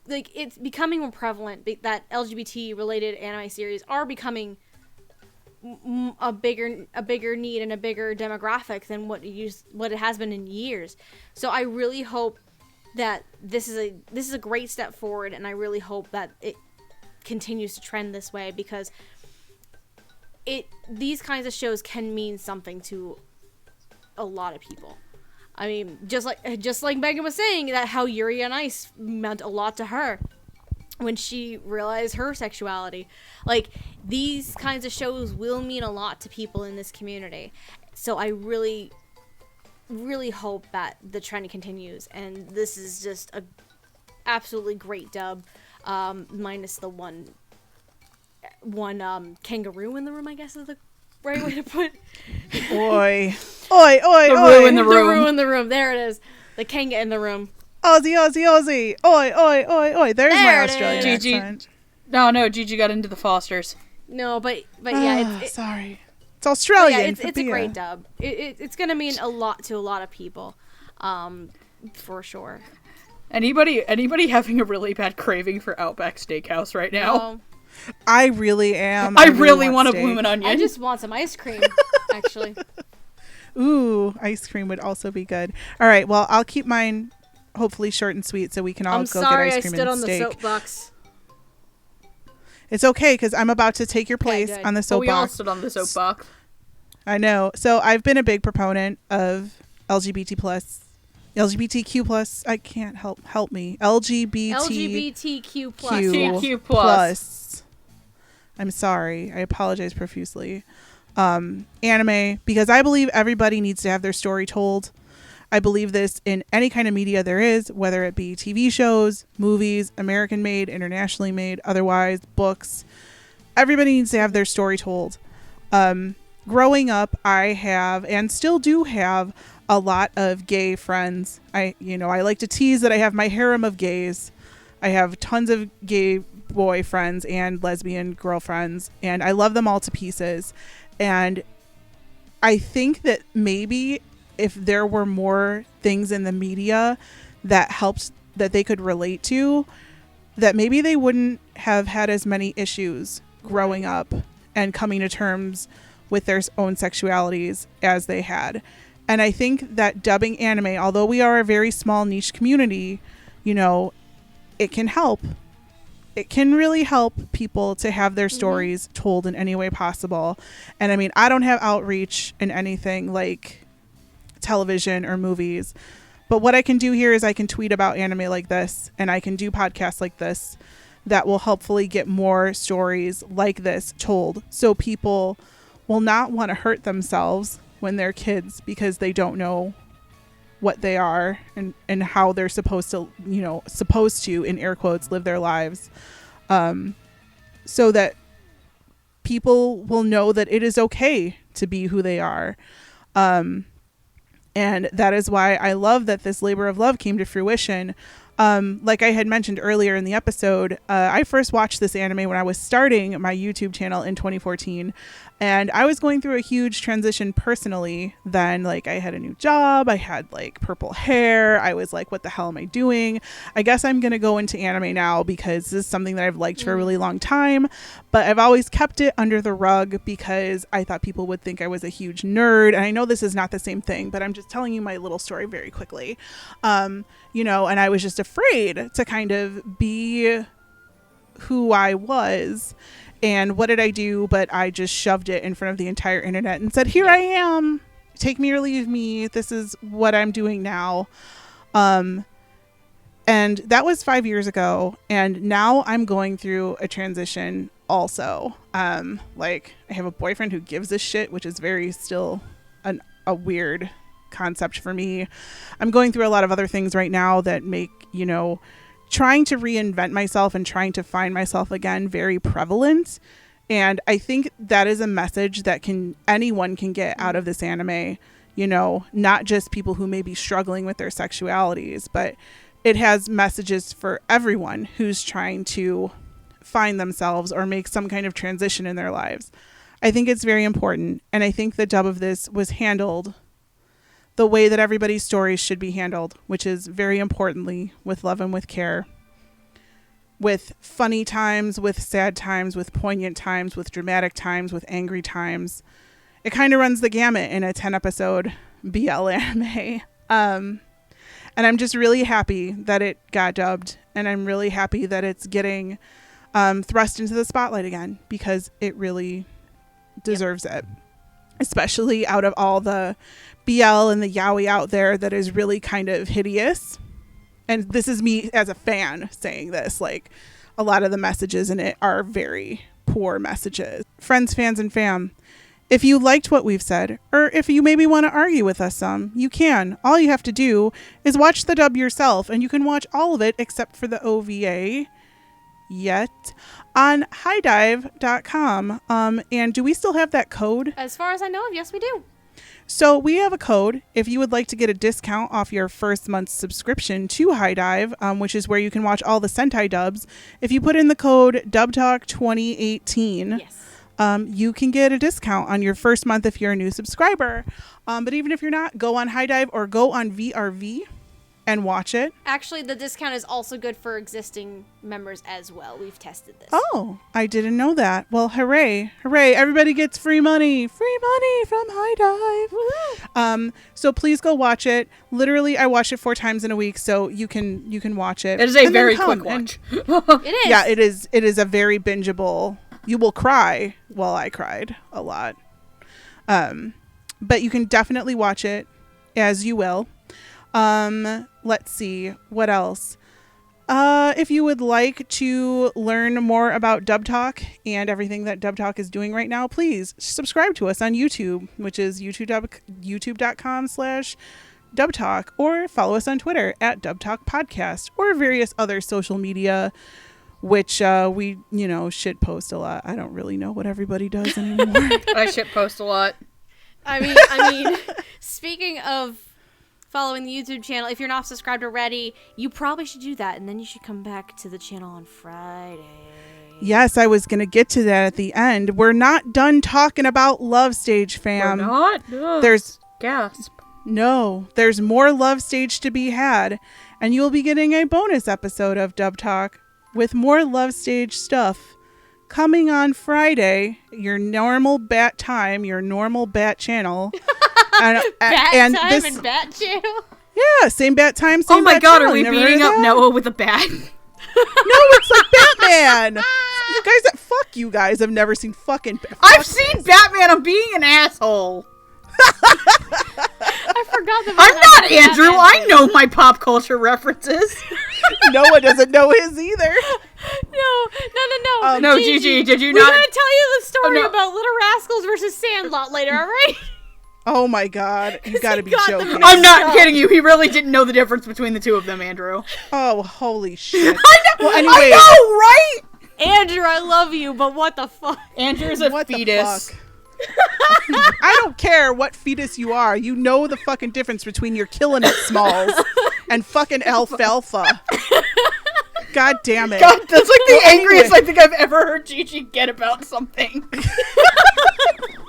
like, it's becoming more prevalent that LGBT-related anime series are becoming a bigger need and a bigger demographic than what it has been in years. So I really hope that this is a great step forward, and I really hope that it continues to trend this way, because these kinds of shows can mean something to a lot of people. I mean, just like Megan was saying, that how Yuri on Ice meant a lot to her when she realized her sexuality. Like, these kinds of shows will mean a lot to people in this community. So I really, really hope that the trend continues, and this is just a absolutely great dub, minus the one kangaroo in the room, I guess is the right way to put.
Oi. Oi, oi,
the
oi.
Roo in the room.
The Roo in the room. There it is. The Kanga in the room.
Aussie, Aussie, Aussie. Oi, oi, oi, oi. There's
There
my
it
Australian
is.
Gigi.
accent.
No, Gigi got into the Fosters.
No, but yeah,
sorry. It's Australian.
Yeah, it's a great dub. It's gonna mean a lot to a lot of people, for sure.
Anybody having a really bad craving for Outback Steakhouse right now?
I really am.
I really want a bloomin' onion.
I just want some ice cream, actually.
Ooh, ice cream would also be good. All right, well, I'll keep mine hopefully short and sweet so we can all go get ice cream and steak.
I'm sorry I stood on the soapbox.
It's okay, because I'm about to take your place on the soapbox.
We all stood on the soapbox.
I know. So I've been a big proponent of LGBTQ plus. I can't help me.
LGBTQ plus.
TQ plus.
I'm sorry. I apologize profusely. anime, because I believe everybody needs to have their story told. I believe this in any kind of media there is, whether it be TV shows, movies, American made, internationally made, otherwise, books. Everybody needs to have their story told. Growing up, I have and still do have a lot of gay friends. I like to tease that I have my harem of gays. I have tons of gay boyfriends and lesbian girlfriends, and I love them all to pieces. And I think that maybe if there were more things in the media that helped, that they could relate to, that maybe they wouldn't have had as many issues growing up and coming to terms with their own sexualities as they had. And I think that dubbing anime, although we are a very small niche community, it can help. It can really help people to have their stories told in any way possible. And I mean, I don't have outreach in anything like television or movies, but what I can do here is I can tweet about anime like this, and I can do podcasts like this that will hopefully get more stories like this told, so people will not want to hurt themselves when they're kids because they don't know what they are and how they're supposed to in air quotes live their lives, so that people will know that it is okay to be who they are. And that is why I love that this labor of love came to fruition. Like I had mentioned earlier in the episode, I first watched this anime when I was starting my YouTube channel in 2014, and I was going through a huge transition personally. Then, like, I had a new job, I had like purple hair, I was like, what the hell am I doing? I guess I'm gonna go into anime now because this is something that I've liked for a really long time, but I've always kept it under the rug because I thought people would think I was a huge nerd. And I know this is not the same thing, but I'm just telling you my little story very quickly. And I was just afraid to kind of be who I was. And what did I do? But I just shoved it in front of the entire internet and said, here I am. Take me or leave me. This is what I'm doing now. And that was 5 years ago. And now I'm going through a transition also. Like, I have a boyfriend who gives a shit, which is very still a weird concept for me. I'm going through a lot of other things right now that make, trying to reinvent myself and trying to find myself again very prevalent. And I think that is a message that anyone can get out of this anime, not just people who may be struggling with their sexualities, but it has messages for everyone who's trying to find themselves or make some kind of transition in their lives. I think it's very important. And I think the dub of this was handled the way that everybody's stories should be handled, which is very importantly with love and with care, with funny times, with sad times, with poignant times, with dramatic times, with angry times. It kind of runs the gamut in a 10 episode BL anime. And I'm just really happy that it got dubbed, and I'm really happy that it's getting thrust into the spotlight again, because it really deserves it. Especially out of all the BL and the yaoi out there that is really kind of hideous. And this is me as a fan saying this, like, a lot of the messages in it are very poor messages. Friends, fans, and fam, if you liked what we've said, or if you maybe want to argue with us some, you can. All you have to do is watch the dub yourself, and you can watch all of it except for the OVA yet on highdive.com. And do we still have that code?
As far as I know of, yes, we do.
So we have a code if you would like to get a discount off your first month's subscription to High Dive, which is where you can watch all the Sentai dubs. If you put in the code dubtalk2018, you can get a discount on your first month if you're a new subscriber. But even if you're not, go on High Dive or go on VRV and watch it.
Actually, the discount is also good for existing members as well. We've tested this.
Oh, I didn't know that. Well, hooray. Hooray. Everybody gets free money. Free money from High Dive. So please go watch it. Literally, I watch it 4 times in a week, so you can watch it.
It is a very quick watch.
It is.
Yeah, it is. It is a very bingeable. You will cry. Well, I cried a lot. But you can definitely watch it as you will. Let's see what else. If you would like to learn more about Dub Talk and everything that Dub Talk is doing right now, please subscribe to us on YouTube, which is youtube.com/DubTalk, or follow us on Twitter at dubtalkpodcast, or various other social media, which we, shit post a lot. I don't really know what everybody does anymore.
I shit post a lot.
I mean, speaking of following the YouTube channel, if you're not subscribed already, you probably should do that, and then you should come back to the channel on Friday.
Yes, I was going to get to that at the end. We're not done talking about Love Stage, fam.
We're not? Ugh.
There's
Gasp.
there's more Love Stage to be had, and you'll be getting a bonus episode of Dub Talk with more Love Stage stuff coming on Friday, your normal bat time, your normal bat channel.
Bat time and bat channel?
Yeah, same bat time, same
Oh my
bat
god,
channel.
are we
You never
beating
heard
up
of that?
Noah with a bat?
No, it's like Batman. You guys fuck you guys. I've never seen fucking
I've seen Batman. I'm being an asshole.
I forgot that.
I'm not Andrew. I know my pop culture references.
Noah doesn't know his either.
No.
No, Gigi, did you
We're
not?
gonna tell you the story
Oh, no.
about Little Rascals versus Sandlot later, alright?
Oh my god. You gotta be
got them
joking.
mixed
I'm not
up.
kidding you. He really didn't know the difference between the two of them, Andrew.
Oh, holy shit.
I know,
Well, anyway.
I know, right?
Andrew, I love you, but what the fuck?
Andrew's a
What the
fetus.
fuck? I don't care what fetus you are. You know the fucking difference between your killing it Smalls and fucking alfalfa. God damn it.
God, that's like the angriest I think I've ever heard Gigi get about something.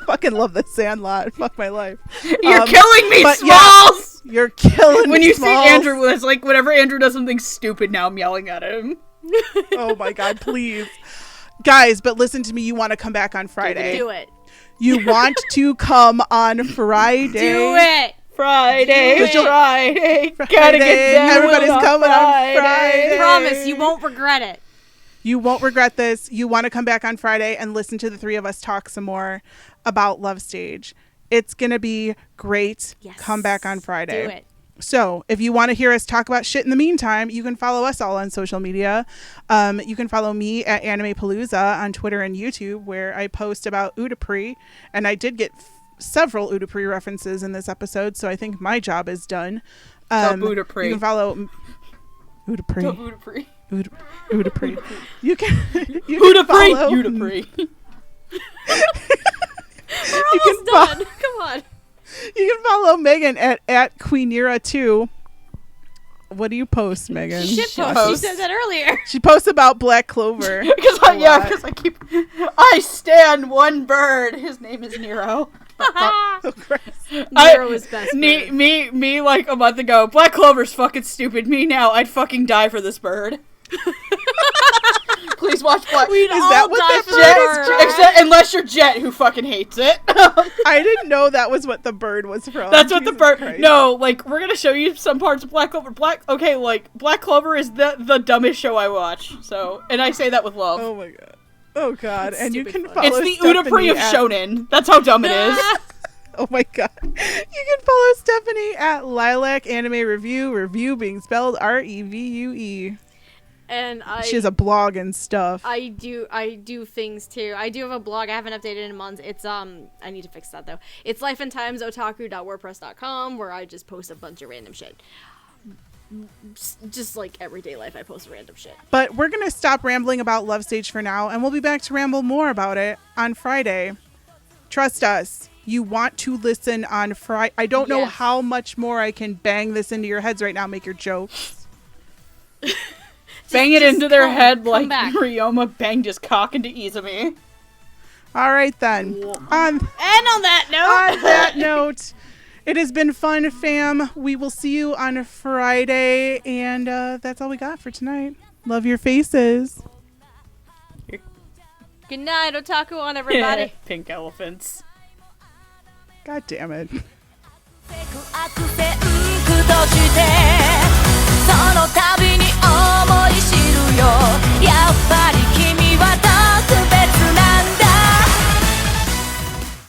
Fucking love the Sandlot. Fuck my life.
You're killing me,
but
Smalls!
yeah, you're killing
When
me,
you
Smalls.
see Andrew, it's like whenever Andrew does something stupid now, I'm yelling at him.
Oh my god, please. Guys, but listen to me. You want to come back on Friday.
Do it.
You want to come on Friday.
Do it.
Friday,
Do it.
Friday, gotta get down.
Everybody's coming on Friday.
Promise, you won't regret it.
You won't regret this. You want to come back on Friday and listen to the three of us talk some more about Love Stage. It's going to be great.
Yes.
Come back on Friday.
Do it.
So if you want to hear us talk about shit in the meantime, you can follow us all on social media. You can follow me at Anime Palooza on Twitter and YouTube, where I post about Udapri. And I did get several Udapri references in this episode, so I think my job is done.
Udapri.
You can follow Udapri.
Udapri.
Udapri. You can
Udapri.
follow
Udapri.
We're almost done. Come on.
You can follow Megan at Queenira2. What do you post, Megan?
Shit post. You said that earlier.
She posts about Black Clover.
Because I stand one bird. His name is Nero.
Oh, Christ.
Nero is best.
Me like a month ago. Black Clover's fucking stupid. Me now, I'd fucking die for this bird. Please watch Black.
We'd
Is
all
that what
die
that
for
bird
the
is?
bird.
Except unless you're Jet, who fucking hates it.
I didn't know that was what the bird was from.
That's what the
Jesus
bird.
Christ.
No, like we're gonna show you some parts of Black Clover. Black Clover is the dumbest show I watch. So, and I say that with love.
Oh my god. Oh god.
It's
And you
stupid
can
funny.
follow
It's the Udapri
Stephanie
of
at-
shonen. That's how dumb it is.
Oh my god. You can follow Stephanie at Lilac Anime Review being spelled REVUE.
And
She has a blog and stuff.
I do things too. I do have a blog. I haven't updated in months. It's I need to fix that though. It's lifeandtimesotaku.wordpress.com, where I just post a bunch of random shit. Just like everyday life, I post random shit.
But we're going to stop rambling about Love Stage for now, and we'll be back to ramble more about it on Friday. Trust us. You want to listen on Friday. I don't know
Yes.
how much more I can bang this into your heads right now, make your jokes.
Bang it
just
into their
come-
head
come
like
back.
Ryoma banged his cock into Izumi.
All right, then. On
And on that note,
that note, it has been fun, fam. We will see you on Friday, and that's all we got for tonight. Love your faces.
good night, otaku on everybody.
Pink elephants.
God damn it.
悪戦苦として